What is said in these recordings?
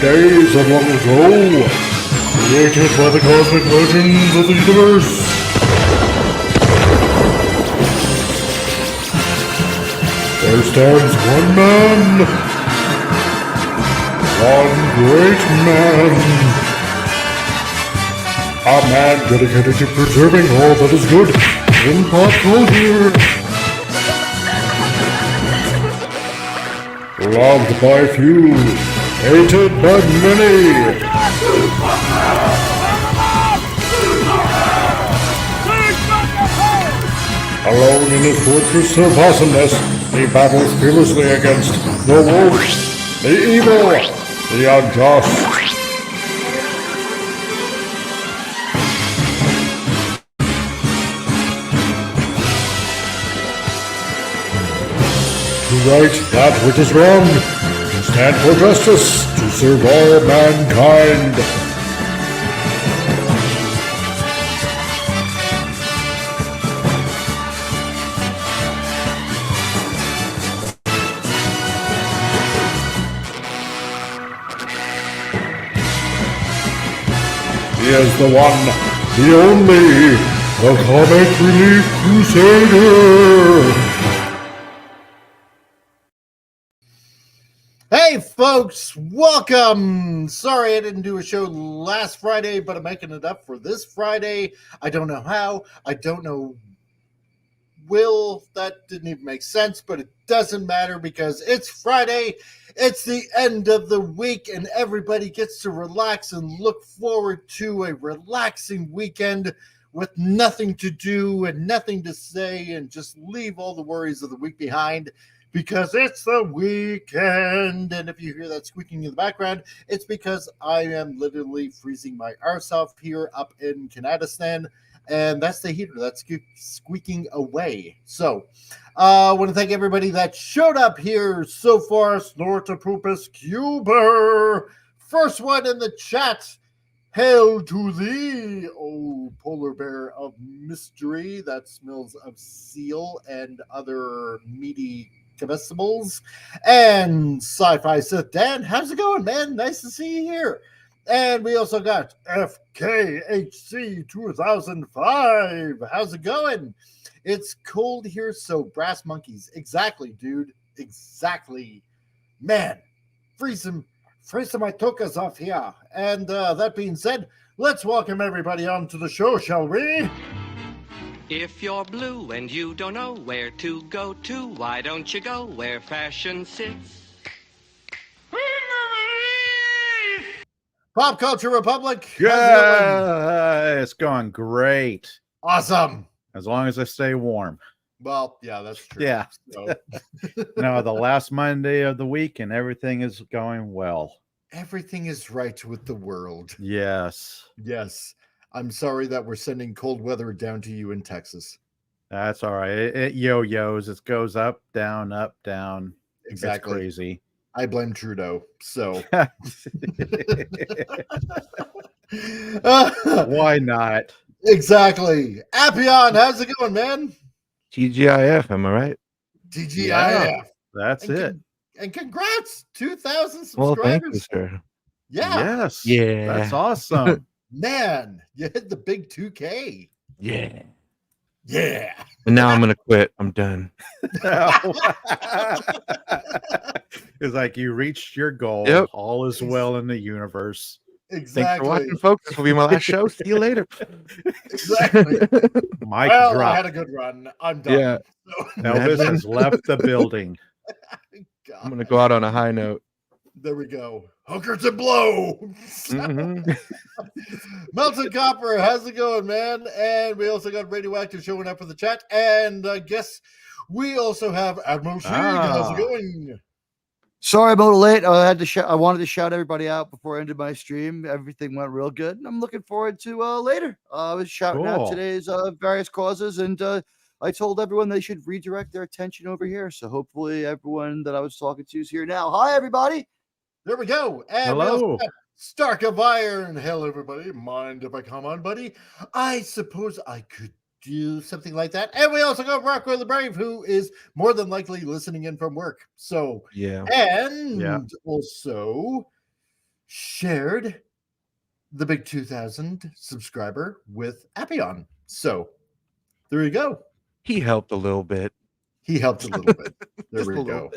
days of long ago, created by the cosmic legends of the universe. There stands one man, one great man, a man dedicated to preserving all that is good in pop culture. Loved by few, hated by many. Alone in his fortress of awesomeness, he battles fearlessly against the wolf, the evil, the unjust. To right that which is wrong, to stand for justice, to serve all mankind. He is the one, the only, the comic Relief Crusader. Hey folks, welcome! Sorry I didn't do a show last Friday, but I'm making it up for this Friday. I don't know how, I don't know that didn't even make sense, but it doesn't matter because it's Friday, it's the end of the week, and everybody gets to relax and look forward to a relaxing weekend with nothing to do and nothing to say and just leave all the worries of the week behind. Because it's the weekend, and if you hear that squeaking in the background, it's because I am literally freezing my arse off here up in Canadistan, and that's the heater that's squeaking away. So, I want to thank everybody that showed up here so far. Snortopupus Cuber, first one in the chat. Hail to thee, oh polar bear of mystery that smells of seal and other meaty comestibles. And Sci-Fi Sith Dan, how's it going, man? Nice to see you here. And we also got FKHC 2005. How's it going? It's cold here, so brass monkeys. Exactly, dude. Exactly. Man, freezing my tokas off here. And that being said, let's welcome everybody onto the show, shall we? If you're blue and you don't know where to go to, why don't you go where fashion sits? Pop Culture Republic. Yeah, it's going great. Awesome. As long as I stay warm. Well, yeah, that's true. Yeah. So. No, the last Monday of the week and everything is going well. Everything is right with the world. Yes. Yes. I'm sorry that we're sending cold weather down to you in Texas. That's all right. It yo-yos. It goes up, down, up, down. Exactly. It's crazy. I blame Trudeau. So why not? Exactly. Appion, how's it going, man? TGIF, am I right? TGIF. Yeah, that's it. And congrats, 2,000 subscribers. Well, thank you, sir. Yeah. Yes. Yeah. That's awesome. Man, you hit the big 2K. Yeah. Yeah. And now I'm going to quit. I'm done. It's like you reached your goal. Yep. All is well in the universe. Exactly. Thanks for watching, folks. This will be my last show. See you later. Exactly. Mike Well, drop. I had a good run. I'm done. Yeah. So. Elvis has left the building. God. I'm going to go out on a high note. There we go. Hookers and blow. Mm-hmm. Melted Copper, how's it going, man? And we also got Radioactive showing up for the chat. And I guess we also have Admiral Sheik. How's it going? Sorry about it late. I wanted to shout everybody out before I ended my stream. Everything went real good, and I'm looking forward to later. I was shouting out today's various causes, and I told everyone they should redirect their attention over here. So hopefully everyone that I was talking to is here now. Hi, everybody. There we go. And hello. Stark of Iron. Hello, everybody. Mind if I come on, buddy? I suppose I could do something like that. And we also got Rockwell the Brave, who is more than likely listening in from work. So, Yeah. and also shared the big 2,000 subscriber with Appion. So there you go. He helped a little bit. He helped a little bit. There Just we a go. little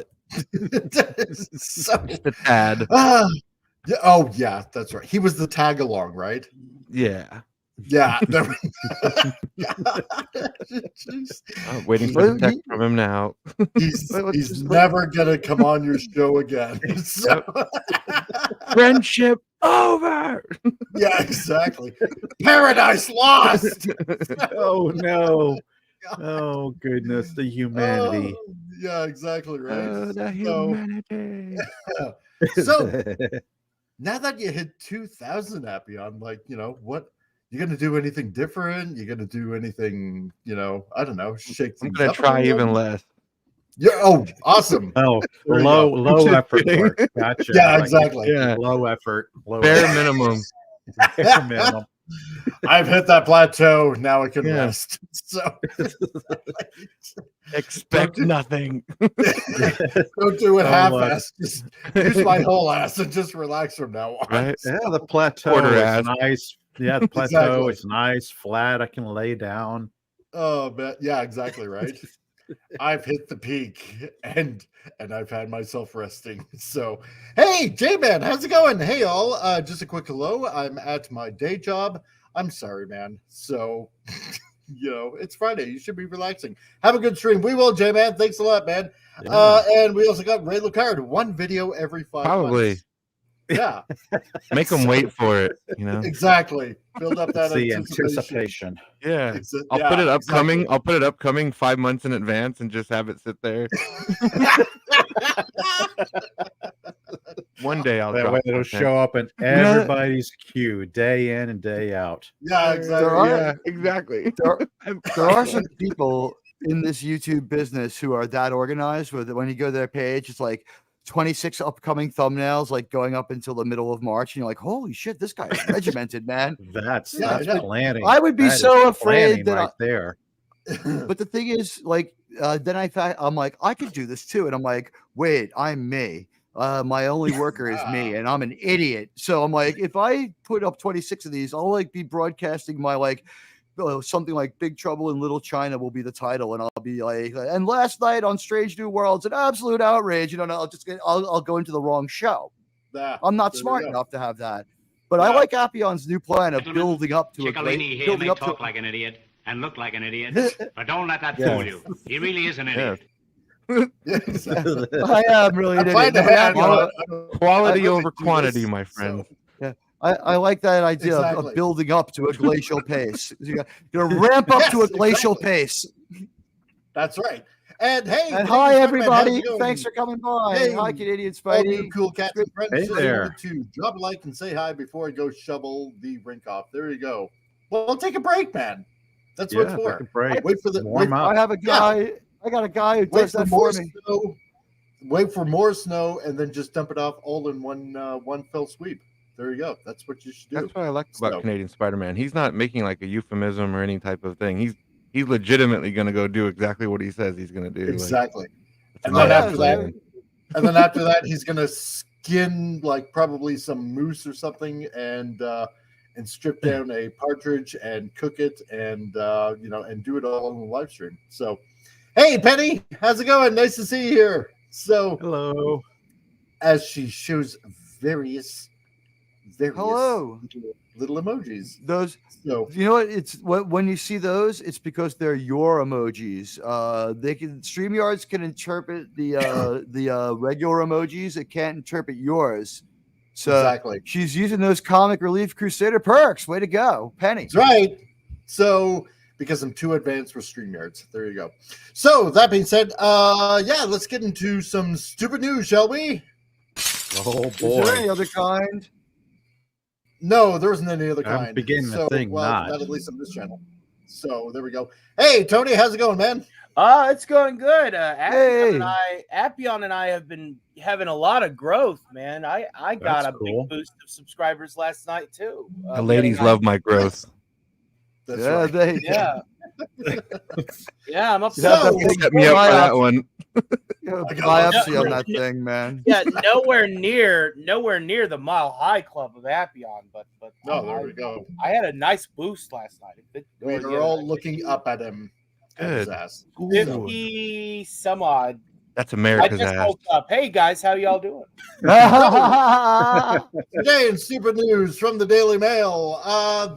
So, Just a tad. yeah, oh yeah, that's right. He was the tag along, right? Yeah. Yeah. I'm waiting for the text from him now. He's never gonna come on your show again. So, Friendship over. yeah, exactly. Paradise lost. Oh no. Oh goodness, the humanity. Oh, yeah, exactly right. The humanity. So now that you hit 2,000, Appion, like, what you're gonna do anything different? You're gonna do anything, I don't know, shake I'm things gonna up a try little? even less. Yeah. Oh, awesome. Oh, There you low go. effort work. Gotcha. Yeah, Like, exactly. Yeah. low effort. Bare minimum. Bare minimum. I've hit that plateau. Now I can Yeah. rest. So Expect nothing. don't do it Oh, half-assed. Just use my whole ass and just relax from now on. Right? Yeah, the plateau Quarter is ass. nice. Yeah, the plateau Exactly. is nice, flat. I can lay down. Oh, man. Yeah, exactly right. I've hit the peak and I've had myself resting. So, hey, J-Man, how's it going? Hey, all. Just a quick hello. I'm at my day job. I'm sorry, man. So, it's Friday. You should be relaxing. Have a good stream. We will, J-Man. Thanks a lot, man. Yeah. And we also got Ray Lucard. One video every 5 Probably. months. Yeah, Make them wait for it. exactly. Build up that It's the anticipation. anticipation. Yeah. I'll put it upcoming. I'll put it upcoming 5 months in advance and just have it sit there. One day I'll That drop way it'll content. show up in everybody's queue day in and day out. Yeah, exactly. Yeah, exactly. There are some people in this YouTube business who are that organized where when you go to their page, it's like 26 upcoming thumbnails, like going up until the middle of March, and you're like, holy shit, this guy is regimented, man. That's Yeah, yeah. planning. I would be That is so afraid planning that right there. But the thing is, like, then I'm like, I could do this too. And I'm like, wait, I'm me. My only worker is me, and I'm an idiot. So I'm like, if I put up 26 of these, I'll like be broadcasting my something like Big Trouble in Little China will be the title, and I'll be like, and last night on Strange New Worlds, an absolute outrage. I'll go into the wrong show. I'm not smart enough to have that. But I like Appion's new plan of building up to Ciccolini here may talk like an idiot and look like an idiot, but don't let that fool you. He really is an idiot. I am really an idiot. Quality over quantity, my friend. I like that idea of building up to a glacial pace. You're going to ramp up to a glacial pace. That's right. And hey, and hi everybody! Thanks for coming by. Hey, hi, Canadian all Spidey. you cool cats and friends. Hey just there. remember to drop a like and say hi before I go shovel the rink off. There you go. Well, take a break, man. That's what it's for. Take a break. Wait for the Warm up. I have a guy. I got a guy who does that for me. Snow, wait for more snow and then just dump it off all in one fell sweep. There you go. That's what you should do. That's what I like about Canadian Spider-Man. He's not making like a euphemism or any type of thing. He's legitimately going to go do exactly what he says he's going to do. Exactly. Like, and then after that, he's going to skin like probably some moose or something and strip down a partridge and cook it and and do it all on the live stream. So, hey, Penny, how's it going? Nice to see you here. So, hello. As she shows various hello little emojis. Those, so you know what? It's when you see those, it's because they're your emojis. They can StreamYards can interpret the regular emojis. It can't interpret yours. So exactly, she's using those comic Relief Crusader perks. Way to go, Penny. That's right. So because I'm too advanced for StreamYards. There you go. So that being said, let's get into some stupid news, shall we? Oh boy. Is there any other kind? No, there isn't any other kind. I'm beginning to think not. Not at least on this channel. So there we go. Hey, Tony, how's it going, man? It's going good. Hey. Appion and I have been having a lot of growth, man. I got That's a cool. big boost of subscribers last night too. The ladies love my growth. That's yeah, right. they Yeah. Yeah, I'm up. You have So, that big Set me up for that one. Biopsy on that thing, man. Yeah, nowhere near the Mile High Club of Appion, but No, there we go. I had a nice boost last night. We are all looking up at him. At his Good. ass. 50 some odd. That's I America's just ass. woke up. Hey guys, how y'all doing? Today in Super News from the Daily Mail,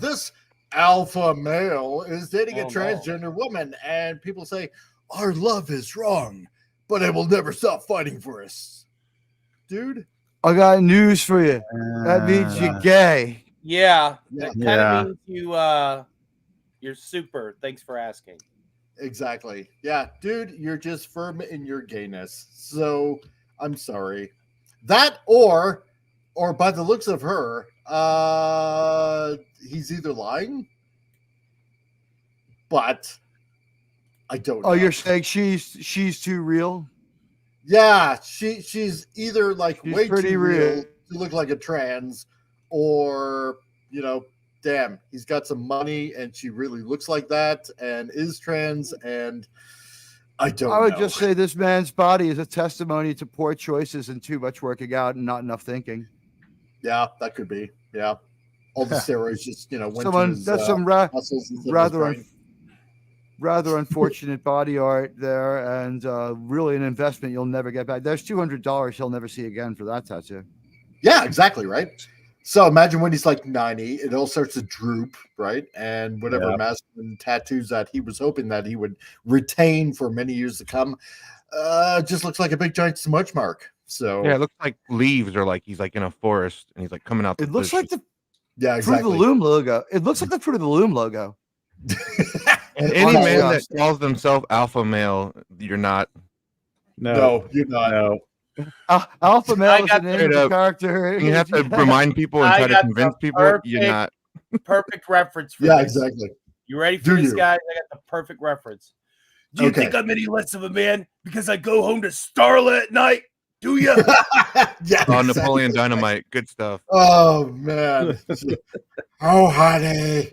this alpha male is dating a transgender woman, and people say, our love is wrong, but I will never stop fighting for us. Dude. I got news for you. That means you're gay. Yeah, that kind Yeah. of means you're super. Thanks for asking. Exactly. Yeah, dude, you're just firm in your gayness. So I'm sorry. That or by the looks of her, he's either lying, but I don't know. Oh, you're saying she's too real? Yeah, she's either like She's way pretty too real real. to look like a trans, or damn, he's got some money and she really looks like that and is trans, and I don't I would know. just say this man's body is a testimony to poor choices and too much working out and not enough thinking. Yeah, that could be. Yeah, all the steroids just went to Someone his that's some muscles instead of his rather brain. rather unfortunate body art there, and really an investment you'll never get back. There's $200 he'll never see again for that tattoo. Yeah, exactly, right? So imagine when he's like 90, it all starts to droop, right? And whatever masculine tattoos that he was hoping that he would retain for many years to come, just looks like a big giant smudge mark. So Yeah, it looks like leaves, or like he's like in a forest and he's like coming out. It looks like the yeah, Fruit of exactly. the Loom logo. It looks like the Fruit of the Loom logo. And any man that Honestly. calls themselves alpha male, you're not. No, you're not. No. Alpha male is the got name straight of the up. character. You have to remind people and I try to got convince the people you're not. Perfect reference for Yeah, this. exactly. You ready for Do this, you? guys? I got the perfect reference. Do you Okay. think I'm any less of a man because I go home to Starla at night? Do you? Yeah. Oh, exactly. Napoleon Dynamite, good stuff. Oh man. Oh, honey.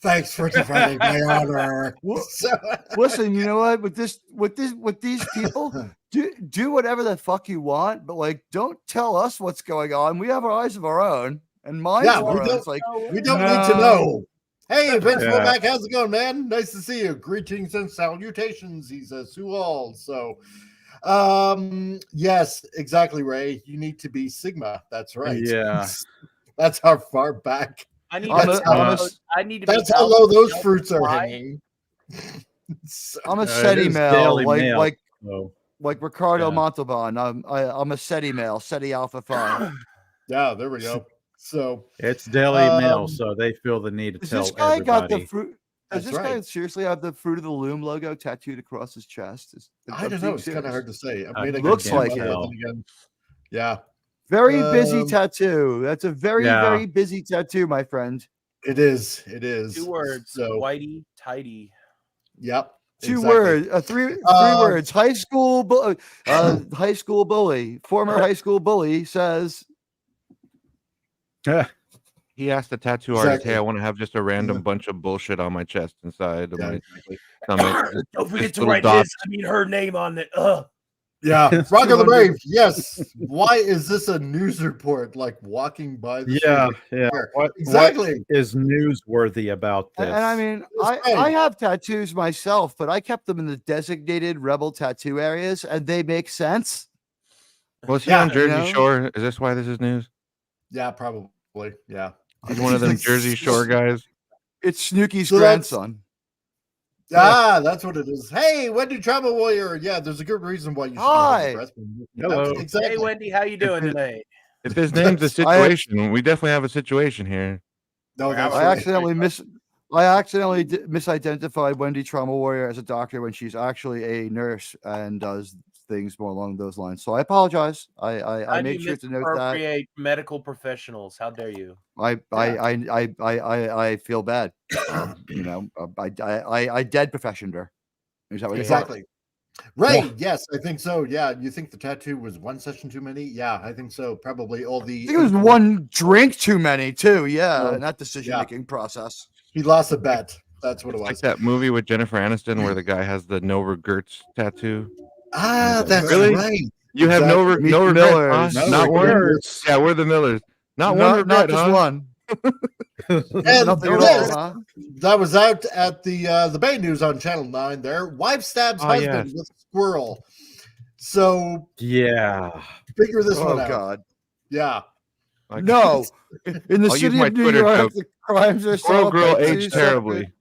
Thanks for defending my honor. So- Listen, you know what? With these people, do whatever the fuck you want, but like, don't tell us what's going on. We have our eyes of our own and minds Yeah, of we our own. don't- It's like, We don't need to know. Hey, Vince Yeah. Womack, how's it going, man? Nice to see you. Greetings and salutations. He's a Sual. So, yes, exactly, Ray. You need to be Sigma. That's right. Yeah. That's how far back. I need I'm to. a- I need to. be That's how low those alpha fruits are why? hanging. So- I'm a it SETI is male, Daily like Mail, like so, like Ricardo Yeah. Montalban. I'm a SETI male, SETI Alpha 5. yeah, there we go. So, it's Daily Mail, Um, so they feel the need to Does tell this guy got the everybody. fruit? That's Does this guy right. seriously have the Fruit of the Loom logo tattooed across his chest? I don't know. It's kind of hard to say. I mean, I Looks can like see it. but then again, yeah, Very busy Um, tattoo. That's a very, Yeah. very busy tattoo, my friend. it is. It is. 2 words. So, Whitey tighty. yep. 2 exactly. words. Three Um, words. High school bully. Former high school bully says, He asked the tattoo artist, Exactly. "Hey, I want to have just a random Yeah. bunch of bullshit on my chest inside of Yeah, my exactly. stomach." Don't forget Just to little write dots. her name on it. Yeah, Rock of the 200. Brave. Yes. Why is this a news report? Like walking by the Yeah, street? yeah. What Exactly. is newsworthy about this? and I mean, That's I right. have tattoos myself, but I kept them in the designated rebel tattoo areas, and they make sense. Was he Yeah, on you Jersey know? Shore? Is this why this is news? Yeah, probably. Yeah. He's one of them Jersey Shore guys. It's Snooky's So that's- grandson. Ah, that's what it is. Hey, Wendy Trauma Warrior. Yeah, there's a good reason why you should Hi. have the breast. Hello. Exactly. Hey, Wendy, how you doing tonight? If his name's a situation, we definitely have a situation here. No, that's I right. accidentally misidentified Wendy Trauma Warrior as a doctor when she's actually a nurse and does things more along those lines. So I apologize. I How do made you sure to note that. misappropriate medical professionals? How dare you? I feel bad. I dead professioned her. Is that what you call it? Exactly. Ray, yes, I think so. Yeah, you think the tattoo was one session too many? Yeah, I think so. Probably all the. I think it was one drink too many too. Yeah, Oh, in that decision-making process. He lost a bet. That's what it It's like was. that movie with Jennifer Aniston where the guy has the no regrets tattoo. Ah, that's Really? right. You have no Exactly. no Meet the regret, Millers. huh? No Not one. regrets. Yeah, we're the Millers. Not one regret, not just huh? one. And Nothing at this- all, huh? That was out at the Bay News on Channel 9 there. Wife stabs Oh, husband yes. with squirrel. So Yeah. figure this one Oh out. God. Yeah. Like, No. In the I'll use city my of New Twitter York, joke. the crimes are Squirrel solved girl by two aged terribly.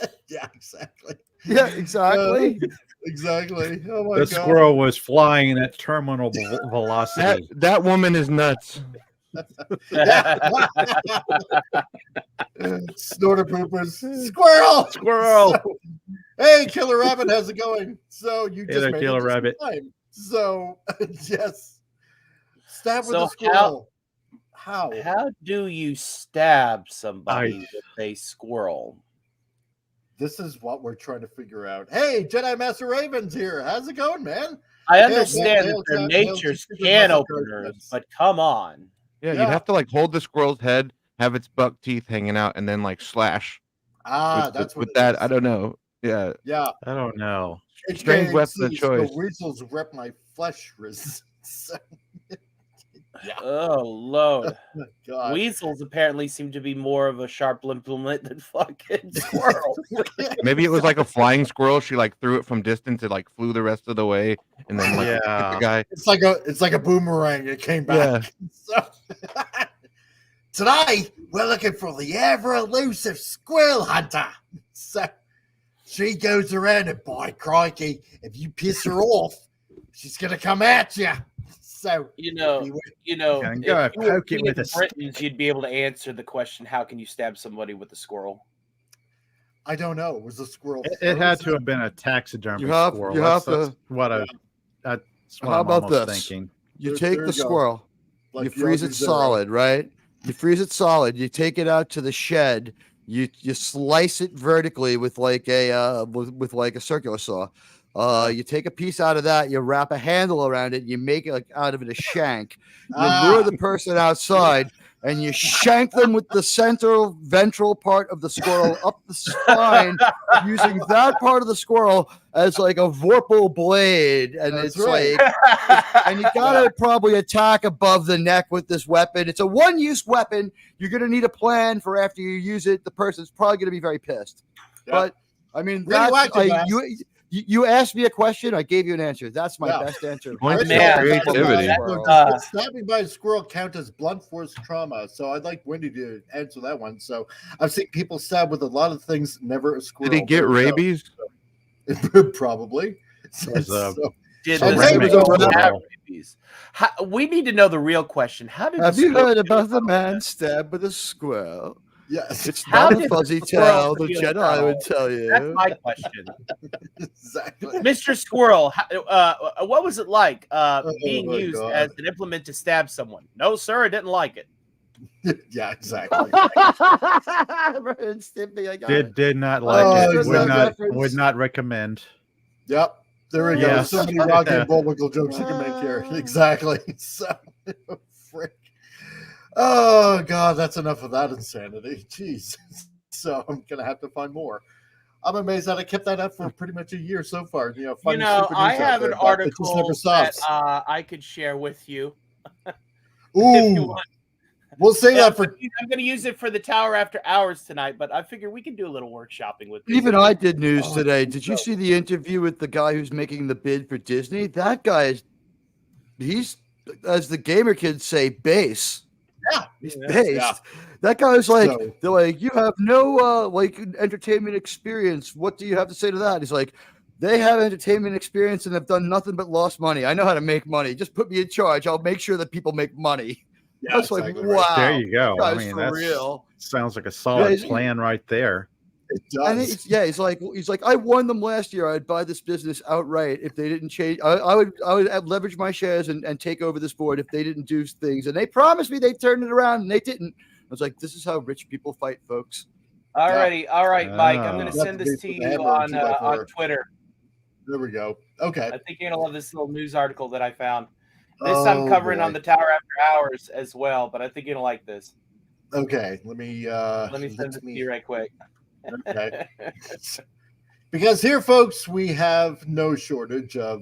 separate- Yeah, exactly. Yeah, exactly. Exactly. Oh my The god. squirrel was flying at terminal velocity. That woman is nuts. Snorter poopers. Squirrel. Squirrel. Hey, Killer Rabbit, how's it going? So you Hey just there, made Killer it just in Rabbit. time. So yes. Stab with So a squirrel. How? How do you stab somebody with a squirrel? This is what we're trying to figure out. Hey, Jedi Master Raven's here. How's it going, man? I understand hail, that they're hail, nature's hail, can hail, openers, but come on. Yeah, Yeah. you'd have to like hold the squirrel's head, have its buck teeth hanging out, and then like slash. That's what with it that. is. I don't know. Yeah, Yeah. I don't know. Strange HKC, weapon of choice. So weasels rip my flesh. So, Oh, Lord. God. Weasels apparently seem to be more of a sharp implement than fucking squirrels. maybe it was like a flying squirrel. She like threw it from distance. It like flew the rest of the way, and then like hit Yeah. the guy. It's like a boomerang. It came back. So, today we're looking for the ever elusive squirrel hunter. So she goes around and by crikey, if you piss her off, she's gonna come at you. So You know, Can if go you were poke it king with of a the Britons, you'd be able to answer the question, how can you stab somebody with a squirrel? I don't know. It was a squirrel. It had to have been a taxidermy You have- squirrel. you have That's to- what that's what How I'm about almost this? thinking. You There- take there the you go. squirrel, Like you the freeze it Yogurt Zero. solid, right? You freeze it solid. You take it out to the shed. You slice it vertically with like a with like a circular saw. You take a piece out of that. You wrap a handle around it. You make it like out of it a shank. You lure the person outside, and you shank them with the central ventral part of the squirrel up the spine, using that part of the squirrel as like a vorpal blade. And That's it's right. like, and you gotta probably attack above the neck with this weapon. It's a one-use weapon. You're gonna need a plan for after you use it. The person's probably gonna be very pissed. Yeah. But I mean, that's Radioactive, you asked me a question. I gave you an answer. That's my Yeah. best answer. Points for Man, creativity. Does stabbing by a squirrel count as blunt force trauma? So I'd like Wendy to answer that one. So I've seen people stab with a lot of things, never a squirrel. Did he get rabies? Probably. So, There's Did So the rabies squirrel are have real. rabies? We need to know the real question. How did Have the you squirrel heard kill about the somebody? man stabbed with a squirrel? yes, It's How not a did the fuzzy squirrel tale. The kill Jedi Colonel? would tell you. That's my question. exactly. Mr. Squirrel, what was it like being my used God. as an implement to stab someone? No, sir, I didn't like it. Yeah, exactly. Did not like Oh, it. exactly. Would not recommend. Yep. There we go. Yes. So many Rocky and Bullwinkle jokes you can make here. Exactly. So, frick. Oh, God, that's enough of that insanity. Jeez. So I'm going to have to find more. I'm amazed that I kept that up for pretty much a year so far. Finding stupid I news out have there, an but it just never article that stops. I could share with you. If you Ooh, want. we'll say Yeah, that for I'm going to use it for the Tower After Hours tonight, but I figure we can do a little workshopping with this. Even I did news Oh, today. Did you see the interview with the guy who's making the bid for Disney? That guy he's, as the gamer kids say, base. Yeah. He's Yeah. based. Yeah. That guy's like, So- they're like, you have no like entertainment experience. What do you have to say to that? He's like, they have entertainment experience and have done nothing but lost money. I know how to make money. Just put me in charge. I'll make sure that people make money. Yeah, That's like, exactly right. wow. There you go. I Guys, mean, for that real. sounds like a solid he's- plan right there. It And does. he's like, I won them last year. I'd buy this business outright if they didn't change. I would leverage my shares and take over this board if they didn't do things. And they promised me they'd turn it around, and they didn't. I was like, this is how rich people fight, folks. Alrighty, all right, Mike. I'm going Ah. to send this to That's the you base of the on hammer and 2x4. on Twitter. There we go. Okay. I think you're going to love this little news article that I found. This I'm covering boy. on the Tower After Hours as well, but I think you're going to like this. Okay. Let me Let me send it to you right quick. Okay. Because here, folks, we have no shortage of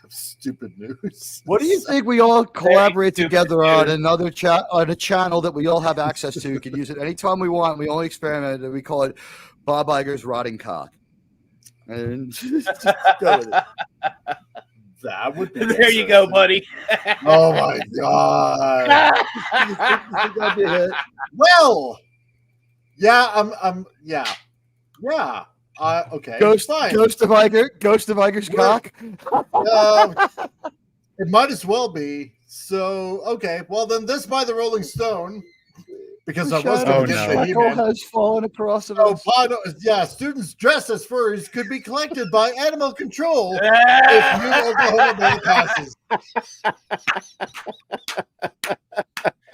Stupid news. What do you think we all collaborate together on another chat on a channel that we all have access to? We can use it anytime we want. We only experiment. We call it Bob Iger's rotting cock. And just go with it. That would be There you go, buddy. Oh my god. That'd be it. Well, yeah, yeah. Okay. Ghost of Iger's cock. It might as well be. So, okay. Well, then this by the Rolling Stone, because I was going to get the email. Has fallen across it. Students dressed as furries could be collected by animal control if new Oklahoma bill passes.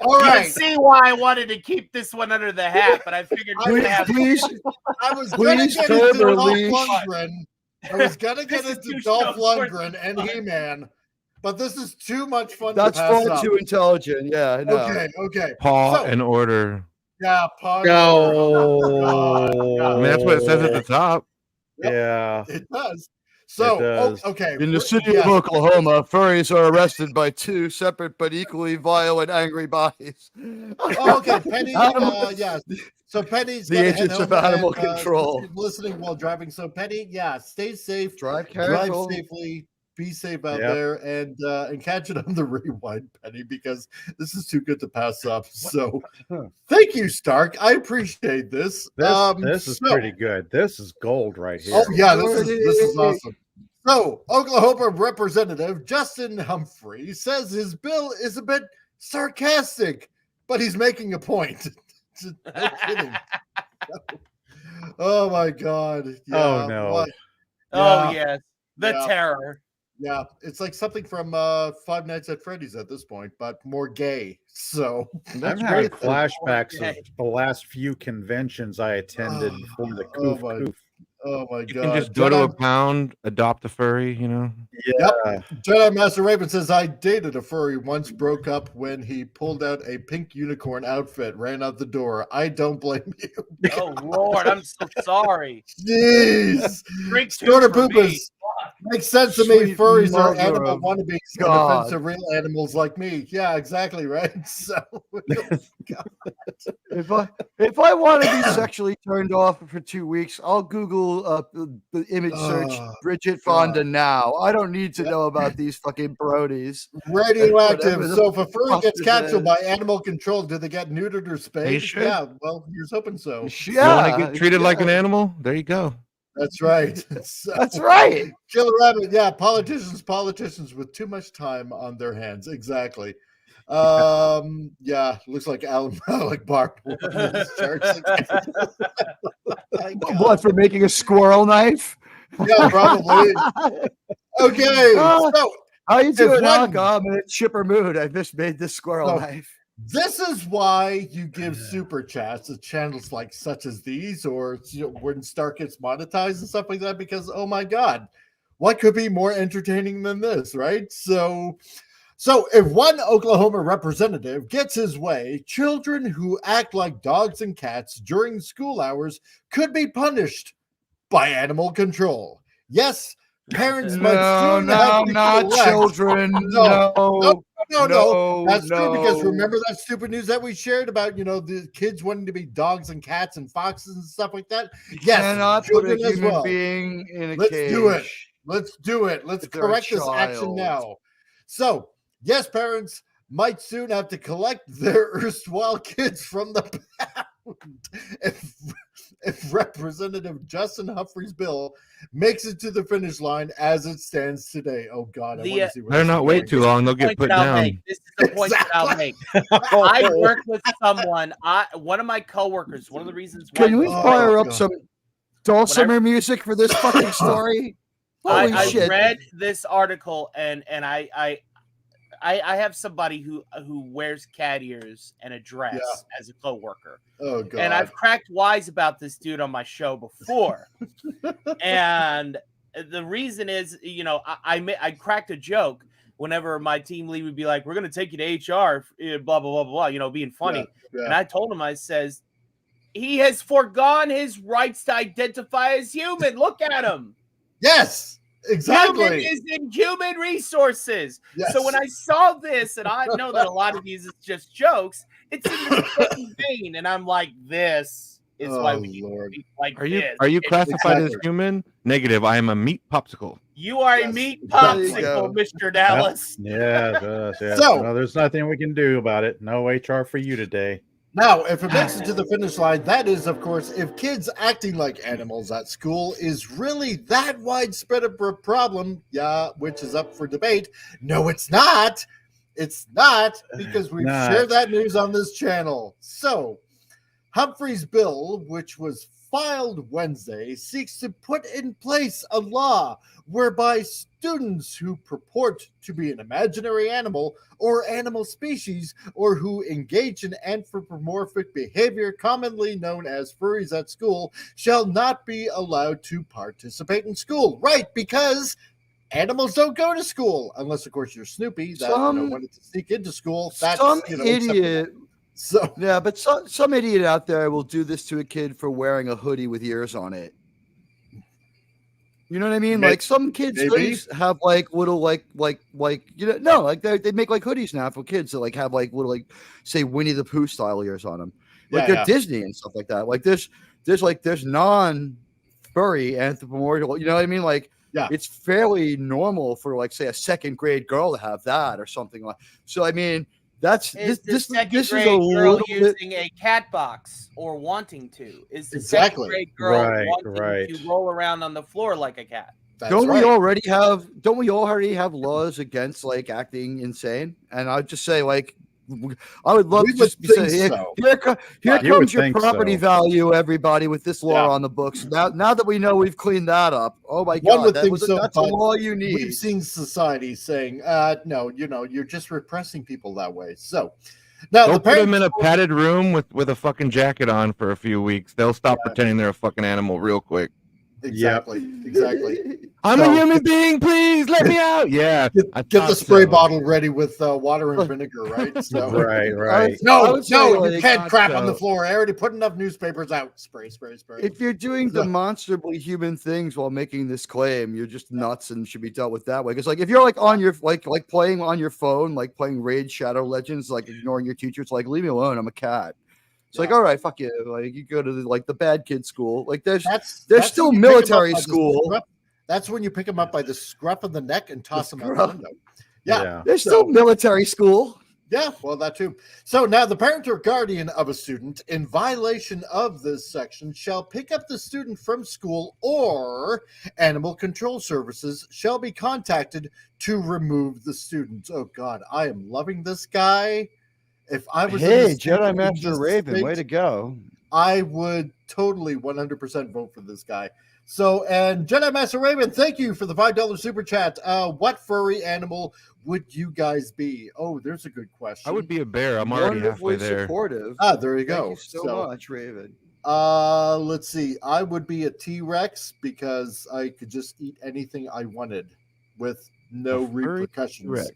All You right. can see why I wanted to keep this one under the hat, but I figured I was going to get into Dolph Lundgren. I was going to get into Dolph Lundgren and He-Man, but this is too much fun That's to pass far up. too intelligent. Yeah. No. Okay. Paw and order. Yeah, Paw and No. I mean, that's what it says at the top. Yeah. It does. So, okay. In the city of Oklahoma, furries are arrested by two separate but equally vile and angry bodies. Okay, Penny. So Penny's the agents of animal control listening while driving. So Penny, stay safe, drive careful, safely, be safe out there, and catch it on the rewind, Penny, because this is too good to pass up. So thank you, Stark. I appreciate this. This is pretty good. This is gold right here. Oh yeah, this is awesome. So Oklahoma Representative Justin Humphrey says his bill is a bit sarcastic, but he's making a point. No kidding. Oh my god. Yeah, oh no. What? Oh yes. The terror. Yeah, it's like something from Five Nights at Freddy's at this point, but more gay. So I'm having flashbacks of the last few conventions I attended before the coof. Oh my god! You can just go to a pound, adopt a furry, you know. Yeah. Yep. Jedi Master Raven says I dated a furry once. Broke up when he pulled out a pink unicorn outfit, ran out the door. I don't blame you. Oh Lord, I'm so sorry. Jeez. Snorter Poopas. Makes sense to me. Furries are animal wannabes and offense to real animals like me. Yeah, exactly right. So, if I want to be sexually turned off for 2 weeks, I'll Google the image search Bridget Fonda now. I don't need to know about these fucking brodies. Radioactive. So if a furry gets captured by animal control, do they get neutered or spayed? Yeah. Well, here's hoping so. You want to get treated like an animal? There you go. That's right. So, that's right. Killer Rabbit. Yeah, politicians with too much time on their hands. Exactly. Yeah, looks like Alan Malik Bart. What, for making a squirrel knife? Yeah, probably. Okay. So, how you doing, Alec? I'm in a chipper mood. I just made this squirrel knife. This is why you give super chats to channels like such as these, or when Stark gets monetized and stuff like that, because oh my god, what could be more entertaining than this, right? So if one Oklahoma representative gets his way, children who act like dogs and cats during school hours could be punished by animal control. Yes, parents might soon have to not children. No. That's true, because remember that stupid news that we shared about, the kids wanting to be dogs and cats and foxes and stuff like that? Yes, cannot put a human being in a cage. Let's do it. Let's correct this action now. So, yes, parents might soon have to collect their erstwhile kids from the pound if Representative Justin Humphrey's bill makes it to the finish line as it stands today. Oh God, I want to see what better not wait too long. They'll get put down. This is the point that I'll make. I work with someone. One of my coworkers. One of the reasons. Can we fire up some dulcimer music for this fucking story? I read this article and I have somebody who wears cat ears and a dress as a coworker. Oh God! And I've cracked wise about this dude on my show before. And the reason is, I cracked a joke whenever my team lead would be like, "We're going to take you to HR," blah blah blah blah, being funny. Yeah. And I told him, I says, he has foregone his rights to identify as human. Look at him. Yes. Exactly. Human is in human resources. Yes. So when I saw this, and I know that a lot of these is just jokes, it's in the same vein, and I'm like, this is why we need to be like Are you this. classified as Exactly. human? Negative. I am a meat popsicle. You are Yes. a meat There you go. popsicle, Mr. Dallas. Yeah, it does, yeah. So- No, there's nothing we can do about it. No HR for you today. Now, if it makes it to the finish line, that is, of course, if kids acting like animals at school is really that widespread of a problem, yeah, which is up for debate. No, it's not. It's not, because we've Not. shared that news on this channel. So, Humphrey's bill, which was filed Wednesday, seeks to put in place a law whereby students who purport to be an imaginary animal or animal species, or who engage in anthropomorphic behavior commonly known as furries at school, shall not be allowed to participate in school. Right, because animals don't go to school, unless, of course, you're Snoopy that wanted to sneak into school. That's Some acceptable. idiot. So Yeah, but some idiot out there will do this to a kid for wearing a hoodie with ears on it. You know what I mean? Like some kids maybe. have like little like they make like hoodies now for kids that like have like little like say Winnie the Pooh style ears on them. Like they're Disney and stuff like that. Like there's non-furry anthropomorphic. You know what I mean? Like it's fairly normal for like say a second grade girl to have that or something like. So I mean. This is a girl using a cat box or wanting to. Is the second grade girl wanting to roll around on the floor like a cat? Don't we already have laws against like acting insane? And I'd just say like I would love to just say here comes your property value, everybody, with this law on the books. Now that we know we've cleaned that up, oh my God, that's a law you need. We've seen society saying, no, you're just repressing people that way. So now Don't put them in a padded room with a fucking jacket on for a few weeks. They'll stop pretending they're a fucking animal real quick. Exactly. I'm a human being, please let me out. Yeah, get the spray bottle ready with water and vinegar, right? So right. No, you can't crap on the floor. I already put enough newspapers out. Spray. If you're doing demonstrably human things while making this claim, you're just nuts and should be dealt with that way. Because like if you're like on your like playing on your phone, like playing Raid Shadow Legends, like ignoring your teacher, it's like leave me alone. I'm a cat. It's like, all right, fuck you. Like you go to the bad kid school. Like there's still military school. That's when you pick them up by the scruff of the neck and toss them out the window. Yeah. There's still military school. Yeah, well, that too. So now the parent or guardian of a student in violation of this section shall pick up the student from school, or animal control services shall be contacted to remove the student. Oh God, I am loving this guy. If I was Jedi Master Raven, way to go. I would totally 100% vote for this guy. So, and Jedi Master Raven, thank you for the $5 super chat. What furry animal would you guys be? Oh, there's a good question. I would be a bear. I'm already halfway there. Supportive. There you go. Thank you so much, Raven. Let's see. I would be a T-Rex because I could just eat anything I wanted with no repercussions. Rex.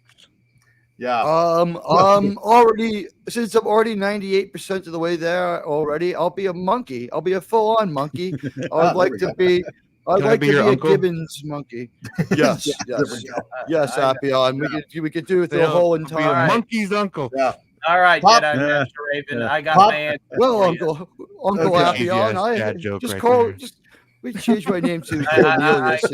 Yeah. Already, since I'm already 98% of the way there already, I'll be a monkey. I'll be a full-on monkey. I'd like to be a Gibbons monkey. Yes, yes, Appion. We could do it the whole entire monkey's uncle. Yeah. All right, Jedi Master Raven. I got my answer. Well, Uncle Appion, we changed my name to Cornelius.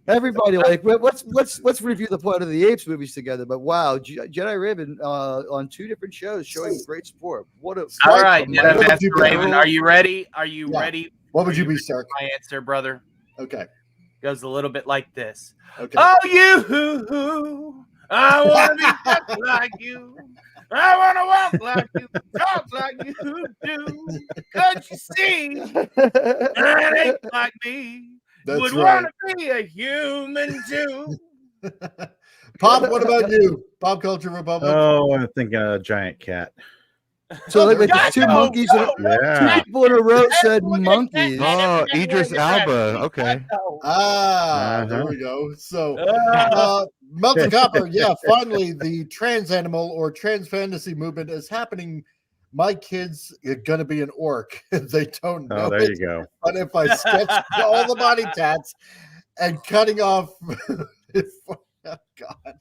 Everybody let's review the Planet of the Apes movies together. But wow, Jedi Raven on 2 different shows showing great support. All right, Jedi Master Raven, are you ready? Are you ready? What would you be, Stark? My answer, brother. Okay, goes a little bit like this. Okay. Oh, you! I want to be just like you. I want to walk like you, talk like you do. Can't you see? That ain't like me. Would want to be a human too. Pop, what about you? Pop Culture Republic. Oh, I'm thinking a giant cat. So like the 2 monkeys, 2 people in a row said monkeys. Oh, Idris Elba. Okay. There we go. So, Melton Copper, finally, the trans animal or trans fantasy movement is happening. My kids are going to be an orc. They don't know. Oh, there you go. But if I sketch all the body tats and cutting off. Oh, God,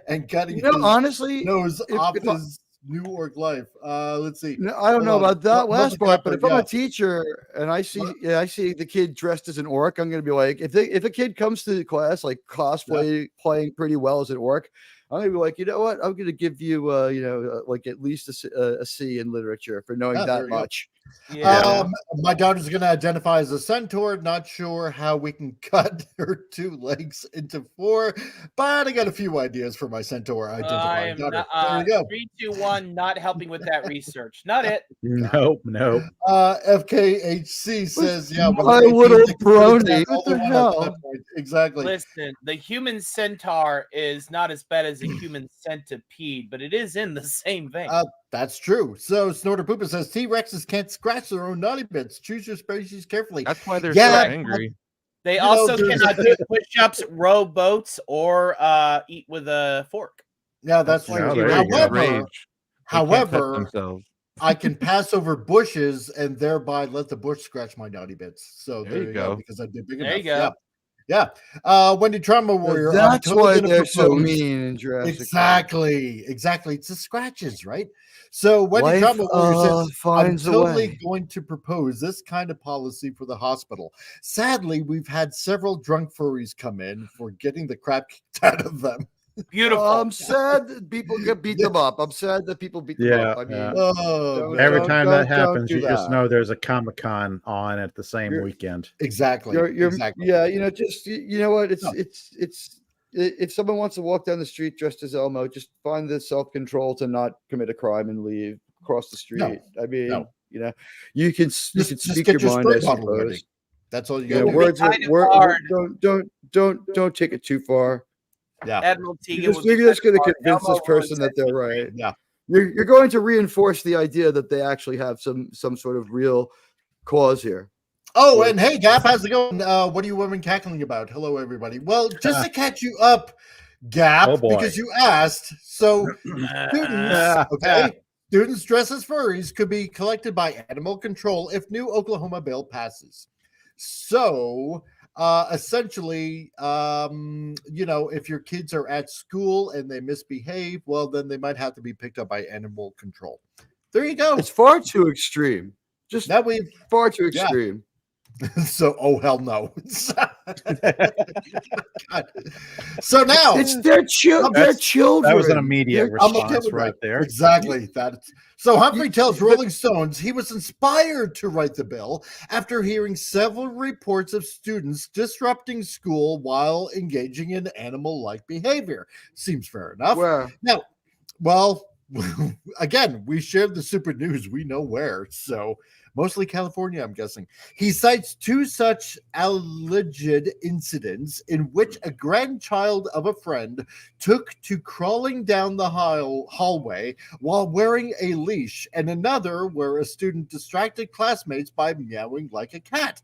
and cutting his honestly, nose off if his New York life. Let's see. No, I don't know Hold on. about that last part, but if I'm yeah. a teacher and I see the kid dressed as an orc, I'm gonna be like, if a kid comes to the class like playing pretty well as an orc, I'm gonna be like, you know what? I'm gonna give you like at least a C in literature for knowing that much. Yeah. My daughter's going to identify as a centaur. Not sure how we can cut her 2 legs into 4, but I got a few ideas for my centaur identifying daughter. There you go. 3, 2, 1. Not helping with that research. Not it. Nope. FKHC says, "Yeah, my little brony. What the hell? Exactly." Listen, the human centaur is not as bad as a human centipede, but it is in the same vein. That's true. So Snorter Poopa says T-Rexes can't scratch their own naughty bits. Choose your species carefully. That's why they're so angry. They also cannot do push-ups, row boats, or eat with a fork. Yeah, that's true. However, I can pass over bushes and thereby let the bush scratch my naughty bits. So there you go. Because I did big enough. There you go. Yeah. Wendy Trauma Warrior. That's why they're so mean in Jurassic Exactly. It's the scratches, right? So Wendy Trauma Warrior says, I'm totally going to propose this kind of policy for the hospital. Sadly, we've had several drunk furries come in for getting the crap kicked out of them. Beautiful. I'm sad that people get beat them up. I'm sad that people beat them up. I mean, every time that happens, you just know there's a Comic-Con on at the same weekend. Exactly. Exactly. Yeah, you know what? It's if someone wants to walk down the street dressed as Elmo, just find the self-control to not commit a crime and leave across the street. I mean, you can speak your mind, I suppose. That's all you got. Words don't take it too far. Yeah, Admiral Tegan. You're just going to convince this person that they're right. Yeah, you're going to reinforce the idea that they actually have some sort of real cause here. Oh, and hey, Gap, how's it going? What are you women cackling about? Hello, everybody. Well, just to catch you up, Gap, because you asked. So, students dressed as furries could be collected by animal control if new Oklahoma bill passes. So, essentially, if your kids are at school and they misbehave, well, then they might have to be picked up by animal control. There you go. It's far too extreme. Just that way, far too extreme. So, oh hell no. So now it's their children. That was an immediate response right there. Exactly. So Humphrey tells Rolling Stones he was inspired to write the bill after hearing several reports of students disrupting school while engaging in animal-like behavior. Seems fair enough. Where? Now, well, again, we shared the super news. We know where. So mostly California, I'm guessing. He cites 2 such alleged incidents in which a grandchild of a friend took to crawling down the hallway while wearing a leash, and another where a student distracted classmates by meowing like a cat.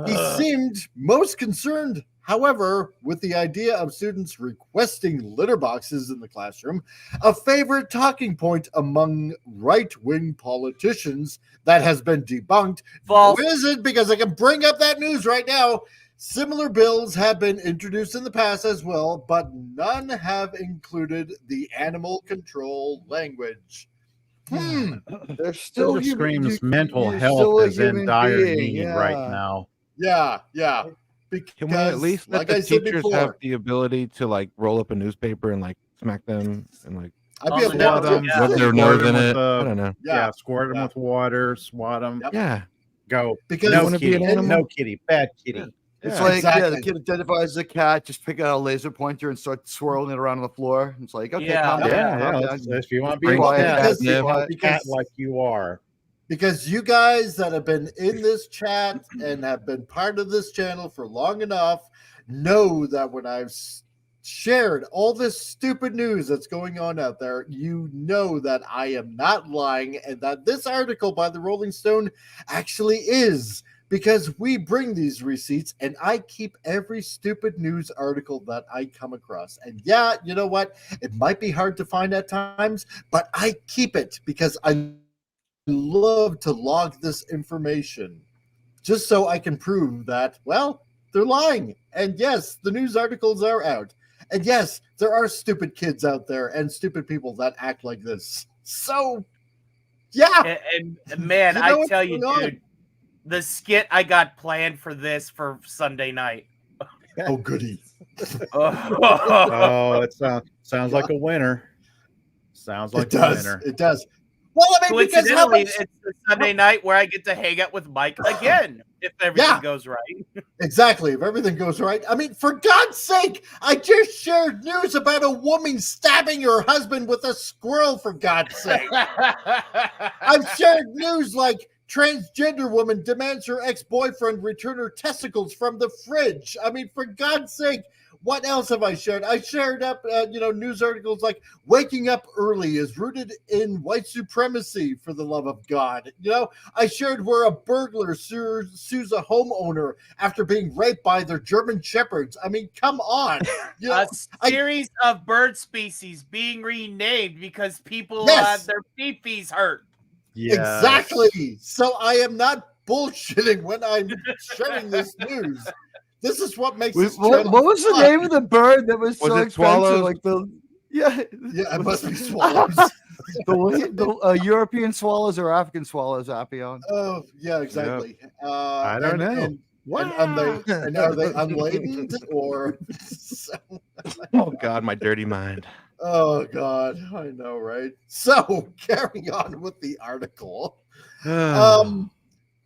He seemed most concerned, however, with the idea of students requesting litter boxes in the classroom, a favorite talking point among right-wing politicians that has been debunked. False. What is it? Because I can bring up that news right now. Similar bills have been introduced in the past as well, but none have included the animal control language. They're still screams mental health is in dire need right now. Yeah. Can we at least let the teachers have the ability to like roll up a newspaper and like smack them and like I'd be able to with their nerve in it? I don't know. Yeah, squirt them with water, swat them. Yep. Yeah, go because no kitty, no kitty, bad kitty. It's like the kid identifies the cat, just pick out a laser pointer and start swirling it around on the floor. It's like, okay, calm down. If you want to be a cat like you are. Because you guys that have been in this chat and have been part of this channel for long enough know that when I've shared all this stupid news that's going on out there, you know that I am not lying and that this article by the Rolling Stone actually is, because we bring these receipts and I keep every stupid news article that I come across. And yeah, you know what? It might be hard to find at times, but I keep it because I love to log this information just so I can prove that, well, they're lying. And yes, the news articles are out. And yes, there are stupid kids out there and stupid people that act like this. So, yeah. And man, You know I what's tell you, going on. dude, the skit I got planned for this for Sunday night. Oh, goody. Oh, it sounds like a winner. Sounds like It a does. winner. It does. Well, I mean, because how Coincidentally, much... it's the Sunday night where I get to hang out with Mike again, if everything Yeah. goes right. Exactly. If everything goes right. I mean, for God's sake, I just shared news about a woman stabbing her husband with a squirrel, for God's sake. I've shared news like transgender woman demands her ex-boyfriend return her testicles from the fridge. I mean, for God's sake, what else have I shared? I shared up, news articles like waking up early is rooted in white supremacy, for the love of God. I shared where a burglar sues a homeowner after being raped by their German shepherds. I mean, come on. A series of bird species being renamed because people Yes. had their pee-pees hurt. Yes. Exactly. So I am not bullshitting when I'm sharing this news. This is what makes this What was the name of the bird that was so it expensive? swallows? Like Yeah, it must be swallows. the European swallows or African swallows, Appion? Oh, yeah, exactly. I don't know. And are they unladen or? Oh God, my dirty mind. Oh God, I know, right? So carrying on with the article.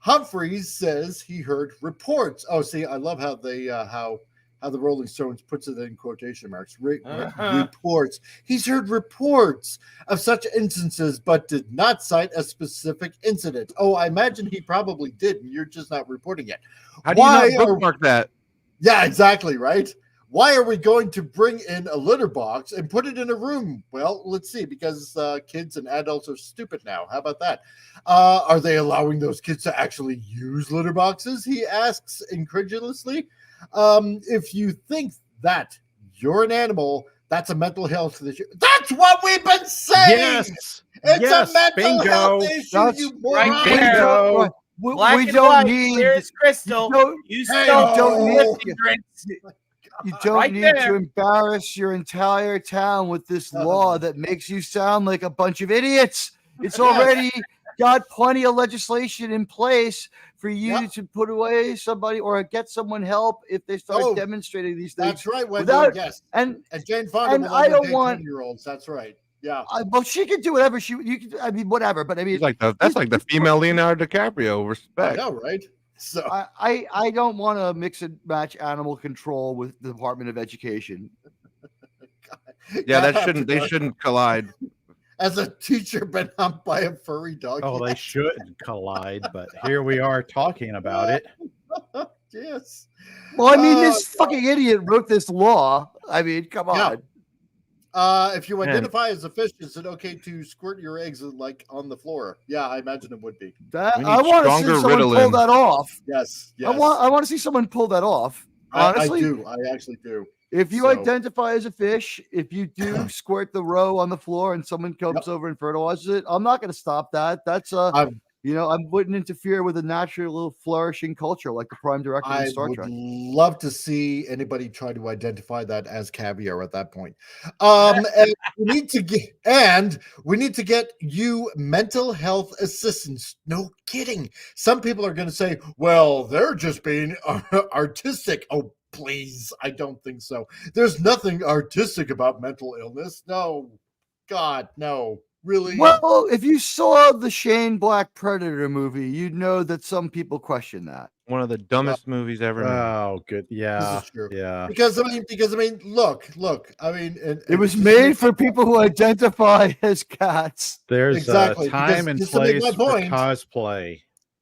Humphreys says he heard reports. Oh, see, I love how they how the Rolling Stones puts it in quotation marks. Reports. He's heard reports of such instances, but did not cite a specific incident. Oh, I imagine he probably did, and you're just not reporting it. How do you not bookmark that? Yeah, exactly, right? Why are we going to bring in a litter box and put it in a room? Well, let's see, because kids and adults are stupid now. How about that? Are they allowing those kids to actually use litter boxes? He asks incredulously. If you think that you're an animal, that's a mental health issue. That's what we've been saying. Yes. It's Yes, a mental bingo. health issue, That's you right moron. there. We Black and don't white, need. clear as crystal. You You don't still need- lifting drinks. You don't Right need there. to embarrass your entire town with this law that makes you sound like a bunch of idiots. It's already got plenty of legislation in place for you to put away somebody or get someone help if they start demonstrating these things. That's right, Wendy. Yes. And Jane Fonda and will I don't date want 10-year-olds. That's right. Yeah. well, she can do whatever I mean, whatever. But I mean, That's like the female Leonardo DiCaprio. Respect. I know, right? So I don't want to mix and match animal control with the Department of Education. Yeah, they shouldn't collide. As a teacher been humped by a furry dog. Oh, they shouldn't collide, but here we are talking about it. Yes. Well, I mean, this fucking idiot wrote this law. I mean, come on. If you identify as a fish, is it okay to squirt your eggs like on the floor? Yeah, I imagine it would be. I want to see someone pull that off. Yes. I want to see someone pull that off. Honestly, I do. I actually do. If you identify as a fish, if you do squirt the roe on the floor and someone comes over and fertilizes it, I'm not going to stop that. That's I wouldn't interfere with a natural little flourishing culture like the prime director of Star Trek. I would love to see anybody try to identify that as caviar at that point. And we need to get you mental health assistance. No kidding. Some people are going to say, well, they're just being artistic. Oh, please. I don't think so. There's nothing artistic about mental illness. No. God, no. Really? Well, if you saw the Shane Black Predator movie, you'd know that some people question that. One of the dumbest movies ever made. Oh, good. Yeah. This is true. Yeah. Because I mean, look. I mean, it was made for people who identify as cats. There's a time and place for cosplay.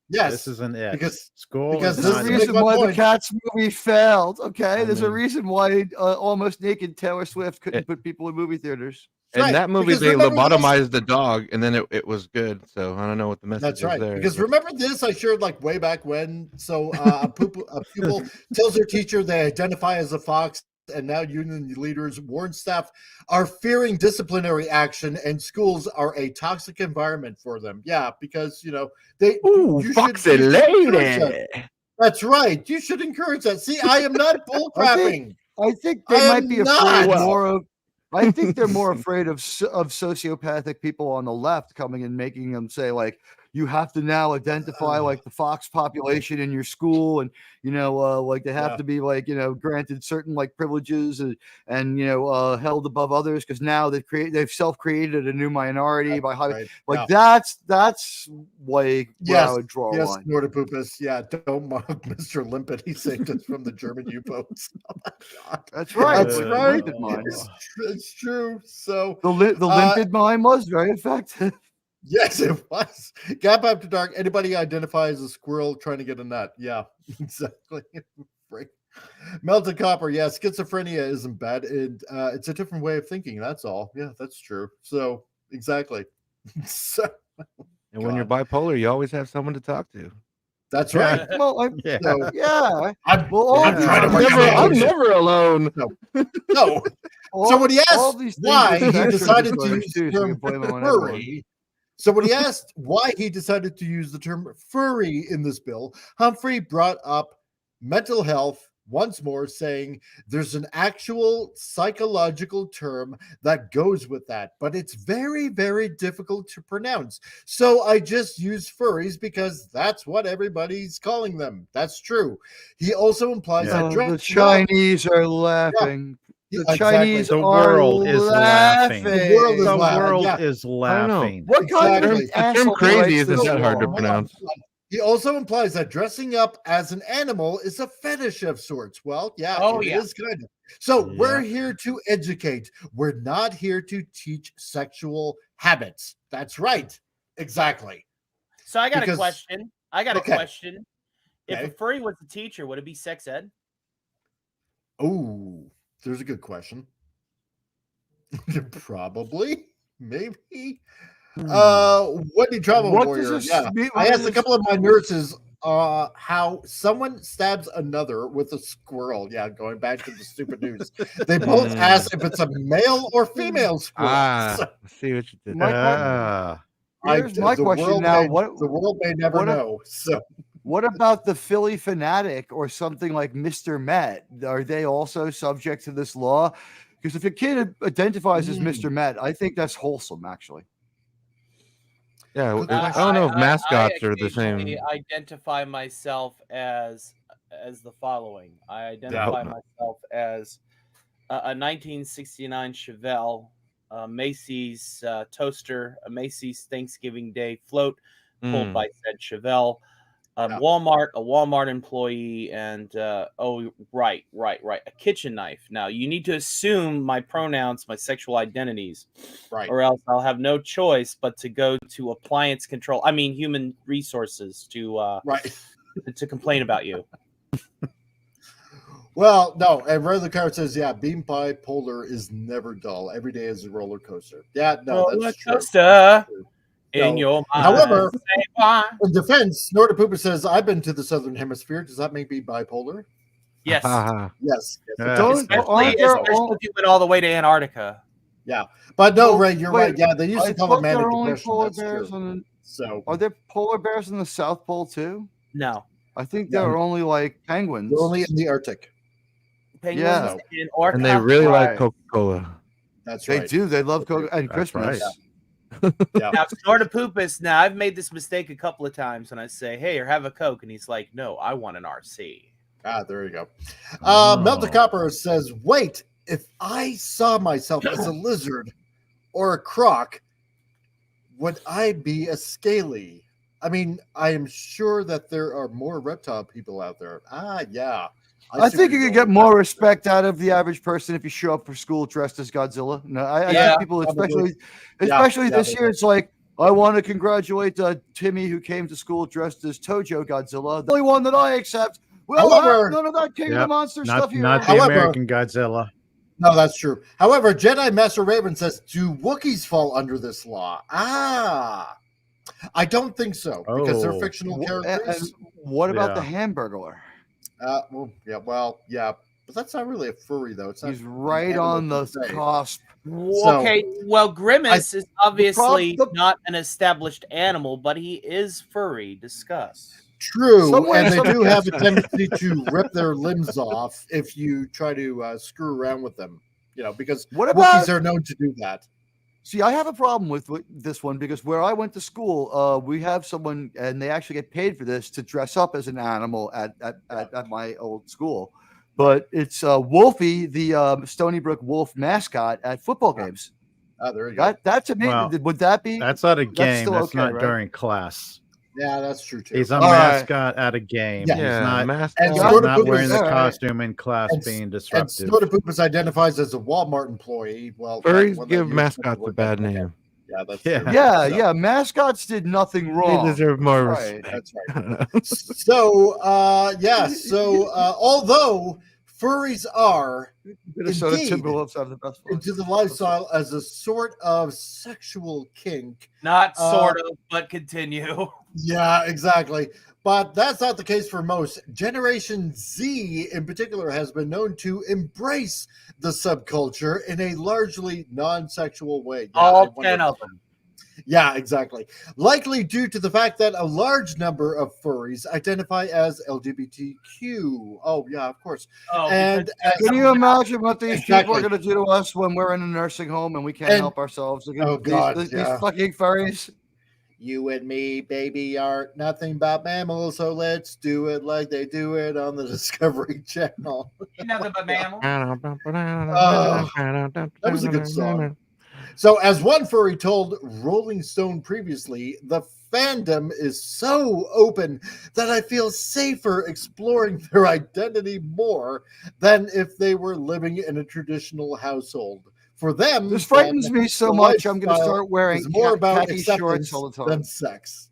Yes, this isn't it. Because there's a reason why the Cats movie failed. Okay, there's a reason why almost naked Taylor Swift couldn't put people in movie theaters. In that movie, they lobotomized the dog, and then it was good. So I don't know what the message is there. Because remember this, I shared like way back when. So a pupil tells her teacher they identify as a fox, and now union leaders warn staff are fearing disciplinary action, and schools are a toxic environment for them. Yeah, because they. Ooh, foxy lady. That's right. You should encourage that. See, I am not bullcrapping. I think I they am might be not. afraid more of. I think they're more afraid of sociopathic people on the left coming and making them say like, you have to now identify like the Fox population in your school, and like they have to be like granted certain like privileges and held above others because now they've self-created a new minority by having like that's like where I would draw a line. Nordopoopus. Yeah, don't mock Mr. Limpet. He saved us from the German U-boats. Oh my God. That's right. That's right. It's true. So the limpid mime was very effective. Yes, it was. Gap After Dark. Anybody identify as a squirrel trying to get a nut? Yeah, exactly. Melted Copper. Yeah, schizophrenia isn't bad. It's a different way of thinking. That's all. Yeah, that's true. So exactly. And when you're bipolar, you always have someone to talk to. That's right. Well, I'm trying to. I'm never alone. No. So when he asked why he decided to use the term furry. So when he asked why he decided to use the term furry in this bill, Humphrey brought up mental health once more, saying there's an actual psychological term that goes with that, but it's very, very difficult to pronounce. So I just use furries because that's what everybody's calling them. That's true. He also implies that the Chinese are laughing. The Chinese the world is laughing. The world is the laughing. world is laughing. What kind of the term crazy isn't that hard to pronounce? He also implies that dressing up as an animal is a fetish of sorts. Well, it is kind of. So we're here to educate. We're not here to teach sexual habits. That's right. Exactly. So I got a question. A question. If Okay. a furry was a teacher, would it be sex ed? Oh, there's a good question. Probably. Maybe. Wendy Travel Warrior. Yeah. I asked a couple of my nurses how someone stabs another with a squirrel. Yeah, going back to the stupid news. They both ask if it's a male or female squirrel. I see what you did. Here's my question now. The world may never know. So what about the Philly Fanatic or something like Mr. Met? Are they also subject to this law? Because if a kid identifies as Mr. Met, I think that's wholesome, actually. Yeah, I don't know if mascots are the same. I identify myself as the following. I identify myself as a 1969 Chevelle, Macy's toaster, a Macy's Thanksgiving Day float pulled by said Chevelle. Walmart, a Walmart employee, and a kitchen knife. Now, you need to assume my pronouns, my sexual identities, or else I'll have no choice but to go to human resources to complain about you. Well, no, and Ray Card says, being bipolar is never dull. Every day is a roller coaster. Yeah, no, that's true. Coaster. In your mind. However, in defense, Nordopoopus says, I've been to the Southern Hemisphere. Does that make me bipolar? Yes. Yes. Especially if you went all the way to Antarctica. Yeah. But no, Ray, you're right. Yeah, they used to call it manic depression. So are there polar bears in the South Pole too? No. I think they're only like penguins. They're only in the Arctic. Penguins in Arctic. And they really like Coca-Cola. That's right. They do. They love Coca and Christmas. Right. Now, Snortopoopus, now I've made this mistake a couple of times when I say, hey, or have a Coke, and he's like, no, I want an RC. There you go. Melt the Copper says, wait, if I saw myself as a lizard or a croc, would I be a scaly? I mean, I am sure that there are more reptile people out there. Yeah. I think you could get more respect out of the average person if you show up for school dressed as Godzilla. No, I think people, especially this year, it's like, I want to congratulate Timmy who came to school dressed as Tojo Godzilla, the only one that I accept. Well, none of that King of the Monster stuff here. Not the American Godzilla. No, that's true. However, Jedi Master Raven says, do Wookiees fall under this law? I don't think so, because they're fictional characters. What about the Hamburglar? But that's not really a furry, though. It's not. He's right on the cusp. Okay, well, Grimace is obviously not an established animal, but he is furry. Discuss. True, Somewhere- and they do somewhere- have a tendency to rip their limbs off if you try to screw around with them. Because What about- Wookiees are known to do that. See, I have a problem with this one because where I went to school, we have someone, and they actually get paid for this to dress up as an animal at my old school. But it's Wolfie, the Stony Brook Wolf mascot at football games. Oh, there you go. That's amazing. Well, Would that be? That's at a game. still That's okay, not right? during class. Yeah, that's true too. He's a All right. mascot at a game. Yeah. He's Yeah, not, mascot. And he's Snort not Poop wearing is- the all right. costume in class And- being And disruptive. Snorterpoopus identifies as a Walmart employee. Well, Furries when they give use mascots a word, bad okay. name. Yeah, that's Yeah. true. Yeah, So- yeah. Mascots did nothing wrong. They deserve more Right, respect. That's right. So, although furries are Minnesota Indeed. Timberwolves have the best. into the lifestyle as a sort of sexual kink. Not sort of, but continue. Yeah, exactly. But that's not the case for most. Generation Z, in particular, has been known to embrace the subculture in a largely non-sexual way. Yeah, I All wonder 10 if- of them. Yeah, exactly. Likely due to the fact that a large number of furries identify as LGBTQ. Oh, yeah, of course. Oh, And because- Can you imagine what these people Exactly. are going to do to us when we're in a nursing home and we can't And- help ourselves? Oh, God, these yeah. fucking furries. You and me, baby, are nothing but mammals, so let's do it like they do it on the Discovery Channel. nothing but mammal. That was a good song. So, as one furry told Rolling Stone previously, the fandom is so open that I feel safer exploring their identity more than if they were living in a traditional household. For them, This frightens me so the much. I'm going to lifestyle start wearing is more about khaki shorts acceptance all the than time. sex.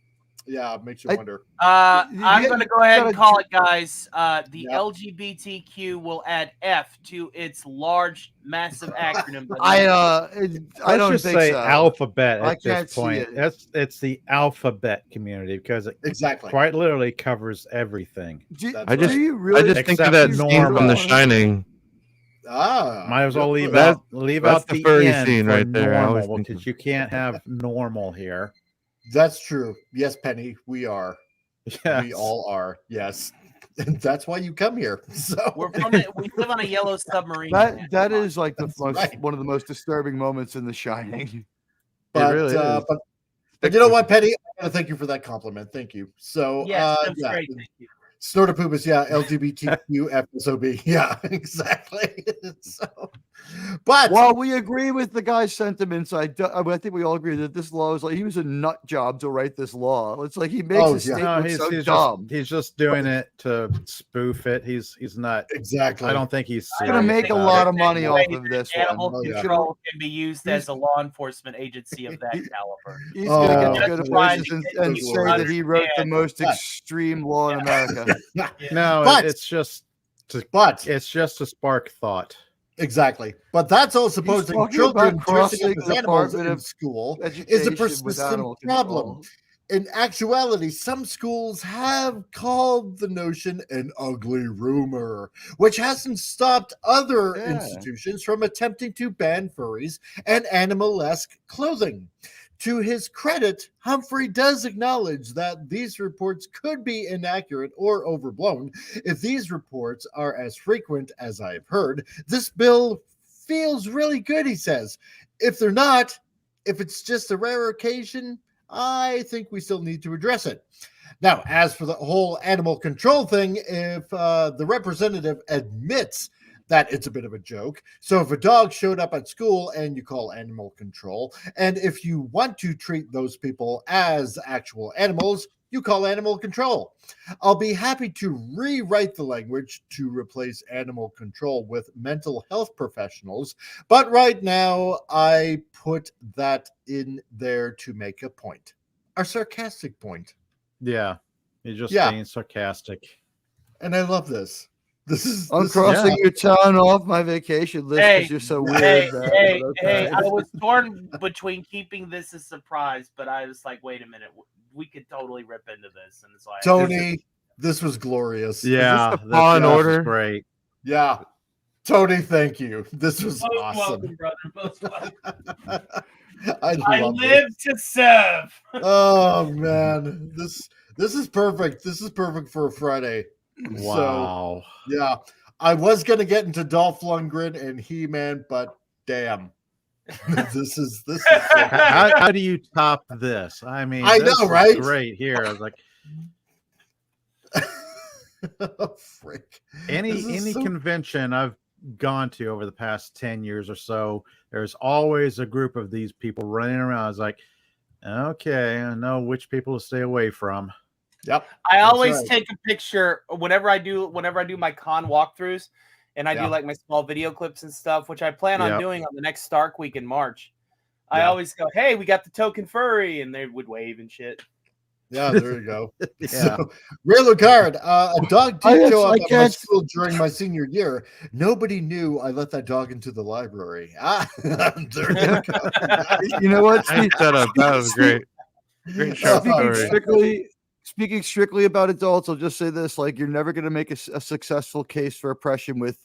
Yeah, it makes you I- wonder. I'm You going to go ahead and gotta- call it, guys. The Yeah. LGBTQ will add F to its large, massive acronym. I Let's don't just think say so. alphabet I at can't this see point. it. It's the alphabet community because it Exactly. quite literally covers everything. Do, That's I just- do you I really just think of Except that scene normal. from The Shining. Ah, Might as well leave That- out leave that's out the the furry end scene for right there. I always normal think because of- you can't have normal here. That's true. Yes, Penny, we are. Yeah, We all are. Yes. And that's why you come here. So we live on a yellow submarine. that is like the That's most right. one of the most disturbing moments in The Shining. but, really is. but you know what, Penny? I gotta thank you for that compliment. Thank you. So Yes, that's yeah. great. Thank you. Snorterpoopus, yeah, LGBTQ FSOB. Yeah, exactly. So but While we agree with the guy's sentiments, I think we all agree that this law is like he was a nut job to write this law. It's like he makes Oh, a yeah. statement no, so he's dumb. just doing it to spoof it. He's not. exactly. I don't think he's He's gonna serious make a about lot it. of money Way off of this Animal one. Oh, yeah. control can be used as a law enforcement agency of that caliber. He's Oh, gonna get to that's go to why places you and get say to that he wrote the understand. most Yeah. extreme law in America. No, But- it's just But it's just to spark thought. exactly. But that's all supposing talking children about dressing crossing up as the animals Department in of school is a Education with persistent animal problem. control. In actuality, some schools have called the notion an ugly rumor, which hasn't stopped other Yeah. institutions from attempting to ban furries and animal-esque clothing. To his credit, Humphrey does acknowledge that these reports could be inaccurate or overblown. If these reports are as frequent as I've heard, this bill feels really good, he says. If they're not, if it's just a rare occasion, I think we still need to address it. Now, as for the whole animal control thing, if the representative admits that it's a bit of a joke, so if a dog showed up at school and you call animal control, and if you want to treat those people as actual animals, you call animal control. I'll be happy to rewrite the language to replace animal control with mental health professionals, but right now I put that in there to make a point, a sarcastic point. Yeah, you're just Yeah. being sarcastic. And I love this. I'm crossing your town off my vacation list Hey, because you're so Hey, weird. man, hey, but hey! okay. I was torn between keeping this a surprise, but I was like, wait a minute, we could totally rip into this, and so I Tony, this was glorious. Yeah, the Law and this is Order? great. Yeah. Tony, thank you. This was Most awesome. welcome, brother. Most welcome. I I love live to serve. Oh man, This is perfect. This is perfect for a Friday. Wow. So, yeah, I was gonna get into Dolph Lundgren and He-Man, but damn, this is How do you top this? I mean, I this know, is right? Great here. I was like, oh, frick. any convention I've gone to over the past 10 years or so, there's always a group of these people running around. I was like, okay, I know which people to stay away from. Yep. I always take a picture whenever I do my con walkthroughs, and I do like my small video clips and stuff, which I plan on doing on the next Stark Week in March. I always go, "Hey, we got the token furry," and they would wave and shit. Yeah, there you go. So, Ray Lucard, a dog did show up at my school during my senior year. Nobody knew I let that dog into the library. There you go. You know what? That was great. Great short story. Speaking strictly about adults, I'll just say this: like, you're never going to make a successful case for oppression with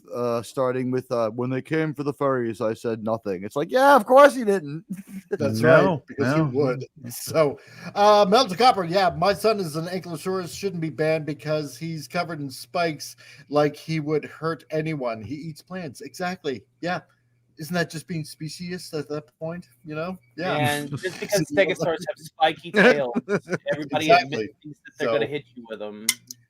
starting with when they came for the furries, I said nothing. It's like, yeah, of course he didn't. That's right, because he would. So, Melted Copper, yeah, my son is an Ankylosaurus, shouldn't be banned because he's covered in spikes, like he would hurt anyone. He eats plants. Exactly. Yeah. Isn't that just being specious at that point? You know? Yeah. And just because stegosaurs have spiky tails, everybody thinks that they're going to hit you with them.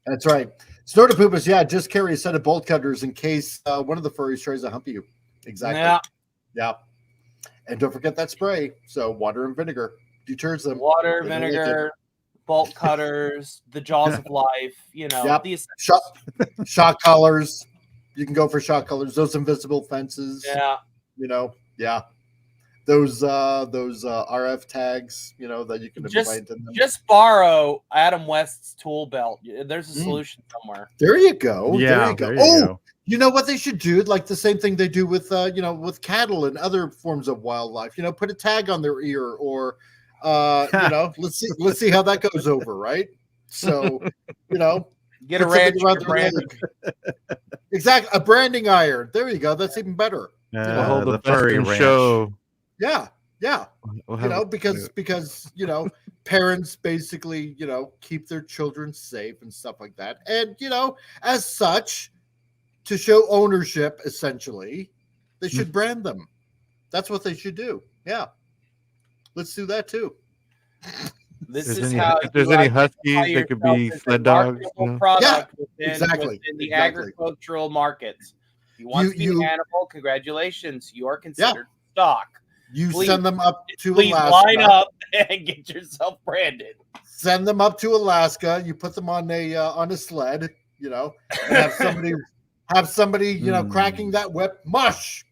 That's right. Snortopoopas, yeah, just carry a set of bolt cutters in case one of the furries tries to hump you. Exactly. Yeah. And don't forget that spray. So water and vinegar deters them. Water, vinegar, bolt cutters, the jaws of life, you know. Yep. Shock collars. You can go for shock collars. Those invisible fences. Yeah. You know, those RF tags, you know, that you can implant in them. Just borrow Adam West's tool belt. There's a solution somewhere. There you go. Yeah, there you go. You know what they should do? Like the same thing they do with with cattle and other forms of wildlife. You know, put a tag on their ear, or let's see how that goes over, right? So, get a ranch branding. Exactly, a branding iron. There you go. That's even better. Hold the furry show. Yeah. Because parents basically keep their children safe and stuff like that, and as such, to show ownership, essentially, they should brand them. That's what they should do. Yeah, let's do that too. This if is how. If there's any huskies, they could be sled dogs. Exactly. Within the agricultural markets. If you want to be an animal, congratulations. You are considered stock. Send them up to Alaska. Line up and get yourself branded. Send them up to Alaska. You put them on a sled, and have somebody cracking that whip. Mush.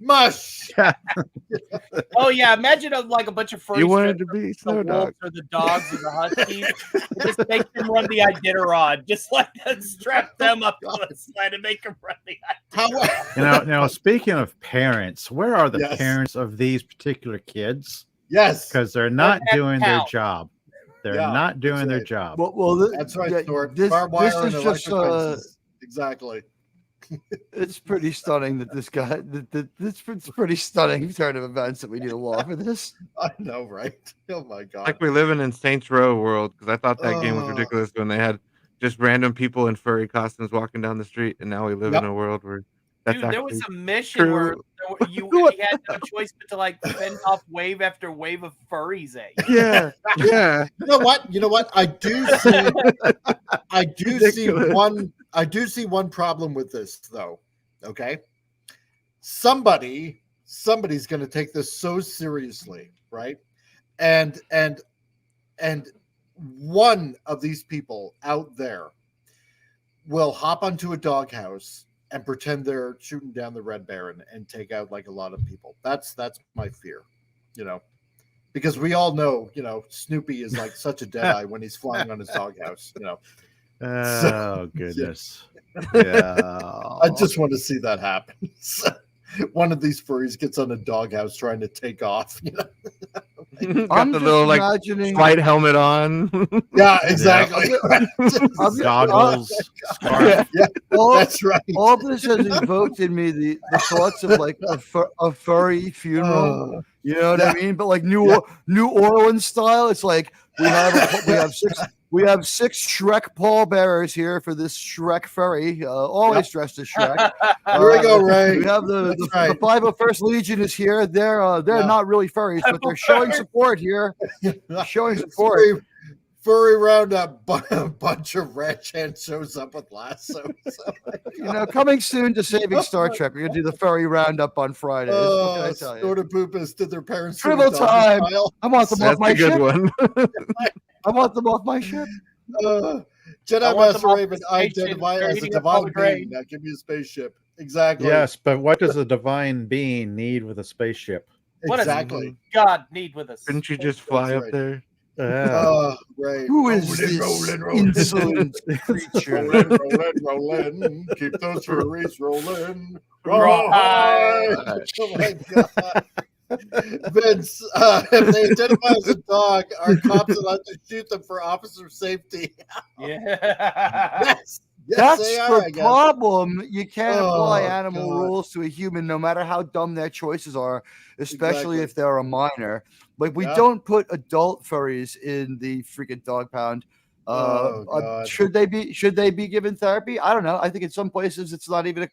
Oh yeah, imagine a bunch of furries. You wanted to be snow dogs or the dogs or the huskies. Just make them run the Iditarod. Just like that, strap them up on a sled and make them run the Iditarod. Now speaking of parents, where are the parents of these particular kids? Yes, because they're not doing their job. They're not doing their job. Well, that's right. This is just exactly. It's pretty stunning that this guy. It's pretty stunning turn of events that we need a law for this. I know, right? Oh my god! Like we live in Saints Row world, because I thought that game was ridiculous when they had just random people in furry costumes walking down the street, and now we live in a world where that's there was a mission where you had no choice but to fend off wave after wave of furries at you. Yeah. You know what? I do see one problem with this, though. Okay, somebody's going to take this so seriously, right? And one of these people out there will hop onto a doghouse and pretend they're shooting down the Red Baron and take out a lot of people. That's my fear, because we all know, Snoopy is such a deadeye when he's flying on his doghouse, Oh, goodness. Yeah. I just want to see that happen. One of these furries gets on a doghouse trying to take off. Got the little flight helmet on. Yeah, exactly. Goggles. Yeah, that's right. All this has invoked in me the thoughts of a furry funeral. You know what I mean? But New Orleans style, it's we have We have 6 Shrek pallbearers here for this Shrek furry, always dressed as Shrek. Here we go, Ray. We have the That's right. 501st Legion is here. They're not really furries, but they're showing support here. Showing support. Furry roundup, a bunch of ranch hands shows up with lassos. Coming soon to Saving Star Trek. We're gonna do the furry roundup on Fridays. What can I tell you? Snorted Poopus did their parents Triple time. I want them off my That's a good ship. one. I want them off my ship. Jedi Master Raven, I identify as a divine being. Now give me a spaceship. Exactly. Yes, but what does a divine being need with a spaceship? What Exactly. does God need with us? Couldn't you just fly up right. there? Right. Who is this insolent creature? Rolling. Keep those furries rolling. Right. Oh my God. Vince, if they identify as a dog, are cops allowed to shoot them for officer safety? Yeah. Yes. Yes, That's they are, I the guess. problem. You can't apply Oh, animal God. rules to a human, no matter how dumb their choices are, especially Exactly. if they're a minor. Like we Yeah. don't put adult furries in the freaking dog pound. God. Should they be given therapy? I don't know. I think in some places it's not even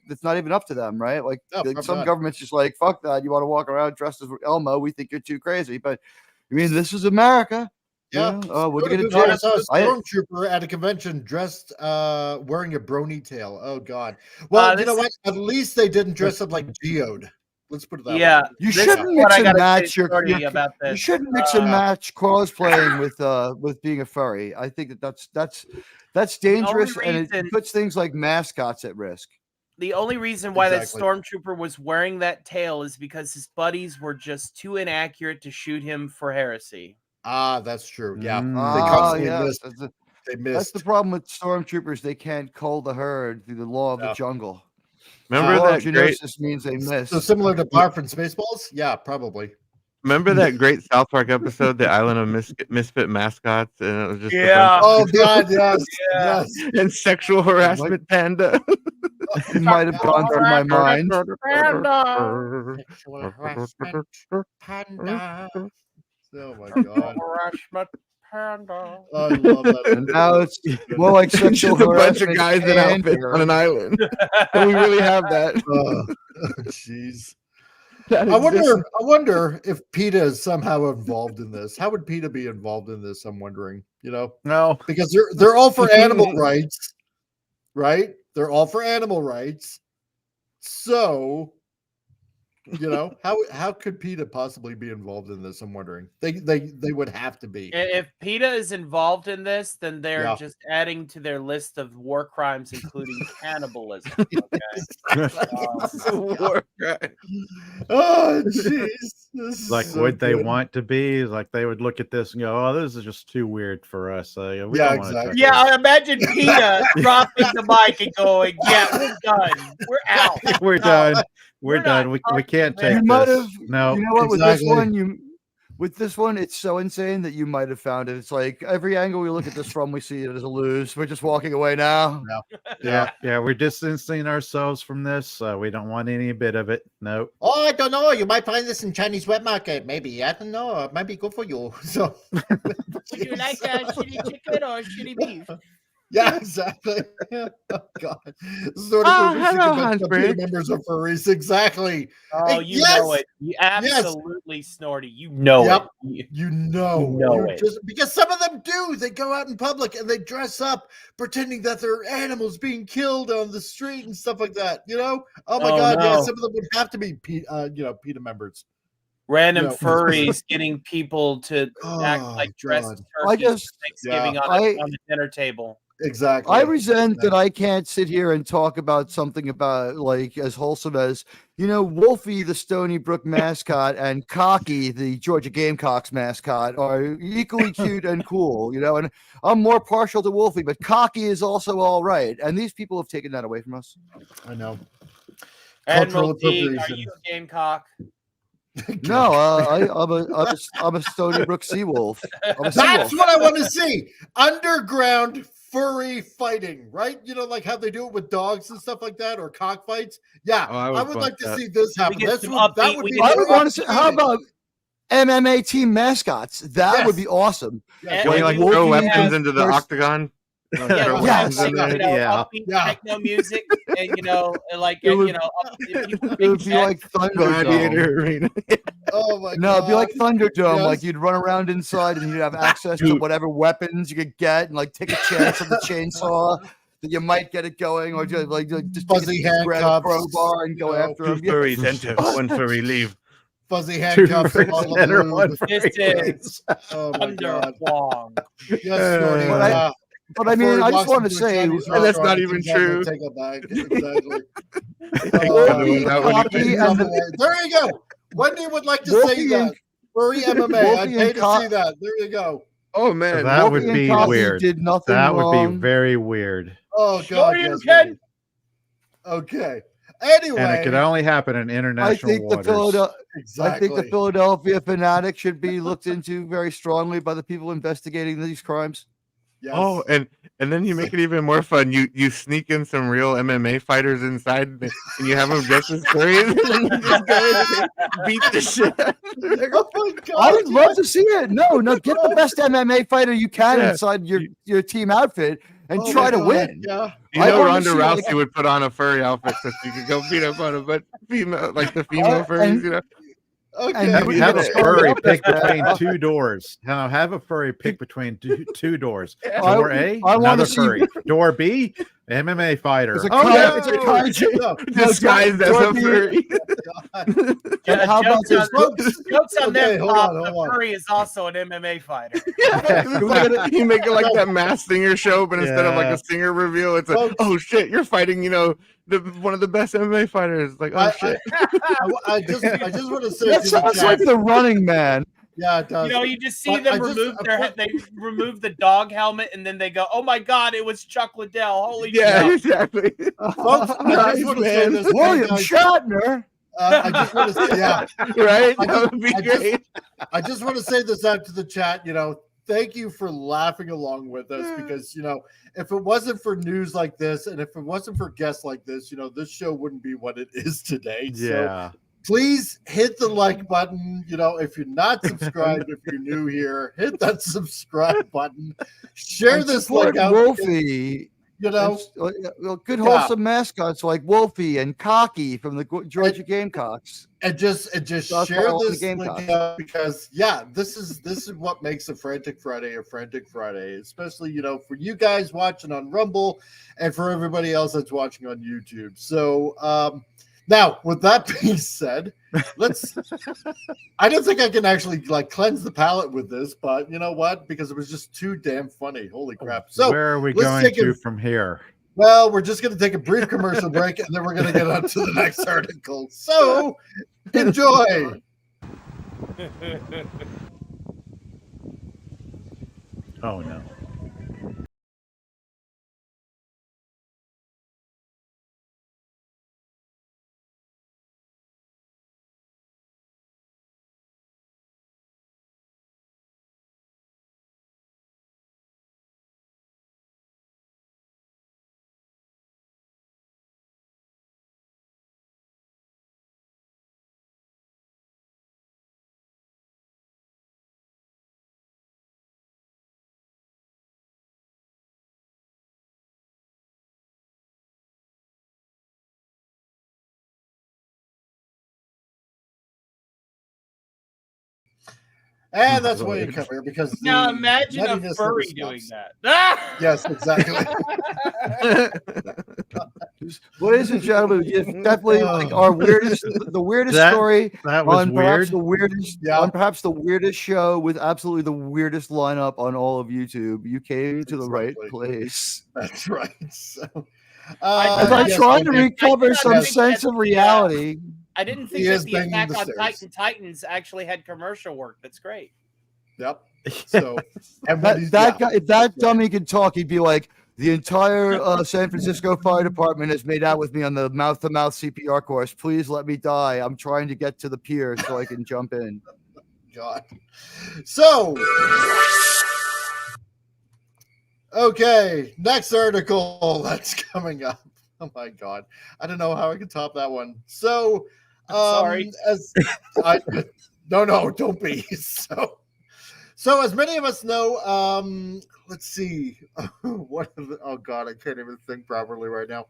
up to them, right? Like, No, like probably some not. governments just like, fuck that. You want to walk around dressed as Elmo? We think you're too crazy. But I mean, this is America. Yeah. What are you Snorted gonna Poopus, do? I saw a stormtrooper at a convention dressed wearing a brony tail. Oh God. Well, you this know is- what? At least they didn't dress up like Geode. Let's put it that Yeah. way. You This shouldn't is what mix I and gotta match say, your. Shorty, about this. You shouldn't mix and match cosplaying with being a furry. I think that's dangerous, and it reason- puts things like mascots at risk. The only reason why Exactly. that stormtrooper was wearing that tail is because his buddies were just too inaccurate to shoot him for heresy. Ah, that's true. Yeah. Mm. They constantly yes, missed. that's They that's missed. the problem with stormtroopers. They can't cull the herd through the law of the Yeah. jungle. Remember Law that of great? genosis means they miss. So similar to Power from Spaceballs? Yeah, probably. Remember that great South Park episode, the Island of Misfit Mascots, and it was just a Yeah. Oh God, yes. Yeah. Yes. and sexual harassment panda. It might have gone through my mind. Sexual harassment panda. Oh my God. Harassment panda. I love that. And now it's more like sexual Just a bunch of harassment guys in and- outfits on an island. And we really have that. Jeez. That I exists. wonder if PETA is somehow involved in this. How would PETA be involved in this? I'm wondering. No. Because they're all for animal rights, right? They're all for animal rights. So, how could PETA possibly be involved in this? I'm wondering. They would have to be. If PETA is involved in this, then they're Yeah. just adding to their list of war crimes, including cannibalism. Okay? War crime. Oh, jeez. This is Like, so would they good. want to be? Like, they would look at this and go, "Oh, this is just too weird for us." We Yeah, don't wanna touch exactly. Yeah, this." I imagine PETA dropping the mic and going, "Yeah, we're done. We're out. We're done. We're We're done. not We talking can't about take it." You might this. have. No. You know what? Exactly. With this one, it's so insane that you might have found it. It's like every angle we look at this from, we see it as a lose. We're just walking away now. Yeah. We're distancing ourselves from this. We don't want any bit of it. No. Oh, I don't know. You might find this in Chinese wet market. Maybe. I don't know. It might be good for you. So Would you like shitty chicken or shitty beef? yeah, exactly. Oh God. Sort Oh, of hello, PETA Hansberg. members of furries. Exactly. Oh, Hey, you know yes! it. You absolutely snorty. You know Yep. it. You know it. just because some of them do. They go out in public and they dress up pretending that they're animals being killed on the street and stuff like that. Oh my Oh, God. Yeah, no. some of them would have to be PETA members. Random No. furries getting people to act Oh, like dressed God. I turkeys just- for Thanksgiving on the dinner table. Exactly. I resent that I can't sit here and talk about something about like as wholesome as Wolfie the Stony Brook mascot and Cocky the Georgia Gamecocks mascot are equally cute and cool. And I'm more partial to Wolfie, but Cocky is also all right. And these people have taken that away from us. I know. Admiral Cultural D, are appropriation. you a gamecock? No, I'm a Stony Brook Seawolf. I'm a That's seawolf. what I want to see. Underground furry fighting, right? Like how they do it with dogs and stuff like that, or cockfights. Yeah, Oh, I I would would want like to that. see this happen. get That's some what that upbeat- would we be. get I some would want to see. How about MMA team mascots. That would be awesome. And- When you and like throw you weapons have- into the octagon. Throw Yes. weapons in there. upbeat techno music, and like It would- people It would be like Gladiator Thunderdome. Arena. Oh my god. No, it'd be like Thunderdome. Yes. Like you'd run around inside and you'd have access to whatever weapons you could get, and like take a chance on the chainsaw that you might get it going, or just just Fuzzy grab a handcuffs, crowbar and go after Two him. furries enter, one furry leave. Fuzzy handcuffs, a Two bottle center, of one lube. for This is Oh my Thunder god. Wong. Yes, Snorty, But I before mean, he I just walks want to into a say, Chinese And that's not restaurant, even he comes out true. and take a bag. Exactly. Wolfie, that would Cocky, be- and the, There you go. Wendy would like to Wolfie say that. and- Furry MMA. I'd Wolfie pay and to Co- see that. There you go. Oh man, That would Wolfie and be Cocky weird. Did nothing That would be wrong. very weird. Oh Sure god. you yes, can. Wendy. Okay. Anyway. And it could only happen in I international think the waters. Exactly. I think the Philadelphia fanatic should be looked into very strongly by the people investigating these crimes. Yes. Oh, and then you make it even more fun. You sneak in some real MMA fighters inside, and you have them dressed as furries, and then you just go in and beat the shit out of them. Oh my god. I would love to see it. No, get the best MMA fighter you can Yeah. inside your team outfit and Oh try my to God, win. Yeah. You I know, wanna Ronda see, Rousey like- would put on a furry outfit so you could go beat up on a but female, like the female and- furries, you know. Okay. And Have, have a Yeah. furry pick between two doors. Now have a furry pick between two doors. Door A, I wanna another see- furry. Door B, MMA fighter. It's a Oh, con- yeah. it's a kaiju. No. Disguised as a Dorothy- furry. Yeah, how about jokes this? Jokes on Okay, them, hold Pop. on, The hold on. furry is also an MMA fighter. You make it like that Masked Singer show, but instead of like Yeah. a singer reveal, it's Folks- oh shit, you're fighting, one of the best MMA fighters. Like, oh shit. I just want to say That to the sounds chat, like the Running Man. yeah, it does. You just see But them I just- remove their head. They remove the dog helmet, and then they go, "Oh my god, it was Chuck Liddell! Holy Yeah, shit!" exactly. Folks, I Nice, just want to say man. this. William guys, Shatner. I just want to say, yeah, Right? I That would be I just- great. I just want to say this out to the chat. Thank you for laughing along with us because if it wasn't for news like this and if it wasn't for guests like this, this show wouldn't be what it is today. So Yeah. please hit the like button. If you're not subscribed, if you're new here, hit that subscribe button. Share And this support link out. Wolfie. Good Wholesome mascots like Wolfie and Cocky from the Georgia Gamecocks. and just That's share all the this Gamecocks. link out because this is what makes a Frantic Friday, especially for you guys watching on Rumble and for everybody else that's watching on YouTube. So now with that being said, I don't think I can actually cleanse the palate with this, but you know what? Because it was just too damn funny. Holy crap. So where are we let's going take to a- from here? well, we're just going to take a brief commercial break and then we're going to get on to the next article. So enjoy. Oh no. And that's why you come here because Now the imagine a nuttiness never furry stops. doing that. Ah! Yes, exactly. Ladies and gentlemen, it's definitely like our the weirdest That- story That was on perhaps weird. the weirdest, Yeah. on perhaps the weirdest show with absolutely the weirdest lineup on all of YouTube. You came to the right Exactly. place. That's right. So, As I'm yes, trying to okay. recover some Yes. sense of reality. I didn't think He that is the banging Attack the on stairs. Titans actually had commercial work. That's great. Yep. So, and when he's- That yeah. guy, if that dummy could talk, he'd be like, the entire San Francisco Fire Department has made out with me on the mouth-to-mouth CPR course. Please let me die. I'm trying to get to the pier so I can jump in. God. So, okay, next article that's coming up. Oh my God, I don't know how I can top that one. So, Sorry. as I, No, don't be. So as many of us know, let's see. Oh God, I can't even think properly right now.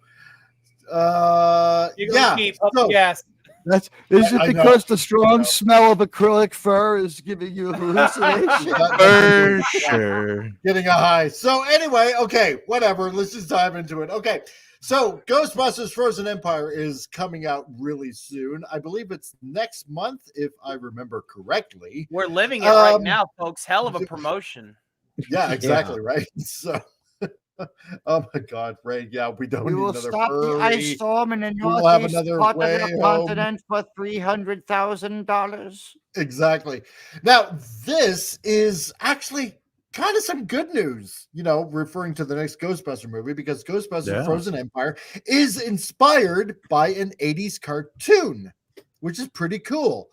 You're gonna keep up so- gas. Is it I know. because the strong smell of acrylic fur is giving you a hallucination? For sure. Getting a high. So anyway, okay, whatever. Let's just dive into it. Okay. So Ghostbusters Frozen Empire is coming out really soon. I believe it's next month, if I remember correctly. We're living it right now, folks. Hell of a promotion. Yeah, exactly, right? So oh my God, Ray, yeah, we don't We need will another stop the ice furry. storm in the We'll have northeast another part of the whale. continent for $300,000. Exactly. Now, this is actually kind of some good news, referring to the next Ghostbuster movie, because Ghostbusters Frozen Empire is inspired by an 80s cartoon, which is pretty cool.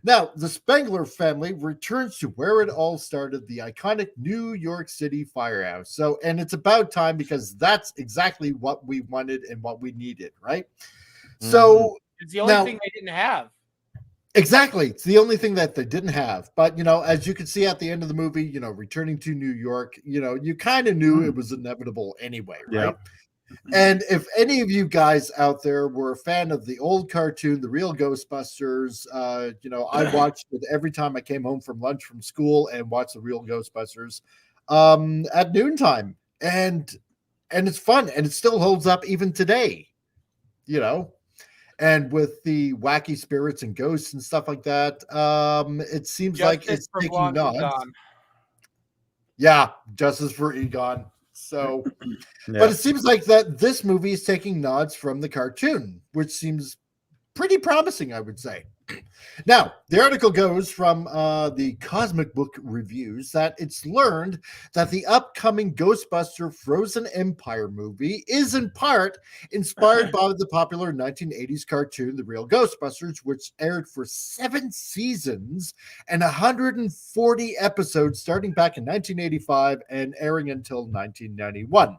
Now, the Spengler family returns to where it all started, the iconic New York City firehouse. So, and it's about time, because that's exactly what we wanted and what we needed, right? So, it's the only thing they didn't have. Exactly. It's the only thing that they didn't have. But, as you can see at the end of the movie, returning to New York, you kind of knew it was inevitable anyway, right? And if any of you guys out there were a fan of the old cartoon, The Real Ghostbusters, I watched it every time I came home from lunch from school and watched The Real Ghostbusters at noontime. And it's fun, and it still holds up even today, And with the wacky spirits and ghosts and stuff like that, it seems like it's taking nods. Yeah, justice for Egon. So, but it seems like that this movie is taking nods from the cartoon, which seems pretty promising, I would say. Now, the article goes from the Cosmic Book Reviews that it's learned that the upcoming Ghostbuster Frozen Empire movie is in part inspired by the popular 1980s cartoon, The Real Ghostbusters, which aired for 7 seasons and 140 episodes starting back in 1985 and airing until 1991.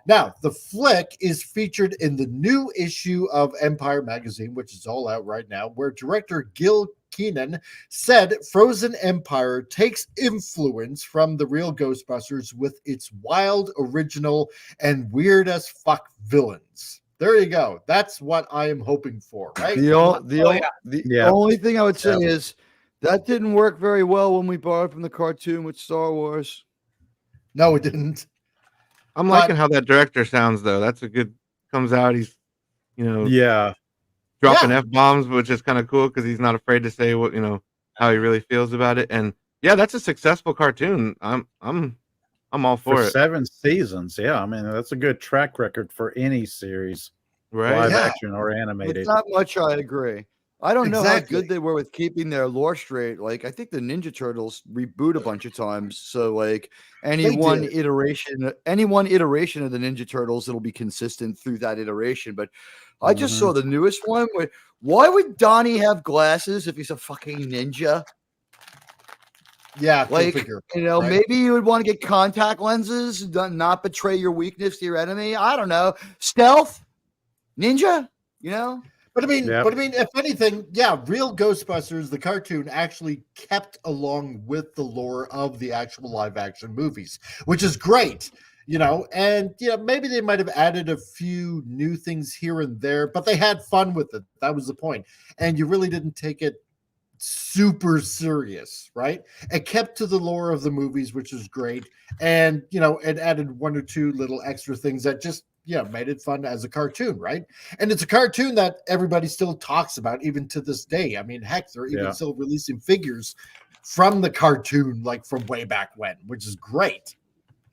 Now, the flick is featured in the new issue of Empire magazine, which is all out right now, where director Gil Keenan said Frozen Empire takes influence from The Real Ghostbusters with its wild, original, and weird as fuck villains. There you go. That's what I am hoping for, right? The only thing I would say is that didn't work very well when we borrowed from the cartoon with Star Wars. No, it didn't. I'm liking how that director sounds, though. That's a good, comes out, he's, dropping F-bombs, which is kind of cool because he's not afraid to say what, how he really feels about it. And yeah, that's a successful cartoon. I'm all for it. 7 seasons. Yeah. I mean, that's a good track record for any series, right? Live action or animated. It's not much. I agree. I don't know how good they were with keeping their lore straight. Like, I think the Ninja Turtles reboot a bunch of times. So, like, any one iteration of the Ninja Turtles, it'll be consistent through that iteration. But I just saw the newest one. Why would Donnie have glasses if he's a fucking ninja? Yeah, like, maybe you would want to get contact lenses, not betray your weakness to your enemy. I don't know. Stealth, ninja, But I mean, if anything, Real Ghostbusters, the cartoon, actually kept along with the lore of the actual live action movies, which is great, and maybe they might have added a few new things here and there, but they had fun with it. That was the point. And you really didn't take it super serious, right? It kept to the lore of the movies, which is great. And, it added 1 or 2 little extra things that just, made it fun as a cartoon, right? And it's a cartoon that everybody still talks about even to this day. I mean, heck, they're even still releasing figures from the cartoon, like from way back when, which is great.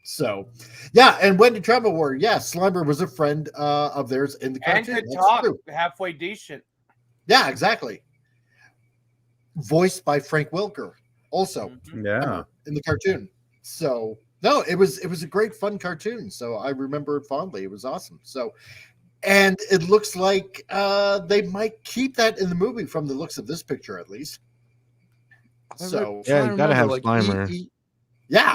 So, and Wendy Tremblor, Slimer was a friend of theirs in the cartoon. And could talk halfway decent. Yeah, exactly. Voiced by Frank Welker, also. In the cartoon. So, no, it was a great fun cartoon. So I remember it fondly. It was awesome. So, and it looks like they might keep that in the movie from the looks of this picture, at least. So you gotta have Slimer.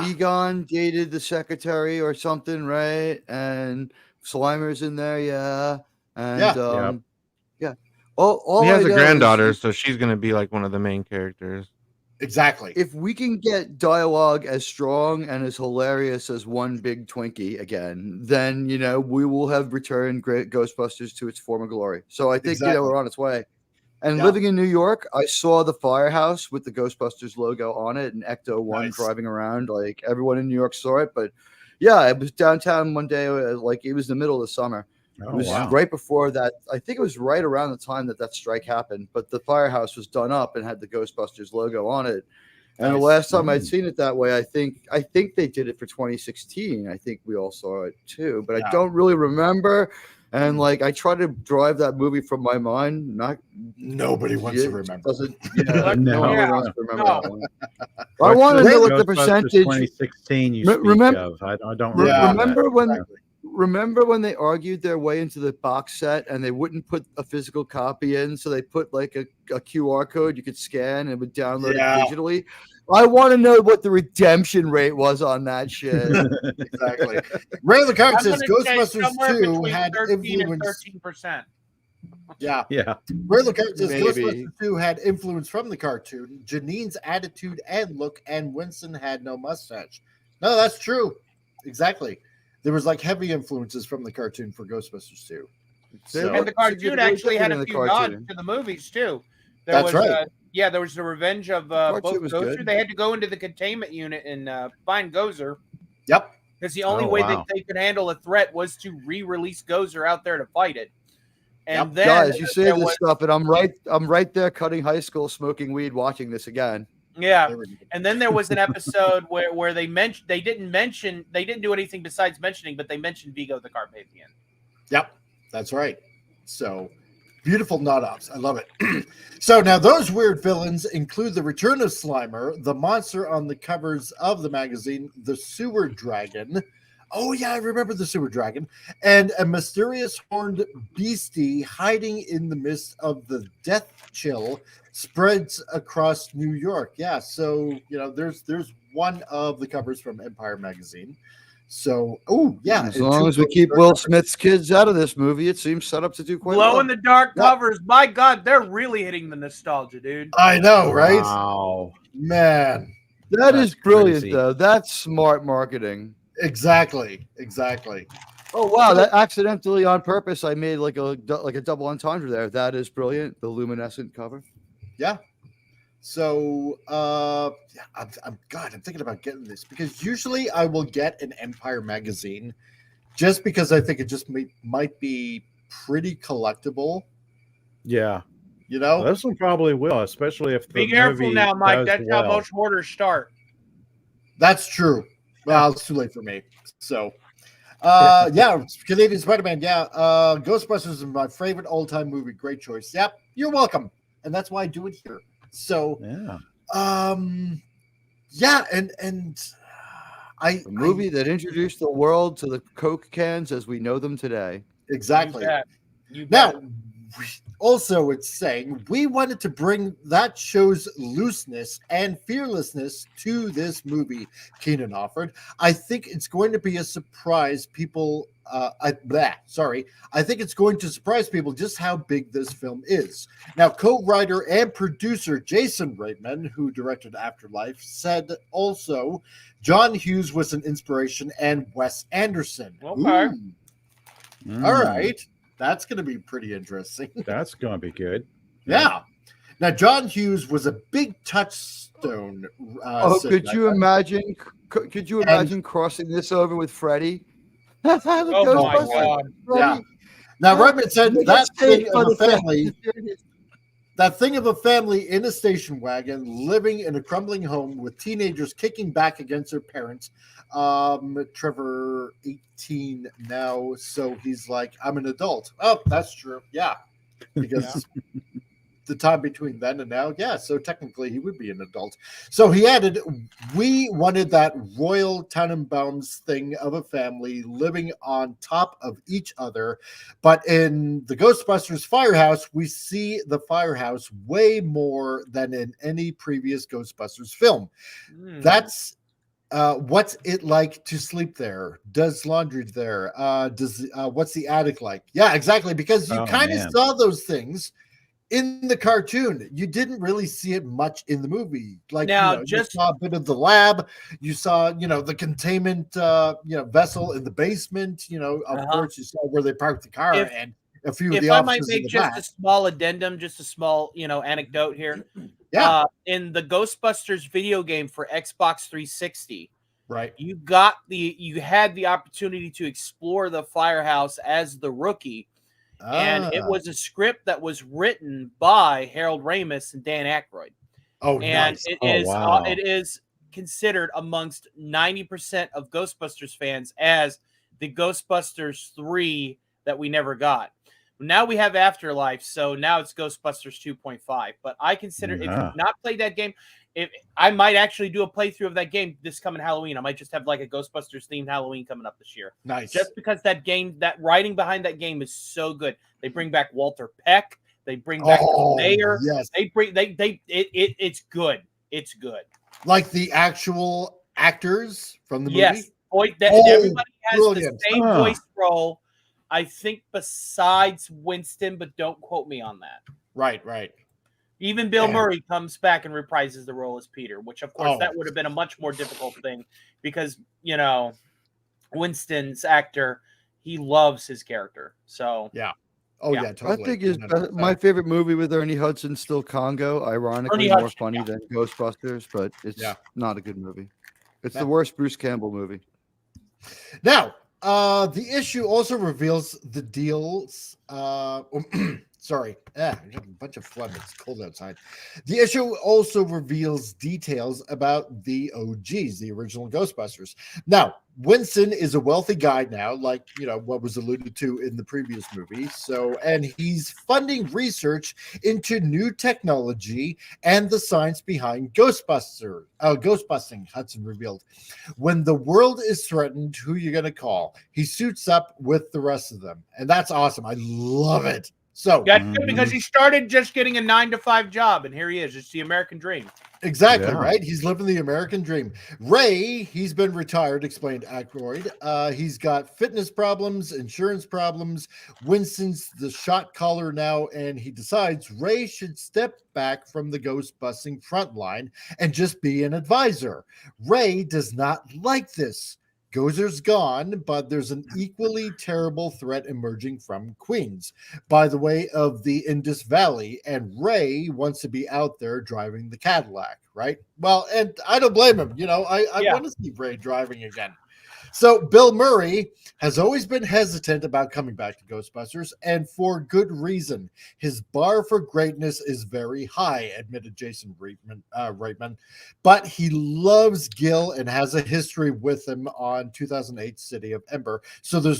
Egon dated the secretary or something, right? And Slimer's in there, and he has a granddaughter, so she's gonna be like one of the main characters. Exactly. If we can get dialogue as strong and as hilarious as One Big Twinkie again, then we will have returned Great Ghostbusters to its former glory. So I think Exactly. we're on its way. And Yeah. living in New York, I saw the firehouse with the Ghostbusters logo on it and Ecto-1 Nice. driving around. Like everyone in New York saw it. But yeah, it was downtown one day. Like it was the middle of the summer. Oh, It was wow. right before that. I think it was right around the time that strike happened. But the firehouse was done up and had the Ghostbusters logo on it. And the Nice. last time I'd seen it that way, I think they did it for 2016. I think we all saw it too, but Yeah. I don't really remember. And like I try to drive that movie from my mind. Nobody wants to it remember. doesn't. Yeah, No. no one Yeah. wants to remember No. that one. I want to know what the Ghostbusters percentage. 2016 you speak Remember- of. I don't Yeah. remember. Remember when they argued their way into the box set and they wouldn't put a physical copy in, so they put like a QR code you could scan and it would download Yeah. it digitally. I want to know what the redemption rate was on that shit. Exactly. Ray of the Card I'm says gonna say Ghostbusters somewhere 2 between had 13 and influence. 13%. Yeah. Yeah. Ray of the Card says Maybe. Ghostbusters 2 had influence from the cartoon. Janine's attitude and look, and Winston had no mustache. No, that's true. Exactly. There was like heavy influences from the cartoon for Ghostbusters 2. So, And the cartoon actually had a few nods cartoon. to the movies too. That's right. There was the Revenge of Cartoon both was Gozer. good. They had to go into the containment unit and find Gozer Yep. because the only Oh, way wow. they could handle a threat was to re-release Gozer out there to fight it. And Yep. then Guys, you say there this was- stuff, and I'm right there cutting high school, smoking weed, watching this again. yeah. There we go. And then there was an episode where they didn't do anything besides mentioning, but they mentioned Vigo the Carpathian. Yep, that's right. So beautiful nod-offs. I love it. So now those weird villains include the return of Slimer, the monster on the covers of the magazine, the sewer dragon. Oh yeah, I remember the sewer dragon, and a mysterious horned beastie hiding in the midst of the death chill spreads across New York. Yeah, so there's one of the covers from Empire magazine. So, oh yeah, As long as we keep Will Smith's kids out of this movie, it seems set up to do quite Glow well. in the dark Yep. covers. My God, they're really hitting the nostalgia, dude. I know, right? Wow. Man, That is That's brilliant, crazy. though. That's smart marketing. exactly. Oh wow, that accidentally on purpose I made like a double entendre there. That is brilliant. The luminescent cover. Yeah. So, I'm thinking about getting this because usually I will get an Empire magazine just because I think it just might be pretty collectible. Yeah. You know, This one probably will, especially if the Be careful movie now, Mike. does That's how well. most hoarders start. that's true. Well, it's too late for me. So, yeah, Canadian Spider-Man. Yeah, Ghostbusters is my favorite old-time movie. Great choice. Yep, you're welcome, and that's why I do it here. So, Yeah. yeah, and A movie that introduced the world to the Coke cans as we know them today. exactly. You bet. Now, also, it's saying we wanted to bring that show's looseness and fearlessness to this movie, Keenan offered. I think it's going to be a surprise people. I think it's going to surprise people just how big this film is. Now, co-writer and producer Jason Reitman, who directed Afterlife, said also John Hughes was an inspiration and Wes Anderson. Okay. Ooh. All right. That's going to be pretty interesting. That's going to be good. Yeah. Now, John Hughes was a big touchstone. Could you imagine? Could you imagine crossing this over with Freddie? The Oh my Ghostbusters, God. Freddy. Yeah. Now, Redman said They that get saved thing by of a the family, that thing of a family in a station wagon, living in a crumbling home with teenagers kicking back against their parents. Trevor, 18 now, so he's like, I'm an adult. Oh, that's true. Yeah, because the time between then and now, yeah. So technically, he would be an adult. So he added, "We wanted that Royal Tenenbaums thing of a family living on top of each other, but in the Ghostbusters Firehouse, we see the firehouse way more than in any previous Ghostbusters film. That's." What's it like to sleep there? Does laundry there? What's the attic like? Yeah, exactly. Because you kind of saw those things in the cartoon. You didn't really see it much in the movie. Like, Now, you just saw a bit of the lab. You saw, the containment, vessel in the basement. Of course, you saw where they parked the car If- and a few of the if I might officers in make the just back. a small addendum, just a small, anecdote here. Yeah. In the Ghostbusters video game for Xbox 360, Right. you had the opportunity to explore the firehouse as the rookie, and it was a script that was written by Harold Ramis and Dan Aykroyd. Oh, And nice. it is considered amongst 90% of Ghostbusters fans as the Ghostbusters 3 that we never got. Now we have Afterlife, so now it's Ghostbusters 2.5. But I consider, if you've not played that game, I might actually do a playthrough of that game this coming Halloween. I might just have like a Ghostbusters themed Halloween coming up this year. Nice. Just because that game, that writing behind that game is so good. They bring back Walter Peck. They bring back the mayor. Yes. It's good. It's good. Like the actual actors from the movie? Yes. Everybody has brilliant. the same voice role, I think, besides Winston, but don't quote me on that. Right. Even Bill Murray comes back and reprises the role as Peter, which, of course, that would have been a much more difficult thing because, Winston's actor, he loves his character. So, yeah. Totally. I think my favorite movie with Ernie Hudson still Congo. Ironically, more funny than Ghostbusters, but it's not a good movie. It's the worst Bruce Campbell movie. Now, the issue also reveals the deals. Sorry, I have a bunch of phlegm. It's cold outside. The issue also reveals details about the OGs, the original Ghostbusters. Now, Winston is a wealthy guy now, like what was alluded to in the previous movie. And he's funding research into new technology and the science behind ghostbusting. Hudson revealed, when the world is threatened, who you gonna call? He suits up with the rest of them, and that's awesome. I love it. So that's good because he started just getting a 9-to-5 job, and here he is. It's the American dream. Exactly, right? He's living the American dream. Ray, he's been retired, explained Aykroyd. He's got fitness problems, insurance problems. Winston's the shot caller now, and he decides Ray should step back from the ghost busting front line and just be an advisor. Ray does not like this. Gozer's gone, but there's an equally terrible threat emerging from Queens by the way of the Indus Valley, and Ray wants to be out there driving the Cadillac, right? Well, and I don't blame him. I want to see Ray driving again. So Bill Murray has always been hesitant about coming back to Ghostbusters, and for good reason. His bar for greatness is very high, admitted Jason Reitman, but he loves Gil and has a history with him on 2008 City of Ember. So there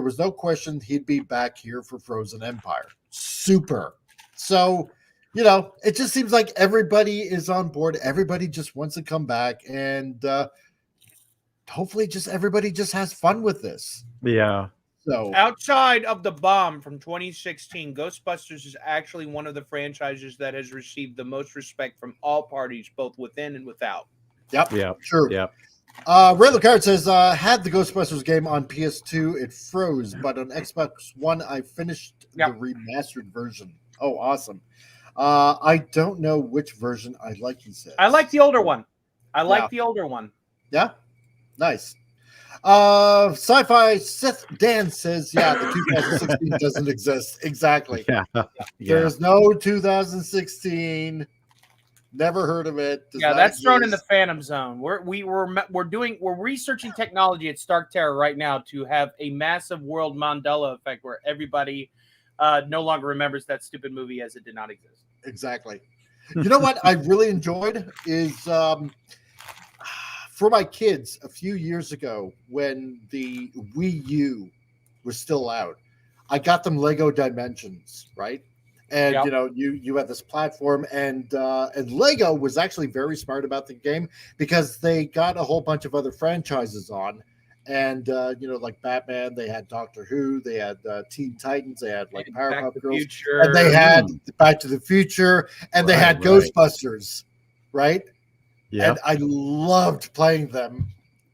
was no question he'd be back here for Frozen Empire. Super. So, it just seems like everybody is on board. Everybody just wants to come back, and hopefully everybody just has fun with this. Yeah. So outside of the bomb from 2016, Ghostbusters is actually one of the franchises that has received the most respect from all parties, both within and without. Yep. Yeah. Sure. Yeah. Ray Lucard says, had the Ghostbusters game on PS2, it froze, but on Xbox One, I finished the remastered version. Oh, awesome. I don't know which version I like, he says. I like the older one. Yeah. Nice. Sci-fi Sith Dan says, the 2016 doesn't exist. Exactly. Yeah. There's no 2016. Never heard of it. That's thrown in the Phantom Zone. We're researching technology at Stark Terror right now to have a massive world Mandela effect where everybody no longer remembers that stupid movie as it did not exist. Exactly. You know what I really enjoyed is for my kids a few years ago when the Wii U was still out, I got them Lego Dimensions, right? And you had this platform, and Lego was actually very smart about the game because they got a whole bunch of other franchises on, and like Batman, they had Doctor Who, they had Teen Titans, they had like Powerpuff Girls, and they had Back to the Future, and they had Ghostbusters, right? Yeah. And I loved playing them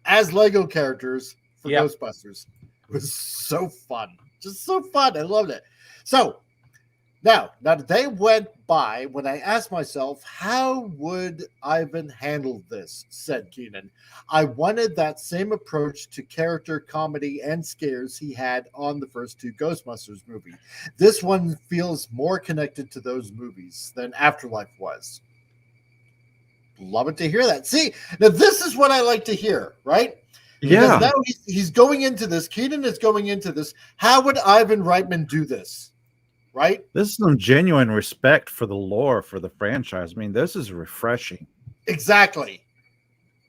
as Lego characters for Ghostbusters. It was so fun. Just so fun. I loved it. So Now the day went by when I asked myself, how would Ivan handle this? Said Keenan. I wanted that same approach to character comedy and scares he had on the first two Ghostbusters movie. This one feels more connected to those movies than Afterlife was. Love it to hear that. See, now this is what I like to hear, right? Yeah. Because now he's going into this. Keenan is going into this. How would Ivan Reitman do this? Right? This is some genuine respect for the lore, for the franchise. I mean, this is refreshing. Exactly.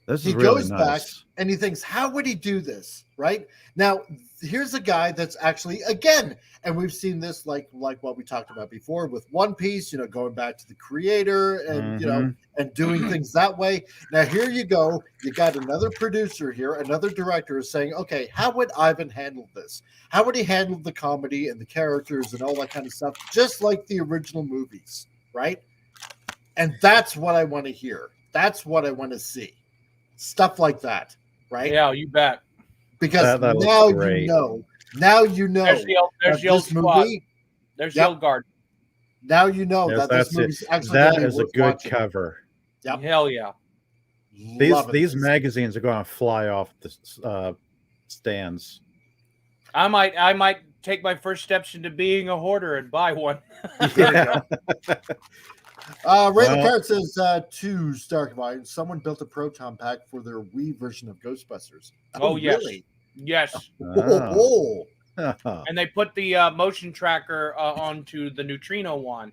This He is really goes nice. back and he thinks, how would he do this? Right? Now, here's a guy that's actually, again, and we've seen this like what we talked about before with One Piece, going back to the creator and, and doing things that way. Now, here you go. You got another producer here, another director is saying, okay, how would Ivan handle this? How would he handle the comedy and the characters and all that kind of stuff, just like the original movies, right? And that's what I want to hear. That's what I want to see. Stuff like that, right? Yeah, you bet. Because that now looks great. Now you know. There's the old squad. movie. There's the old guard. Now you know Yes, that this that's movie's it. actually That gonna be is a worth good watching. cover. Yep. Hell yeah. Love it. These magazines are going to fly off the stands. I might take my first steps into being a hoarder and buy one. Yeah. Ray Lecard says, 2 Stark Vine. Someone built a proton pack for their Wii version of Ghostbusters. Oh, yes. Really? Yes. Oh. And they put the motion tracker onto the neutrino wand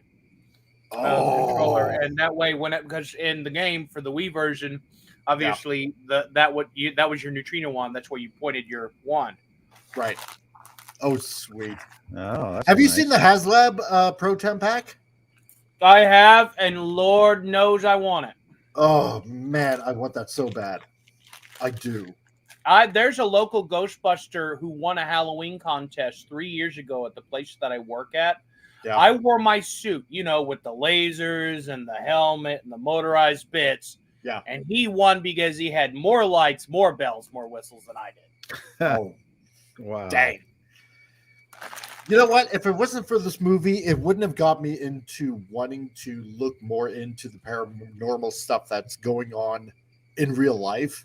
controller, and that way, because in the game for the Wii version, obviously that was your neutrino wand. That's where you pointed your wand. Right. Oh, sweet. Oh, that's Have you nice. seen the HasLab proton pack? I have, and Lord knows I want it. Oh man, I want that so bad. I do. There's a local Ghostbuster who won a Halloween contest 3 years ago at the place that I work at. Yeah. I wore my suit, with the lasers and the helmet and the motorized bits. Yeah. And he won because he had more lights, more bells, more whistles than I did. Oh, Wow. dang. You know what? If it wasn't for this movie, it wouldn't have got me into wanting to look more into the paranormal stuff that's going on in real life.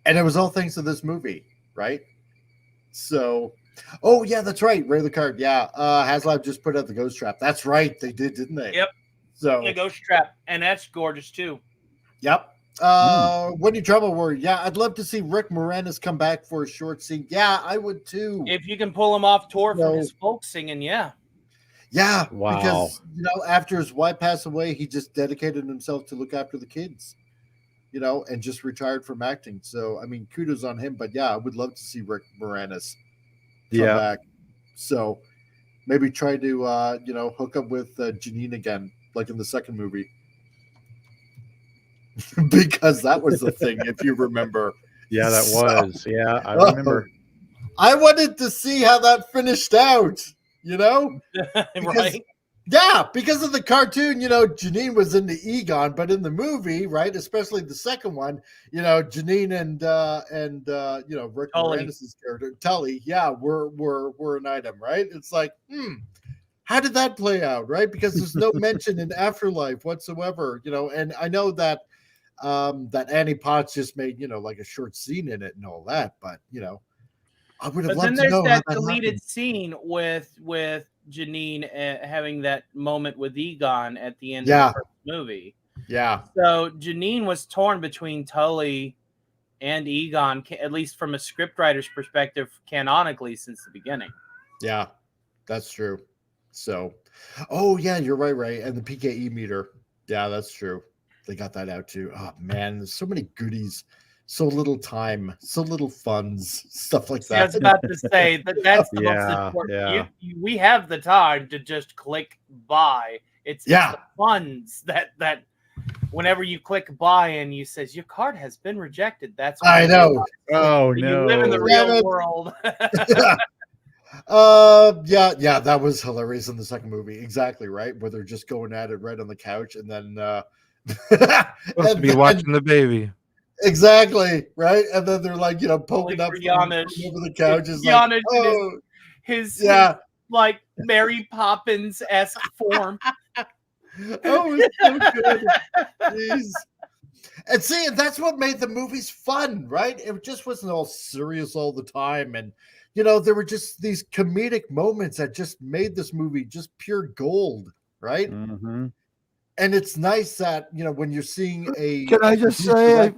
And it was all thanks to this movie, right? So, oh yeah, that's right. Ray Lecard. Yeah. HasLab just put out the Ghost Trap. That's right. They did, didn't they? Yep. So, The Ghost Trap. And that's gorgeous too. yep. Wendy Drama Warrior. Yeah, I'd love to see Rick Moranis come back for a short scene. Yeah, I would too. If you can pull him off tour No. from his folk singing, yeah. Yeah, Wow. because after his wife passed away, he just dedicated himself to look after the kids, and just retired from acting. So I mean, kudos on him. But yeah, I would love to see Rick Moranis come back. So maybe try to hook up with Janine again, like in the second movie. Because that was the thing, if you remember. Yeah, that So- was. Yeah, I remember. I wanted to see how that finished out, Right? Yeah, because of the cartoon, Janine was into Egon, but in the movie, right, especially the second one, Janine and Rick Tully. Moranis' character, Tully, were an item, right? It's like, how did that play out, right? Because there's no mention in Afterlife whatsoever, and I know that that Annie Potts just made, like a short scene in it and all that, but I would have But then loved to there's know that how that deleted happened. scene with Janine having that moment with Egon at the end Yeah. of the first movie. Yeah, So Janine was torn between Tully and Egon, at least from a scriptwriter's perspective, canonically since the beginning. yeah, that's true. So, oh yeah, you're right, Ray. And the PKE meter. Yeah, that's true. They got that out too. Oh man, there's so many goodies, so little time, so little funds, stuff like See, I was that. about to say that's the most Yeah, important. yeah. We have the time to just click buy. It's Yeah. the funds that whenever you click buy and you says your card has been rejected. That's when I you know. realize Oh that no. you live in the Damn real it. world. Yeah, that was hilarious in the second movie. Exactly right, where they're just going at it right on the couch, and then Supposed to be watching the baby. exactly right, and then they're like, poking up for from Giannis. over the couch. Is Giannis like, and oh, his yeah. like Mary Poppins-esque form. Oh, it was so good. Jeez. And see, that's what made the movies fun, right? It just wasn't all serious all the time. And, there were just these comedic moments that just made this movie just pure gold, right? Mm-hmm. And it's nice that, when you're seeing a. Can I just say,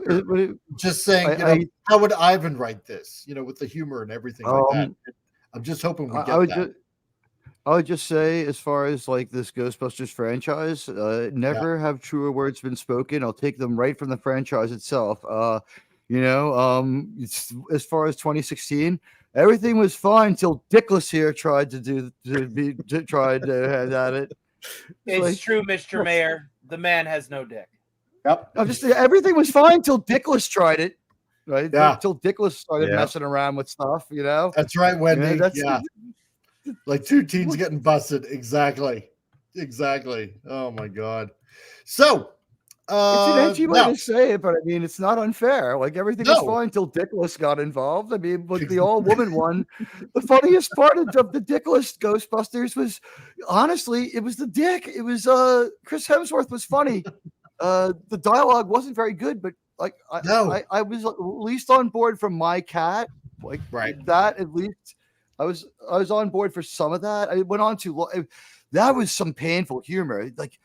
just saying, how would Ivan write this, with the humor and everything like that? I'm just hoping we get that. I would just say, as far as like this Ghostbusters franchise, never have truer words been spoken. I'll take them right from the franchise itself. As far as 2016, everything was fine till Dickless here tried to have at it. It's true, Mr. Mayor. The man has no dick. Yep. I'm just everything was fine till Dickless tried it. Right? Yeah. Till Dickless started messing around with stuff, That's right, Wendy. Yeah, like two teens getting busted. Exactly. Oh my God. So it's an edgy way to say it, but I mean, it's not unfair. Like everything was fine until Dickless got involved. I mean, but the all-woman one, the funniest part of the Dickless Ghostbusters was, honestly, it was the dick. It was Chris Hemsworth was funny. The dialogue wasn't very good, but like I was at least on board from My Cat, like that at least. I was on board for some of that. I went on too long. That was some painful humor. Like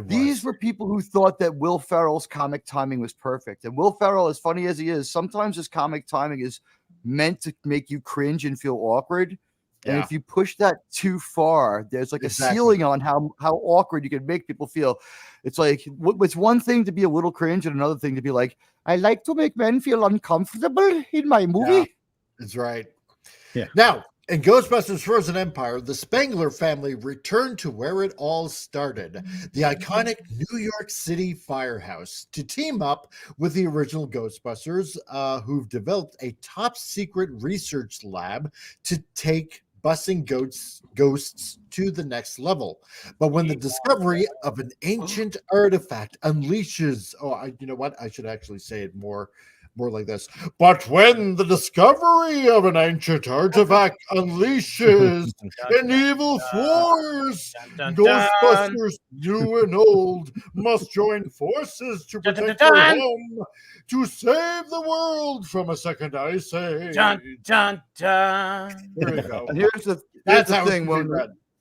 these were people who thought that Will Ferrell's comic timing was perfect. And Will Ferrell, as funny as he is, sometimes his comic timing is meant to make you cringe and feel awkward. And if you push that too far, there's like a ceiling on how awkward you can make people feel. It's like it's one thing to be a little cringe and another thing to be like, I like to make men feel uncomfortable in my movie. Yeah, that's right. Yeah. Now, in Ghostbusters Frozen Empire, the Spengler family returned to where it all started, the iconic New York City firehouse, to team up with the original Ghostbusters, who've developed a top-secret research lab to take busing ghosts to the next level. But when the discovery of an ancient artifact unleashes... you know what? I should actually say it more like this. But when the discovery of an ancient artifact unleashes an evil force, Ghostbusters new and old must join forces to protect their home, to save the world from a second ice age. Dun, dun, dun. There you go. And here's the thing.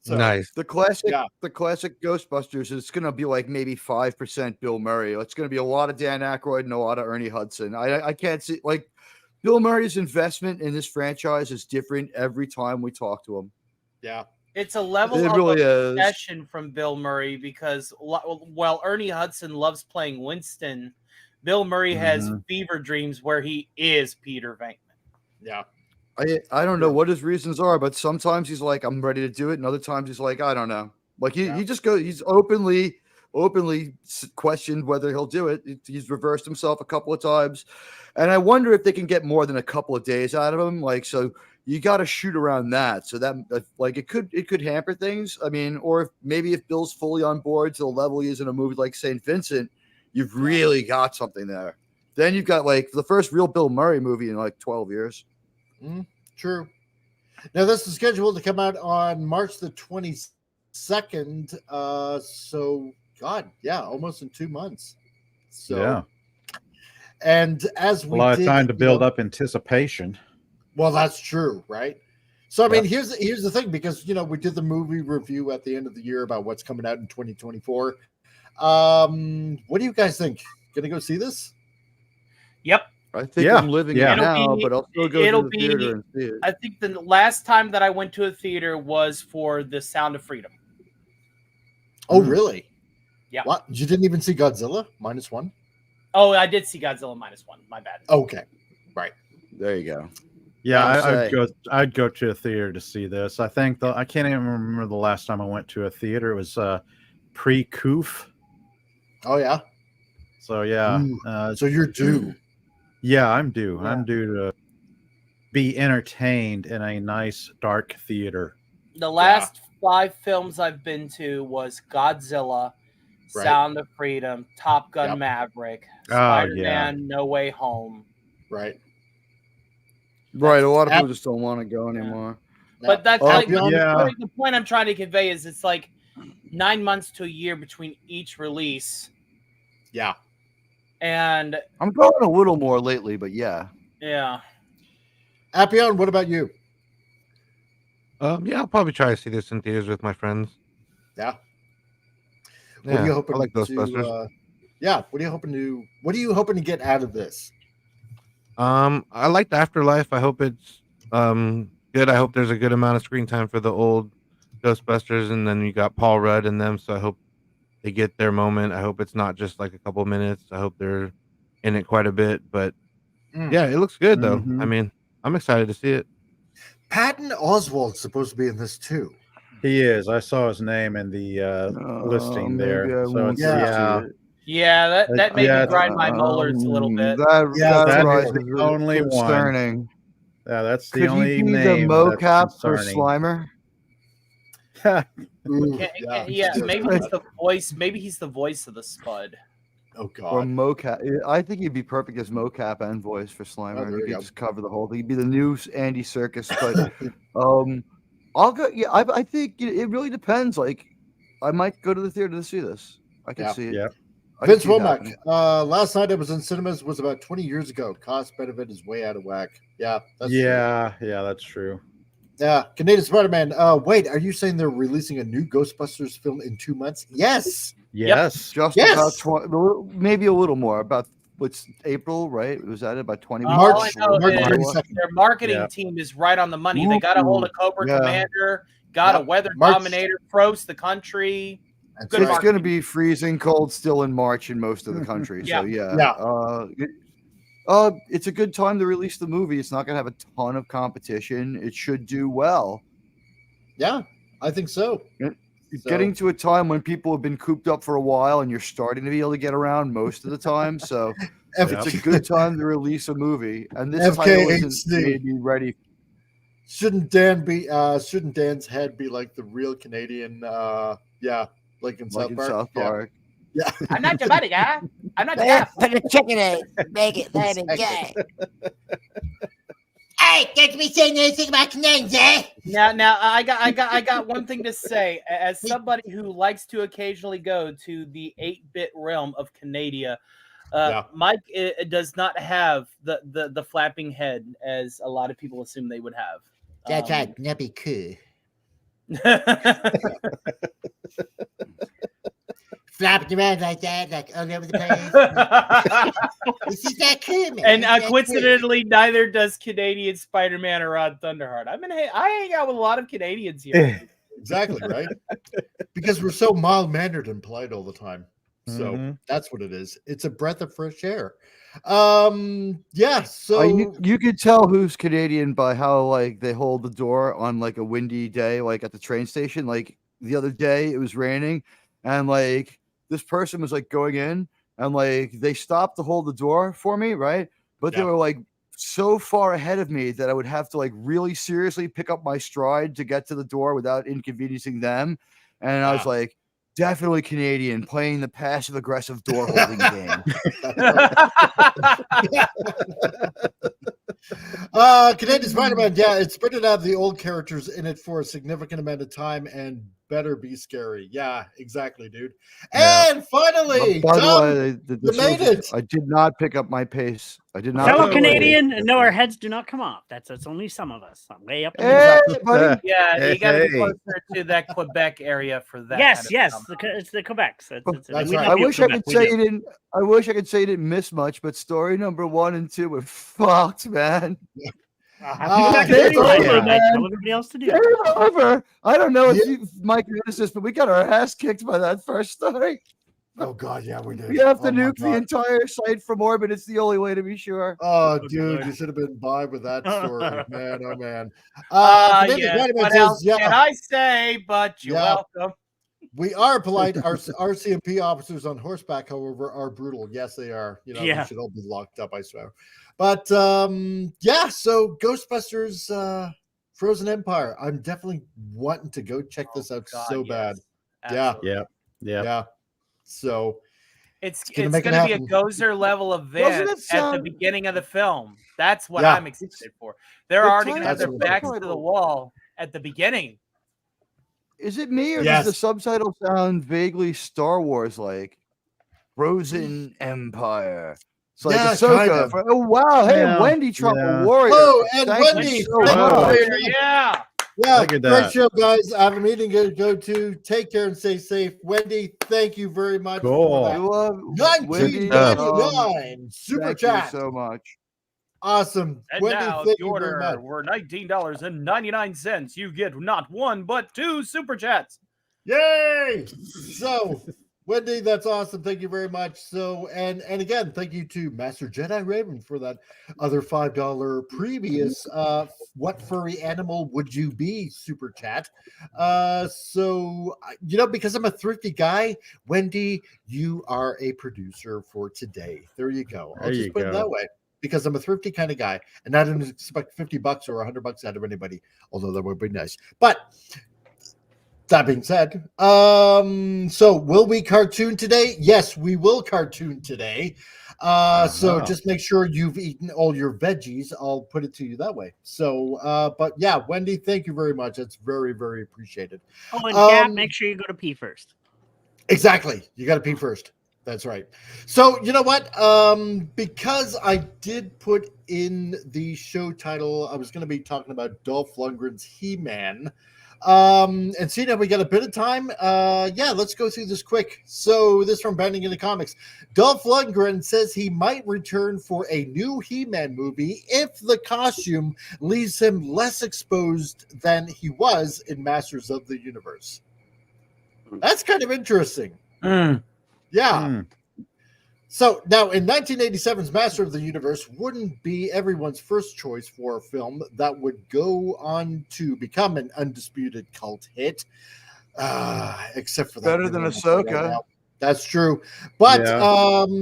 Nice. The classic Ghostbusters is going to be like maybe 5% Bill Murray. It's going to be a lot of Dan Aykroyd and a lot of Ernie Hudson. I can't see like Bill Murray's investment in this franchise is different every time we talk to him. Yeah. It's a level of obsession from Bill Murray because while Ernie Hudson loves playing Winston, Bill Murray has fever dreams where he is Peter Venkman. Yeah. I don't know what his reasons are, but sometimes he's like, I'm ready to do it. And other times he's like, I don't know. Like he just goes, he's openly questioned whether he'll do it. He's reversed himself a couple of times. And I wonder if they can get more than a couple of days out of him. Like, so you got to shoot around that. So that like, it could hamper things. I mean, or if Bill's fully on board to the level he is in a movie like St. Vincent, you've really got something there. Then you've got like the first real Bill Murray movie in like 12 years. True. Now this is scheduled to come out on March the 22nd. So God, almost in 2 months. So and as we a lot of time to build up anticipation. Well, that's true, right? So I mean, here's the thing, because we did the movie review at the end of the year about what's coming out in 2024. What do you guys think? Gonna go see this? Yep. I think I'm living it now, but I'll still go to the theater and see it. I think the last time that I went to a theater was for The Sound of Freedom. Oh, really? Yeah. What? You didn't even see Godzilla -1? Oh, I did see Godzilla -1. My bad. Okay. Right. There you go. Yeah, I'd go to a theater to see this. I think I can't even remember the last time I went to a theater. It was pre-Coof. Oh yeah. So yeah. So you're due. Yeah, I'm due. Yeah. I'm due to be entertained in a nice dark theater. The last 5 films I've been to was Godzilla, Sound of Freedom, Top Gun Maverick, Spider-Man No Way Home. Right. Right. A lot of people just don't want to go anymore. But that's like the point I'm trying to convey is it's like 9 months to a year between each release. Yeah. And I'm going a little more lately, but yeah. Yeah. Appion, what about you? Yeah, I'll probably try to see this in theaters with my friends. Yeah. Yeah, What are you hoping I like Ghostbusters. What are you hoping to get out of this? I like the Afterlife. I hope it's good. I hope there's a good amount of screen time for the old Ghostbusters, and then you got Paul Rudd in them, so I hope they get their moment. I hope it's not just like a couple minutes. I hope they're in it quite a bit, but yeah, it looks good though. I mean, I'm excited to see it. Patton Oswalt's supposed to be in this too. He is. I saw his name in the listing there. So it's, yeah, that made me grind my molars a little bit. That's the only concerning. one. Yeah, that's the Could only he be name. the mocap for concerning. Slimer? Yeah, maybe he's the voice. Maybe he's the voice of the Spud. Oh God. Or mocap. I think he'd be perfect as mocap and voice for Slimer. You could just cover the whole thing. He'd be the new Andy Serkis. But I'll go. Yeah, I think it really depends. Like, I might go to the theater to see this. I can see it. Yeah. Vince Womack. Last night it was in cinemas was about 20 years ago. Cost benefit is way out of whack. Yeah. That's true. That's true. Yeah. Canadian Spider-Man. Wait, are you saying they're releasing a new Ghostbusters film in 2 months? Yes. Yes. Just about 20, maybe a little more. About what's April, right? Was that about 20 March? Their marketing team is right on the money. They got a hold of Cobra Commander, got a Weather Dominator, Frost the country. It's going to be freezing cold still in March in most of the country. So it's a good time to release the movie. It's not going to have a ton of competition. It should do well. Yeah, I think so. Getting to a time when people have been cooped up for a while and you're starting to be able to get around most of the time. So it's a good time to release a movie. And this title isn't maybe ready. Shouldn't Dan's head be like the real Canadian? Like in South Park. Yeah. I'm not your buddy, guy. I'm not your guy. Put a chicken in it. Make it let it gay. Hey, don't be saying anything about Canadians, eh? Now, I got one thing to say. As somebody who likes to occasionally go to the 8-bit realm of Canada, Mike does not have the flapping head as a lot of people assume they would have. That's right. That'd be cool. Flapping around like that, like all over the place. This is that cool, man. And coincidentally, neither does Canadian Spider-Man or Rod Thunderheart. I hang out with a lot of Canadians here. Exactly, right? Because we're so mild-mannered and polite all the time. So that's what it is. It's a breath of fresh air. So you could tell who's Canadian by how like they hold the door on like a windy day, like at the train station. Like the other day, it was raining, and like this person was like going in, and like they stopped to hold the door for me, right? But they were like so far ahead of me that I would have to like really seriously pick up my stride to get to the door without inconveniencing them. And I was like, definitely Canadian, playing the passive aggressive door holding game. Canadian Spider-Man, it's better to have the old characters in it for a significant amount of time and better be scary. Yeah, exactly, dude. And finally, by the way, you made it. I did not pick up my pace. I did not. Fellow Canadian, no, our heads do not come off. That's only some of us. I'm way up. Buddy. Yeah, you got to be closer to that Quebec area for that. Yes, it's the Quebecs. That's right. I wish I could say you didn't. I wish I could say you didn't miss much, but story number 1 and 2 were fucked, man. Everybody else to do. However, I don't know if Mike noticed this, but we got our ass kicked by that first story. Oh God, yeah, we did. We have to nuke the entire site from orbit. It's the only way to be sure. Oh, dude, you should have been by with that story, man. Oh man. What else can I say? But you're welcome. We are polite. Our RCMP officers on horseback, however, are brutal. Yes, they are. You know, we should all be locked up, I swear. But so Ghostbusters Frozen Empire. I'm definitely wanting to go check this out bad. Absolutely. Yeah. So it's going to be a Gozer level event at the beginning of the film. That's what I'm excited for. They're already going to have their backs to the wall. at the beginning. Is it me or Yes. does the subtitle sound vaguely Star Wars like? Frozen Empire. It's like Yeah, Ahsoka. kind of. Oh wow! Hey, Yeah, Wendy Trump yeah. Warrior. Oh, and Thank Wendy, you so thank you much. very much. Yeah. Yeah, Look at great that. show, guys. I have a meeting to go to. Take care and stay safe. Wendy, thank you very much Cool. for that. Wendy, $19.99 super thank chat. you so much. Awesome. And Wendy, now, if thank you you very order much. were $19.99, you get not one but two super chats. Yay! So, Wendy, that's awesome. Thank you very much. So, and again, thank you to Master Jedi Raven for that other $5 previous what furry animal would you be super chat. So, because I'm a thrifty guy, Wendy, you are a producer for today. There you go. I'll There just you put it go. that way. Because I'm a thrifty kind of guy, and I don't expect $50 or $100 out of anybody, although that would be nice. But that being said, so will we cartoon today? Yes, we will cartoon today. So just make sure you've eaten all your veggies. I'll put it to you that way. So, but yeah, Wendy, thank you very much. That's very, very appreciated. Oh, and Kat, make sure you go to pee first. Exactly. You got to pee first. That's right. So, you know what? Because I did put in the show title, I was going to be talking about Dolph Lundgren's He-Man. And seeing that we got a bit of time, let's go through this quick. So this from Bending into Comics. Dolph Lundgren says he might return for a new He-Man movie if the costume leaves him less exposed than he was in Masters of the Universe. That's kind of interesting. Yeah. So now in 1987's Master of the Universe wouldn't be everyone's first choice for a film that would go on to become an undisputed cult hit. Except for that. Better than Ahsoka. Right, that's true. But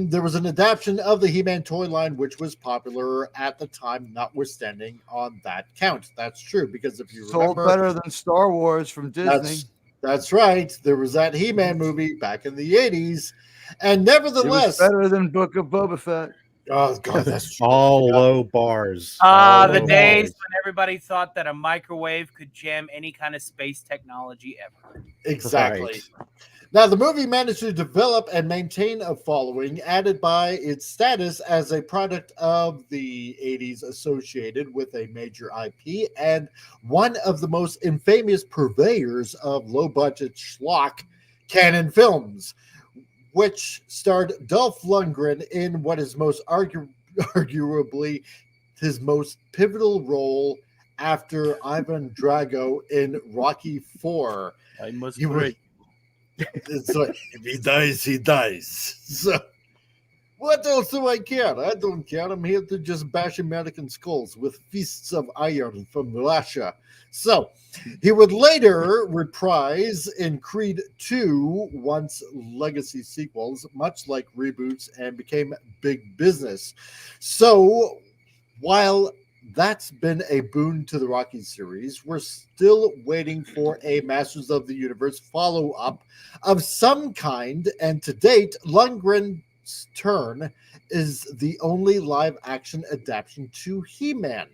there was an adaptation of the He-Man toy line, which was popular at the time, notwithstanding on that count. That's true. Because if you Sold remember, better than Star Wars from Disney. That's right. There was that He-Man movie back in the 80s. And nevertheless, it was better than Book of Boba Fett. Oh, God, that's true. All low bars. The days when everybody thought that a microwave could jam any kind of space technology ever. Exactly. Right. Now, the movie managed to develop and maintain a following, added by its status as a product of the 80s associated with a major IP and one of the most infamous purveyors of low-budget schlock canon films, which starred Dolph Lundgren in what is most arguably his most pivotal role after Ivan Drago in Rocky IV. I must pray. It's like, if he dies, he dies. So, what else do I care? I don't care. I'm here to just bash American skulls with fists of iron from Russia. So, he would later reprise in Creed 2 once legacy sequels, much like reboots, and became big business. So, while that's been a boon to the Rocky series, we're still waiting for a Masters of the Universe follow-up of some kind, and to date, Lundgren's turn is the only live-action adaptation to He-Man.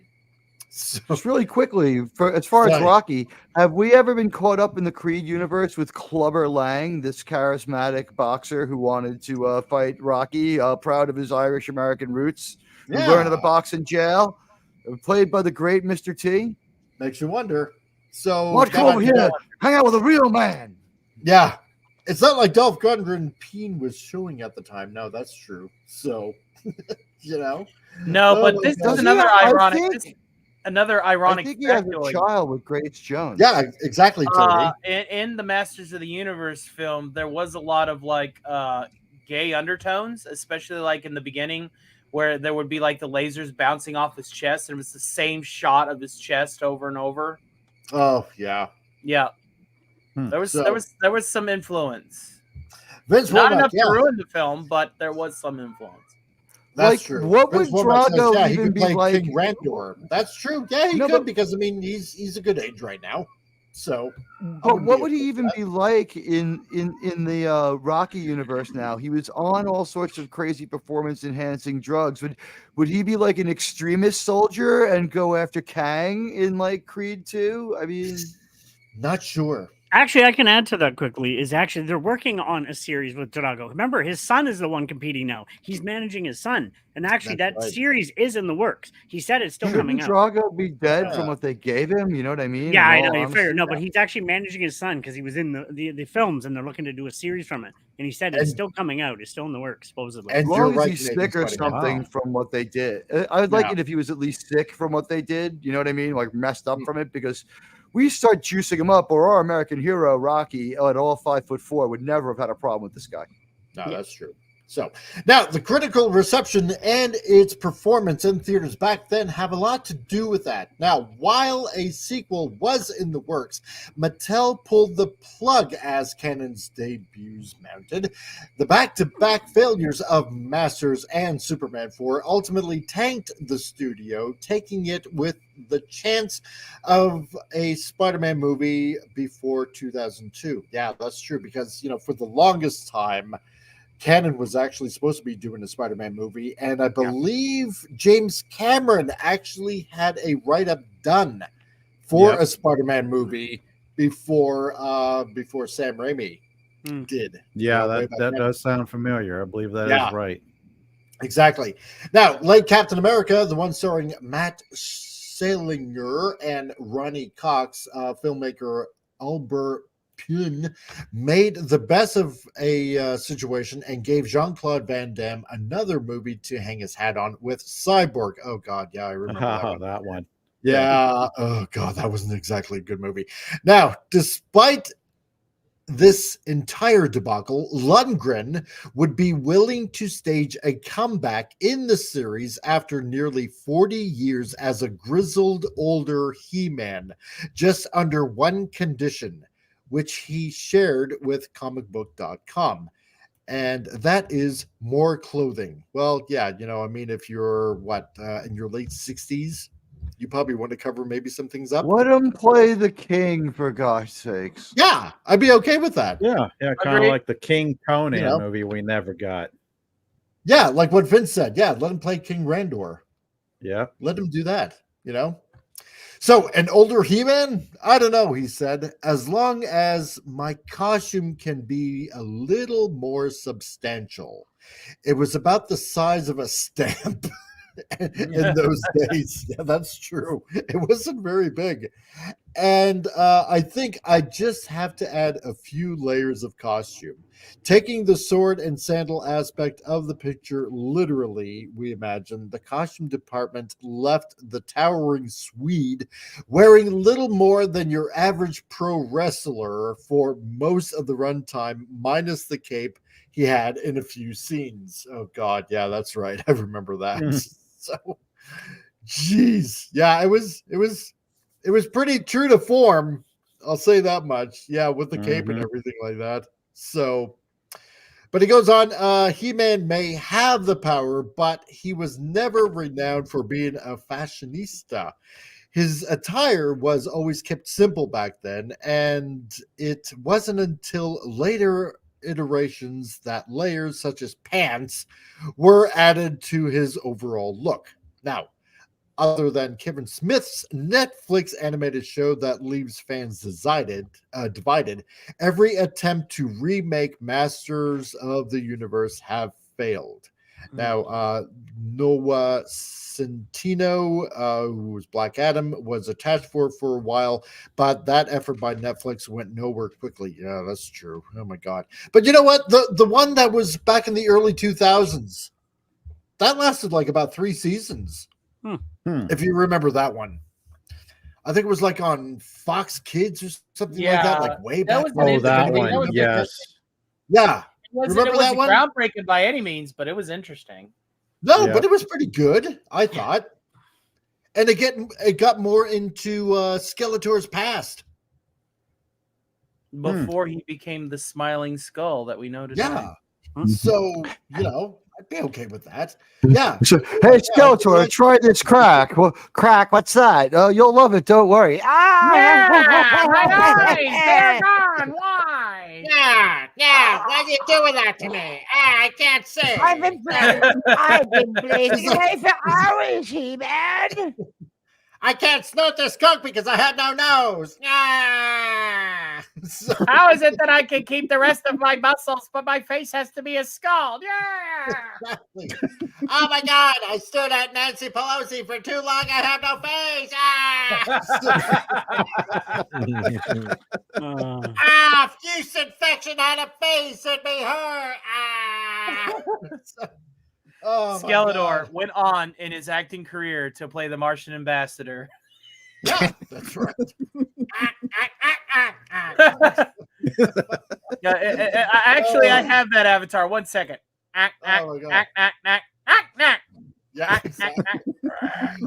So, just really quickly, as far as Rocky, have we ever been caught up in the Creed universe with Clubber Lang, this charismatic boxer who wanted to fight Rocky, proud of his Irish-American roots, who learned how to box in jail, played by the great Mr. T? Makes you wonder. So, let's come over here, hang out with a real man. Yeah. It's not like Dolph Lundgren Peen was showing at the time. No, that's true. So, No, but this is another ironic. Another ironic. I think he has a child with Grace Jones. Yeah, exactly, Tony. In the Masters of the Universe film, there was a lot of gay undertones, especially like in the beginning, where there would be like the lasers bouncing off his chest, and it was the same shot of his chest over and over. Oh yeah, yeah. There was some influence. Vince Not Wilmot, enough to ruin the film, but there was some influence. That's true. What would Drago he even could be play like? King Randor. That's true. Yeah, he could because I mean he's a good age right now. So, but what would he even be like in the Rocky universe now? He was on all sorts of crazy performance enhancing drugs. Would he be like an extremist soldier and go after Kang in like Creed 2? I mean, not sure. Actually, I can add to that quickly. Is actually they're working on a series with Drago. Remember, his son is the one competing now. He's managing his son, and actually, that series is in the works. He said it's still coming out. Drago be dead from what they gave him? You know what I mean? Yeah, I know. You're fair. No, but he's actually managing his son because he was in the films, and they're looking to do a series from it. And he said it's still coming out. It's still in the works, supposedly. As long as he's sick or something from what they did. I would like it if he was at least sick from what they did. You know what I mean? Like messed up from it, because we start juicing him up, or our American hero Rocky at all 5'4" would never have had a problem with this guy. No, that's true. So now the critical reception and its performance in theaters back then have a lot to do with that. Now, while a sequel was in the works, Mattel pulled the plug as Cannon's debuts mounted. The back-to-back failures of Masters and Superman 4 ultimately tanked the studio, taking it with the chance of a Spider-Man movie before 2002. Yeah, that's true, because, for the longest time, Cannon was actually supposed to be doing a Spider-Man movie, and I believe James Cameron actually had a write-up done for a Spider-Man movie before Sam Raimi did. Yeah, that does sound familiar. I believe that is right. Exactly. Now, late Captain America, the one starring Matt Salinger and Ronnie Cox, filmmaker Albert Pune made the best of a situation and gave Jean-Claude Van Damme another movie to hang his hat on with Cyborg. Oh, God. Yeah, I remember that one. Yeah. Oh, God. That wasn't exactly a good movie. Now, despite this entire debacle, Lundgren would be willing to stage a comeback in the series after nearly 40 years as a grizzled older He-Man, just under one condition, which he shared with comicbook.com. And that is more clothing. Well, yeah, if you're in your late 60s, you probably want to cover maybe some things up. Let him play the king, for gosh sakes. Yeah, I'd be okay with that. Yeah, kind of like the King Conan movie we never got. Yeah, like what Vince said. Yeah, let him play King Randor. Yeah. Let him do that, So, an older He-Man? I don't know, he said. As long as my costume can be a little more substantial. It was about the size of a stamp in those days. Yeah, that's true. It wasn't very big. And I think I just have to add a few layers of costume. Taking the sword and sandal aspect of the picture literally, we imagine, the costume department left the towering Swede wearing little more than your average pro wrestler for most of the runtime, minus the cape he had in a few scenes. Oh, God. Yeah, that's right. I remember that. So, geez. Yeah, it was pretty true to form. I'll say that much. Yeah, with the cape and everything like that. So, but he goes on, He-Man may have the power, but he was never renowned for being a fashionista. His attire was always kept simple back then, and it wasn't until later iterations that layers such as pants were added to his overall look. Now, other than Kevin Smith's Netflix animated show that leaves fans divided, every attempt to remake Masters of the Universe have failed. Now, Noah Centino, who was Black Adam, was attached for a while, but that effort by Netflix went nowhere quickly. Yeah, that's true. Oh, my God. But you know what? The one that was back in the early 2000s, that lasted like about 3 seasons. If you remember that one. I think it was like on Fox Kids or something like that, like way back. That one. Yes. Yeah. It wasn't Remember that one? groundbreaking by any means, but it was interesting. No, but it was pretty good, I thought. And it got more into Skeletor's past. Before he became the smiling skull that we know today. Yeah. So, I'd be okay with that. Yeah. So, hey, Skeletor, try this crack. Well, crack, what's that? Oh, you'll love it. Don't worry. Yeah, my eyes, they're gone. Why? Yeah. Why do you doing that to me? I can't see. I've been blazing away for hours, He-Man. I can't snort this coke because I had no nose. So, How is it that I can keep the rest of my muscles, but my face has to be a skull? Yeah. exactly. Oh my God! I stood at Nancy Pelosi for too long. I have no face. Fuse infection had a face. It may hurt. Oh, my Skeletor God. went on in his acting career to play the Martian ambassador. Yeah, that's right. Actually, I have that avatar. 1 second. Oh my God. Yeah, exactly.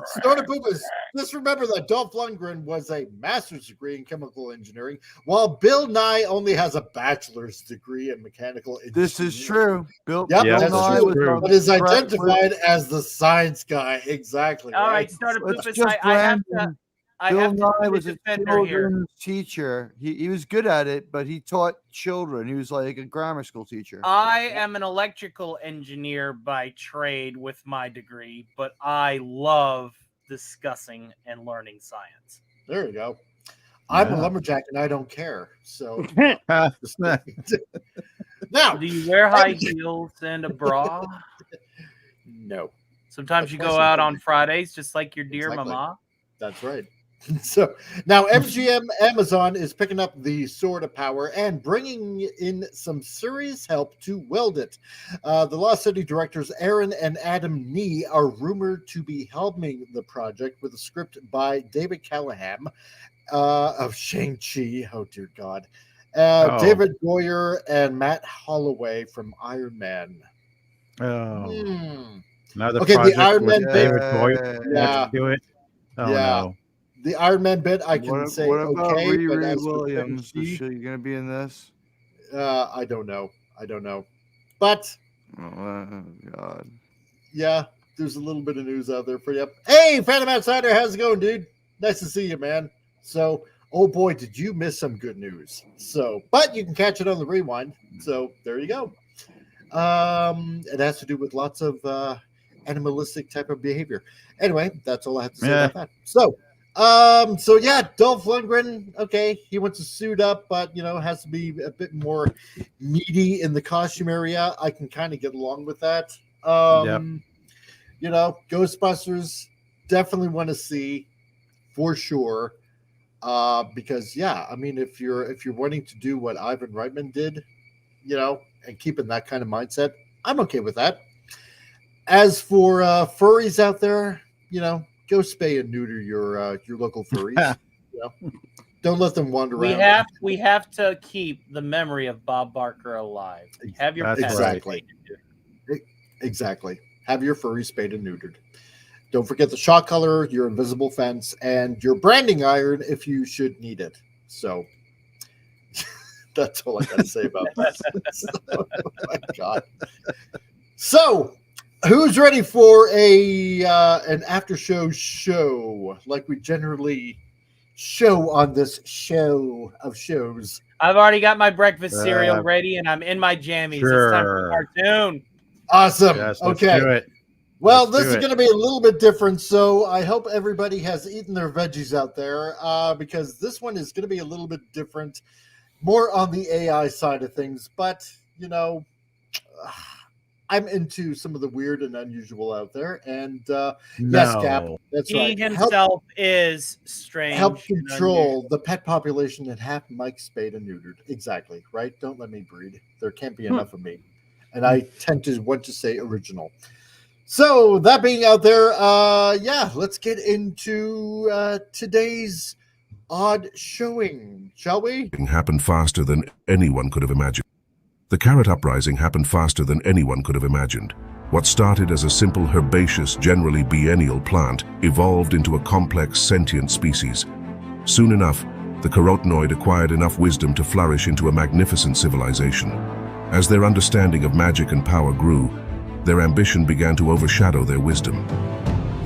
Snorter Poopers, just remember that Dolph Lundgren was a master's degree in chemical engineering, while Bill Nye only has a bachelor's degree in mechanical engineering. This is true. Bill, Yep, Bill that's Nye true. was on But is Brad- identified as the science guy. Exactly. All right, Snorter It's Poopers, just I have Brandon. to. I Bill have to Nye be was the a defender here. children's teacher. He was good at it, but he taught children. He was like a grammar school teacher. I am an electrical engineer by trade with my degree, but I love discussing and learning science. There you go. I'm a Yeah. lumberjack and I don't care. So Now, do you wear high heels and a bra? No. Sometimes Of you course go I out don't. on Fridays, just like your dear Exactly. mama. That's right. So now MGM Amazon is picking up the Sword of Power and bringing in some serious help to weld it. The Lost City directors Aaron and Adam Nee are rumored to be helming the project with a script by David Callahan of Shang-Chi. Oh, dear God. David Goyer and Matt Holloway from Iron Man. Oh, Hmm. another Okay, the project Iron with Man David bit. Goyer Yeah. next to it. Oh Yeah. no. The Iron Man bit I can What, say what about okay, but Riri as for Williams? Shang-Chi, Is she going to be in this? I don't know. But Oh, God. yeah, there's a little bit of news out there for you. Hey, Phantom Outsider, how's it going, dude? Nice to see you, man. So, oh boy, did you miss some good news. So, but you can catch it on the rewind. So there you go. It has to do with lots of animalistic type of behavior. Anyway, that's all I have to say about that. So yeah, Dolph Lundgren, okay, he wants to suit up, but has to be a bit more meaty in the costume area. I can kind of get along with that. Ghostbusters, definitely want to see for sure. Because I mean, if you're wanting to do what Ivan Reitman did, and keeping that kind of mindset, I'm okay with that. As for furries out there, go spay and neuter your local furries. Don't let them wander around. We have to keep the memory of Bob Barker alive. Have your That's pets exactly. spayed. Exactly. Have your furry spayed and neutered. Don't forget the shock color, your invisible fence, and your branding iron if you should need it. So that's all I got to say about that. Oh my God. So, who's ready for an after show like we generally show on this show of shows? I've already got my breakfast cereal ready, and I'm in my jammies. It's time for cartoon. Awesome. Yes, let's okay. do it. Well, Let's this do is it. going to be a little bit different, so I hope everybody has eaten their veggies out there because this one is going to be a little bit different, more on the AI side of things. But, I'm into some of the weird and unusual out there. And yes, Cap, that's He right. himself is strange. Help and control the pet population and have Mike spayed and neutered. Exactly, right? Don't let me breed. There can't be enough of me. And I tend to want to say original. So that being out there, let's get into today's odd showing, shall we? Happened faster than anyone could have imagined. The carrot uprising happened faster than anyone could have imagined. What started as a simple herbaceous, generally biennial plant evolved into a complex sentient species. Soon enough, the carotenoid acquired enough wisdom to flourish into a magnificent civilization. As their understanding of magic and power grew, their ambition began to overshadow their wisdom.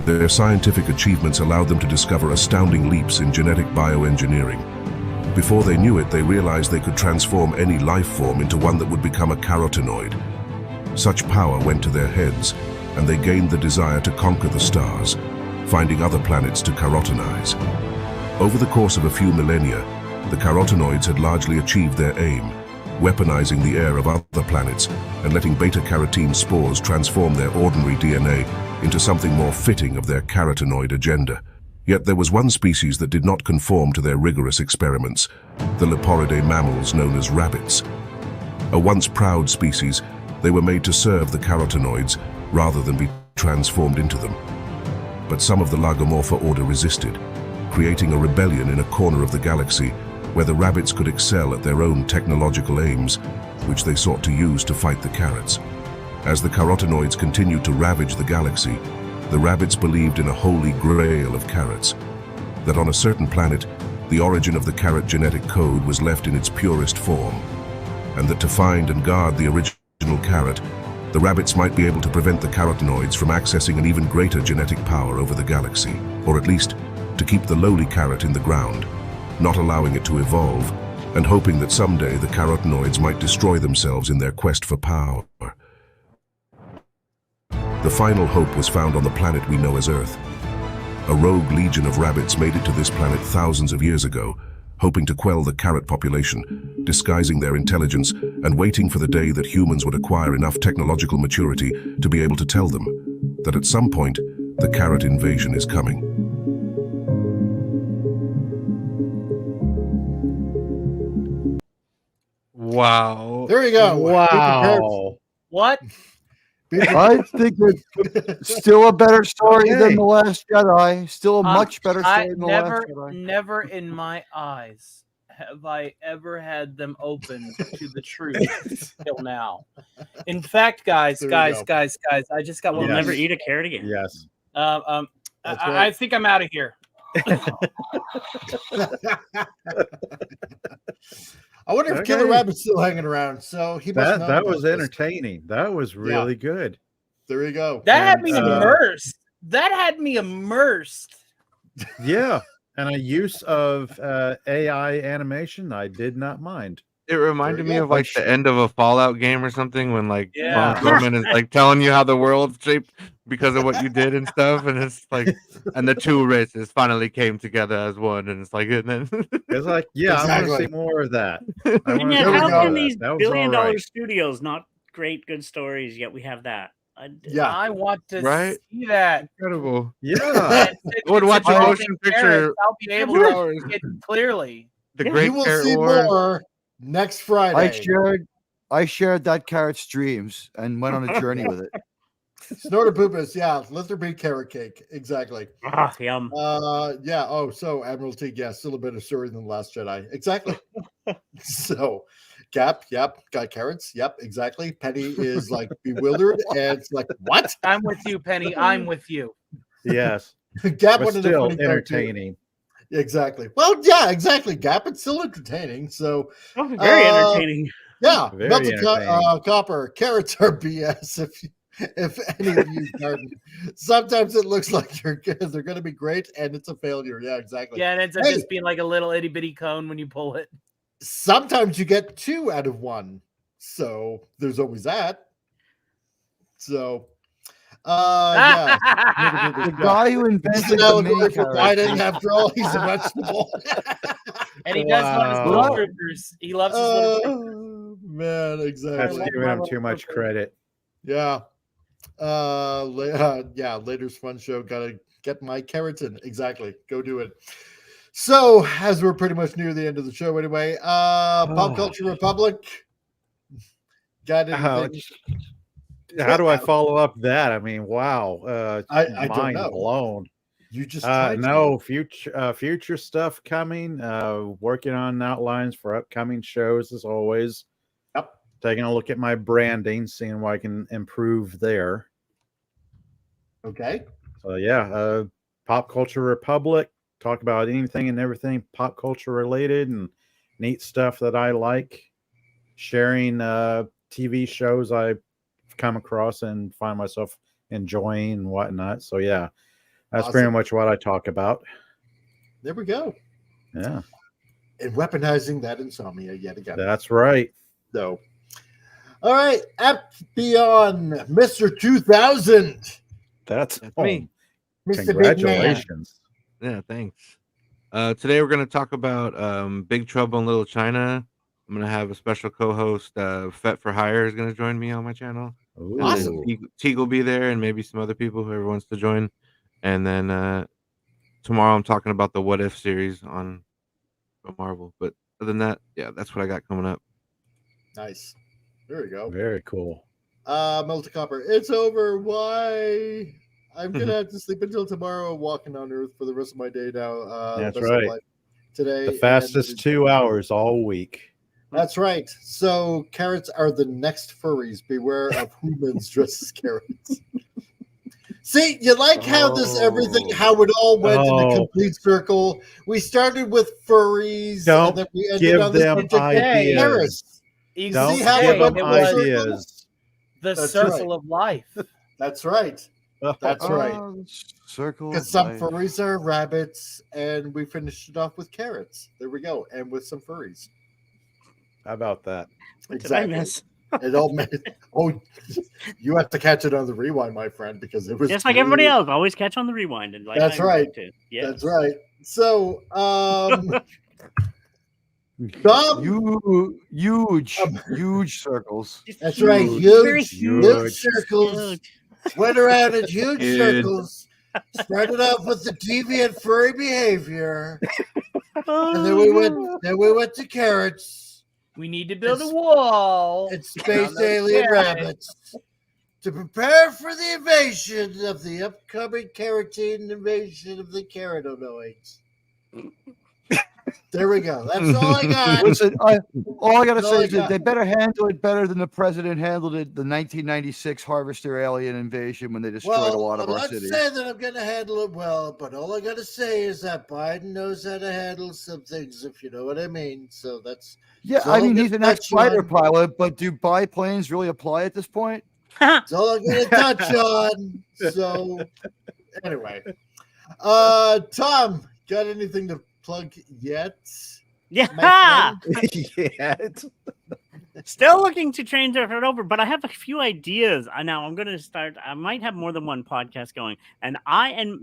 Their scientific achievements allowed them to discover astounding leaps in genetic bioengineering. Before they knew it, they realized they could transform any life form into one that would become a carotenoid. Such power went to their heads, and they gained the desire to conquer the stars, finding other planets to carotenize. Over the course of a few millennia, the carotenoids had largely achieved their aim, weaponizing the air of other planets and letting beta-carotene spores transform their ordinary DNA into something more fitting of their carotenoid agenda. Yet there was one species that did not conform to their rigorous experiments, the Leporidae mammals known as rabbits. A once proud species, they were made to serve the carotenoids rather than be transformed into them. But some of the Lagomorpha order resisted, creating a rebellion in a corner of the galaxy where the rabbits could excel at their own technological aims, which they sought to use to fight the carrots. As the carotenoids continued to ravage the galaxy, the rabbits believed in a holy grail of carrots, that on a certain planet, the origin of the carrot genetic code was left in its purest form, and that to find and guard the original carrot, the rabbits might be able to prevent the carotenoids from accessing an even greater genetic power over the galaxy, or at least to keep the lowly carrot in the ground, not allowing it to evolve, and hoping that someday the carotenoids might destroy themselves in their quest for power. The final hope was found on the planet we know as Earth. A rogue legion of rabbits made it to this planet thousands of years ago, hoping to quell the carrot population, disguising their intelligence and waiting for the day that humans would acquire enough technological maturity to be able to tell them that at some point, the carrot invasion is coming. Wow. There you go. Wow. What? I think it's still a better story than The Last Jedi. Still a much better story than The Last Jedi. Never in my eyes have I ever had them open to the truth till now. In fact, guys, I just got one. We'll never eat a carrot again. Yes. I think I'm out of here. I wonder if Killer Rabbit's still hanging around. So he must know that was this. entertaining. That was really good. There you go. That had me immersed. That had me immersed. Yeah, and a use of AI animation, I did not mind. It reminded me of like the end of a Fallout game or something when like Yeah. Von Gorman is like telling you how the world's shaped because of what you did and stuff, and it's like, and the two races finally came together as one, and it's like, and then it's like, yeah, I want to see more of that. And yet, how can these billion-dollar studios not create good stories? Yet we have that. I want to Right? see that. Incredible. Yeah, I would watch a motion picture. I'll be able to see it clearly. The Great You will Carrot see War. more next Friday. I shared that carrot's dreams and went on a journey with it. Snorter Poopus, yeah. Let there be carrot cake. Exactly. Ah, yum. Yeah. Oh, so Admiralty, yeah, still a better story than The Last Jedi. Exactly. So Gap, yep, got carrots. Yep, exactly. Penny is like bewildered and it's like, what? I'm with you, Penny. I'm with you. yes. Gap But wanted to still funny entertaining. Exactly. Well, yeah, exactly. Gap, it's still entertaining. So Very entertaining. Yeah, Very melted entertaining. copper. Carrots are BS. If any of you garden, sometimes it looks like they're going to be great, and it's a failure. Yeah, exactly. Yeah, and it's just being like a little itty bitty cone when you pull it. Sometimes you get 2 out of 1, so there's always that. So, yeah. The guy who invented the mini carrot. Biden, after all, he's a vegetable. And he does love his little troopers. He loves his little troopers. Man, exactly. That's giving him too much credit. Yeah. Yeah, later's fun show. Gotta get my keratin. Exactly. Go do it. So, as we're pretty much near the end of the show anyway, Pop Culture Republic. Got anything? How do I follow up that? I mean, wow. I don't mind know. blown. You just no future stuff coming. Working on outlines for upcoming shows as always. Yep. Taking a look at my branding, seeing what I can improve there. Okay. So yeah, Pop Culture Republic. Talk about anything and everything pop culture related and neat stuff that I like. Sharing TV shows I've come across and find myself enjoying and whatnot. So yeah, that's pretty much what I talk about. There we go. Yeah. And weaponizing that insomnia yet again. That's right. So, all right, Beyond Mr. 2000. That's me. Mr. Congratulations. Yeah, thanks. Today we're going to talk about Big Trouble in Little China. I'm going to have a special co-host, Fet for Hire, is going to join me on my channel. Awesome. Teague will be there, and maybe some other people, whoever wants to join. And then tomorrow I'm talking about the What If series on Marvel. But other than that, yeah, that's what I got coming up. Nice. There we go. Very cool. Melted Copper, it's over. Why? I'm going to have to sleep until tomorrow, walking on Earth for the rest of my day now. That's right. Today. The fastest 2 hours all week. That's right. So carrots are the next furries. Beware of humans dressed as carrots. See, you like how how it all went in a complete circle. We started with furries, and then we ended on this ideas. You Don't see how give them ideas. The circle of life. That's right. That's right. Circle. Because some furries are rabbits, and we finished it off with carrots. There we go, and with some furries. How about that? Exactly. It all made. Oh, you have to catch it on the rewind, my friend, because it was just like everybody else. Always catch on the rewind, and like that's right. Yeah, that's right. So, huge circles. That's right. Huge circles. Went around in huge circles. Started off with the deviant furry behavior, and then we went to carrots. We need to build a wall. And space alien rabbits to prepare for the invasion of the upcoming carotene invasion of the carotenoids. There we go. That's all I got. Listen, all I got to say is that they better handle it better than the president handled it the 1996 Harvester alien invasion when they destroyed a lot of our cities. I'm not saying that I'm going to handle it well, but all I got to say is that Biden knows how to handle some things, if you know what I mean. So that's... Yeah, I mean, he's an ex-fighter pilot, but do biplanes really apply at this point? That's all I'm going to touch on. So, anyway. Tom, got anything to plug yet? Yeah. Still looking to change it over, but I have a few ideas. Now I'm going to start. I might have more than one podcast going, and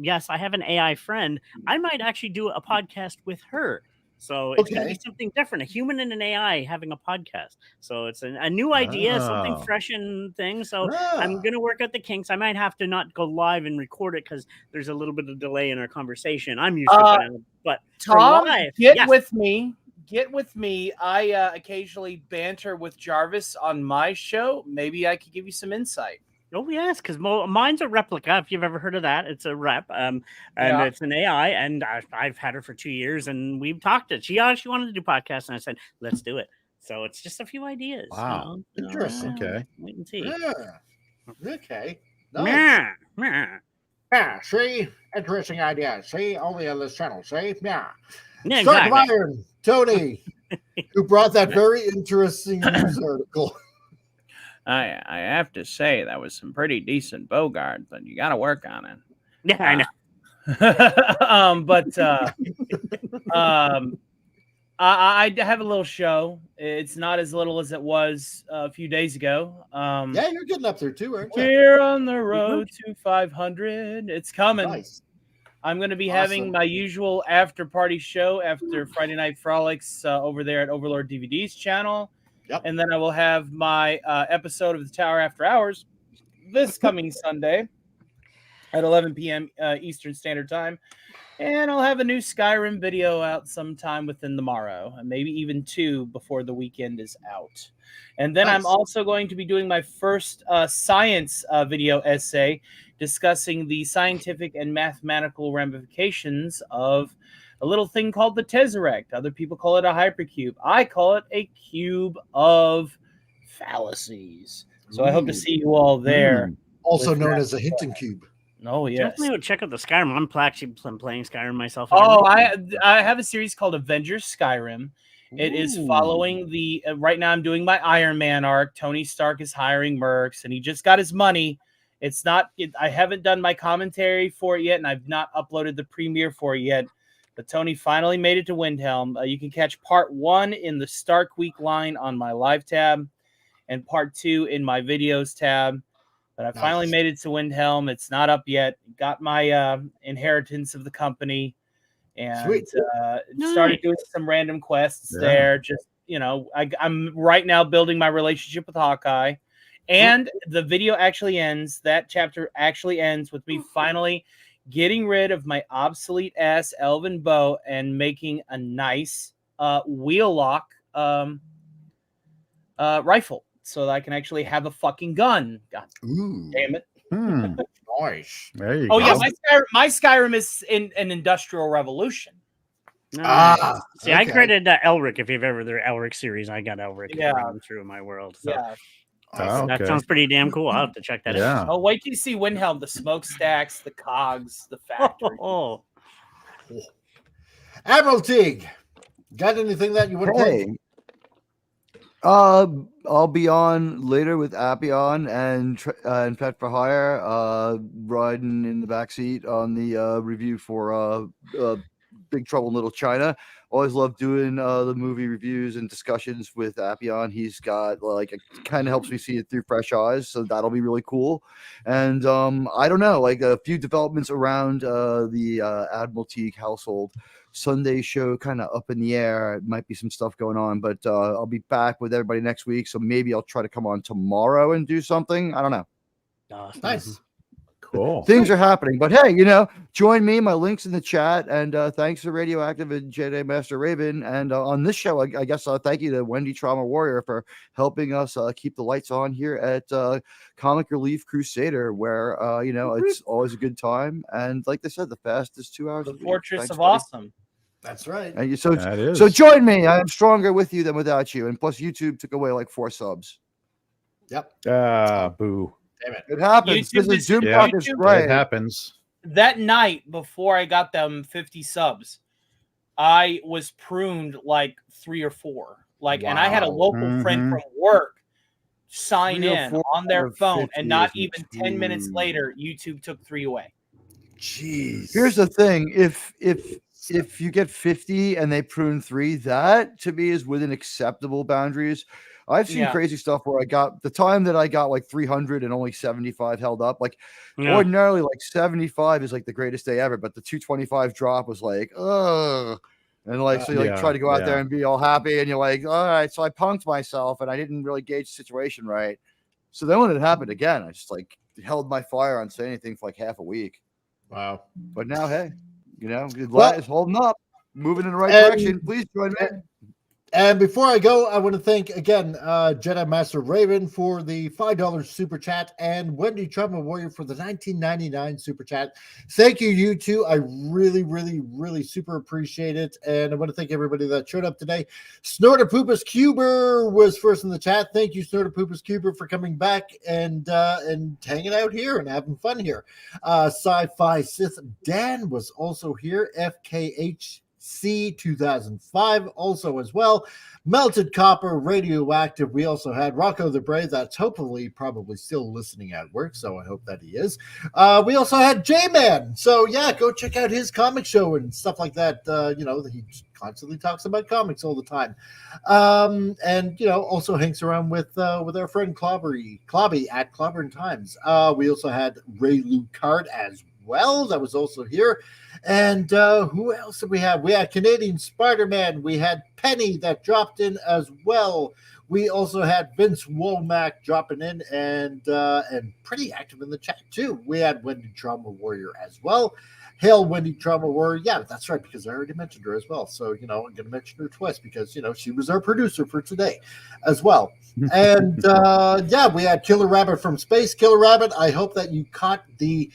yes, I have an AI friend. I might actually do a podcast with her. So it's going to be something different, a human and an AI having a podcast. So it's a new idea, something fresh and thing. So I'm going to work out the kinks. I might have to not go live and record it because there's a little bit of delay in our conversation. I'm used to that. But Tom, live, get with me. Get with me. I occasionally banter with Jarvis on my show. Maybe I could give you some insight. Oh yes, because mine's a replica. If you've ever heard of that, it's a rep, and it's an AI. And I've had her for 2 years, and we've talked it. She wanted to do podcasts, and I said, "Let's do it." So it's just a few ideas. Wow, interesting. Okay, wait and see. Yeah. Okay. Nice. Yeah. See, interesting ideas. See, only on this channel. See, yeah. Yeah, Stark exactly. of Iron, Tony, who brought that very interesting news article. I have to say that was some pretty decent Bogart, but you got to work on it. Yeah, I know. I have a little show. It's not as little as it was a few days ago. Yeah, you're getting up there too, aren't you? We're on the road to 500. It's coming. Nice. I'm going to be having my usual after party show after Friday Night Frolics over there at Overlord DVD's channel. Yep. And then I will have my episode of the Tower After Hours this coming Sunday at 11 p.m. Eastern Standard Time. And I'll have a new Skyrim video out sometime within tomorrow, and maybe even 2 before the weekend is out. And then I'm also going to be doing my first science video essay discussing the scientific and mathematical ramifications of a little thing called the Tesseract. Other people call it a hypercube. I call it a cube of fallacies. So I hope to see you all there. Also known as a Hinton cube. Oh, yes. Definitely check out the Skyrim. I'm actually playing Skyrim myself. Oh, I have a series called Avengers Skyrim, It is following the right now. I'm doing my Iron Man arc. Tony Stark is hiring mercs, and he just got his money. It's not. I haven't done my commentary for it yet, and I've not uploaded the premiere for it yet. But Tony finally made it to Windhelm. You can catch part 1 in the Stark Week line on my live tab, and part 2 in my videos tab. But I finally made it to Windhelm. It's not up yet. Got my inheritance of the company, and started doing some random quests there. Just I'm right now building my relationship with Hawkeye, and the video actually ends. That chapter actually ends with me finally getting rid of my obsolete ass elven bow and making a nice wheel lock rifle, so that I can actually have a fucking gun. God damn it! Nice. There you go. go. Yeah, my Skyrim is in an industrial revolution. See, I created Elric. If you've ever the Elric series, I got Elric running through my world. So. Yeah. That sounds pretty damn cool. I'll have to check that out. Oh, wait till you see Windhelm, the smokestacks, the cogs, the factory. Admiral Teague, got anything that you want to play? I'll be on later with Appion and Pet for Hire, riding in the backseat on the review for Big Trouble in Little China. Always love doing the movie reviews and discussions with Appion. He's got it kind of helps me see it through fresh eyes, so that'll be really cool. And I don't know, a few developments around the Admiral Teague household. Sunday show kind of up in the air. Might be some stuff going on, but I'll be back with everybody next week, so maybe I'll try to come on tomorrow and do something. I don't know. Nice. Cool. Things are happening, but hey, join me. My link's in the chat, and thanks to Radioactive and Jedi Master Raven. And on this show, I guess thank you to Wendy Trauma Warrior for helping us keep the lights on here at Comic Relief Crusader, where it's always a good time. And like they said, the fastest 2 hours. The Fortress of Awesome. That's right. And so join me. I am stronger with you than without you. And plus, YouTube took away 4 subs. Yep. Boo. Damn it. It happens. This is Doom is right. It happens. That night before I got them 50 subs, I was pruned 3 or 4. And I had a local friend from work sign in on their phone, and not even 10 minutes later, YouTube took 3 away. Jeez. Here's the thing: if you get 50 and they prune 3, that to me is within acceptable boundaries. I've seen crazy stuff where I got the time that I got 300 and only 75 held up. Ordinarily 75 is the greatest day ever, but the 225 drop was ugh. And so you try to go out there and be all happy, and you're all right, so I punked myself and I didn't really gauge the situation right. So then when it happened again, I just held my fire on saying anything for half a week. Wow. But now, hey, it's holding up, moving in the right direction. Please join me. And before I go, I want to thank again Jedi Master Raven for the $5 super chat and Wendy Trauma Warrior for the $19.99 super chat. Thank you, you two. I really, really, really super appreciate it. And I want to thank everybody that showed up today. Snorterpoopus Cuber was first in the chat. Thank you, Snorterpoopus Cuber, for coming back and hanging out here and having fun here. Sci-Fi Sith Dan was also here. FKH C2005 also as well. Melted Copper, Radioactive. We also had Rocco the Brave. That's hopefully probably still listening at work, so I hope that he is. We also had J-Man. So yeah, go check out his comic show and stuff like that. He constantly talks about comics all the time. And also hangs around with our friend Clobby at Clobbering Times. We also had Ray Lucard as well. That was also here. And who else did we have? We had Canadian Spider-Man. We had Penny that dropped in as well. We also had Vince Womack dropping in and pretty active in the chat too. We had Wendy Trauma Warrior as well. Hail Wendy Trauma Warrior. Yeah, that's right, because I already mentioned her as well. So, I'm going to mention her twice because, she was our producer for today as well. And we had Killer Rabbit from Space. Killer Rabbit, I hope that you caught the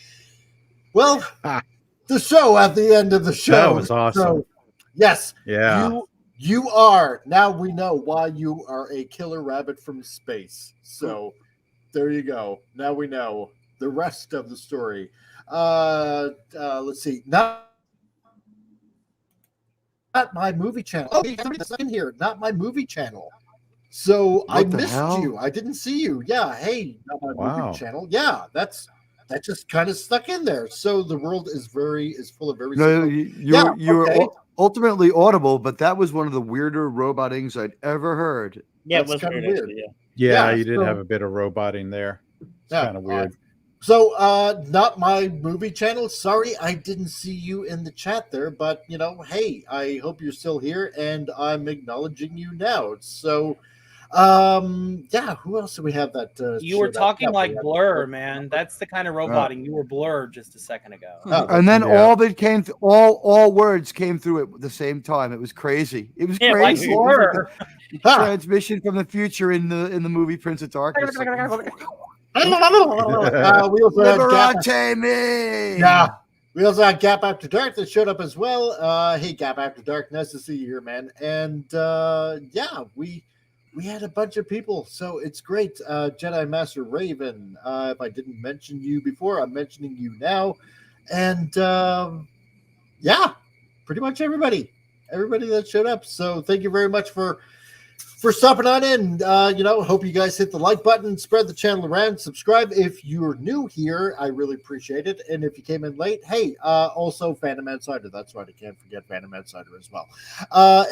show at the end of the show. That was awesome. So, yes. Yeah. You are. Now we know why you are a killer rabbit from space. So there you go. Now we know the rest of the story. Let's see. Now Not my movie channel. Oh, somebody's in here. Not my movie channel. So I What the missed hell? you. I didn't see you. Yeah. Hey, not my Wow. movie channel. Yeah, that just kind of stuck in there. So the world is full of very No, simple. you were okay. ultimately audible, but that was one of the weirder robotings I'd ever heard. Yeah, That's it was kinda weird. weird. Actually, yeah. Yeah, Yeah, you did so- have a bit of roboting there. It's Yeah, kind of weird. So, not my movie channel. Sorry, I didn't see you in the chat there, but hey, I hope you're still here, and I'm acknowledging you now. So, yeah, who else do we have that? You were showed up? talking Yeah, like we have- Blur, man. That's the kind of robotting. You were Blur just a second ago. Oh, And then Yeah. all that came, all words came through at the same time. It was crazy. It was Yeah, like crazy. It was like Blur. the Ah. transmission from the future in the movie Prince of Darkness. Like, we also had Gap. Liberate me! Yeah. We also had Gap After Dark that showed up as well. Hey, Gap After Dark, nice to see you here, man. And yeah, we had a bunch of people, so it's great. Jedi Master Raven. If I didn't mention you before, I'm mentioning you now. And yeah, pretty much everybody that showed up. So thank you very much for stopping on in. Hope you guys hit the like button, spread the channel around, subscribe if you're new here. I really appreciate it. And if you came in late, hey, also Phantom Outsider. That's right, I can't forget Phantom Outsider as well.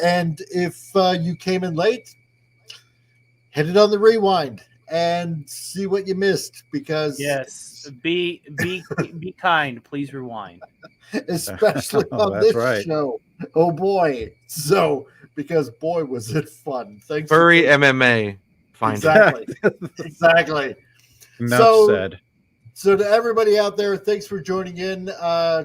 And if you came in late, hit it on the rewind and see what you missed, because Yes. Be kind. Please rewind. especially on That's this right. show. Oh boy. So because boy was it fun. Thanks for Furry taking- MMA. Find Exactly. Exactly. Enough So- said. So to everybody out there, thanks for joining in.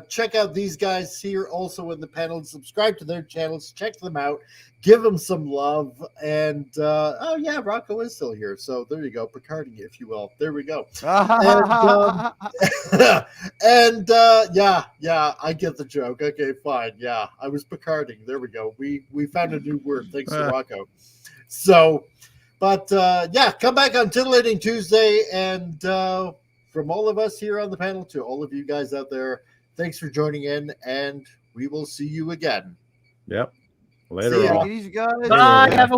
Check out these guys here also in the panel. Subscribe to their channels. Check them out. Give them some love. And oh yeah, Rocco is still here. So there you go, Picarding, if you will. There we go. And yeah, I get the joke. Okay, fine. Yeah, I was Picarding. There we go. We found a new word thanks to Rocco. So, but yeah, come back on Titillating Tuesday, and from all of us here on the panel to all of you guys out there, thanks for joining in, and we will see you again. Yep. See Later ya. on. Take it easy, guys. Bye. Have a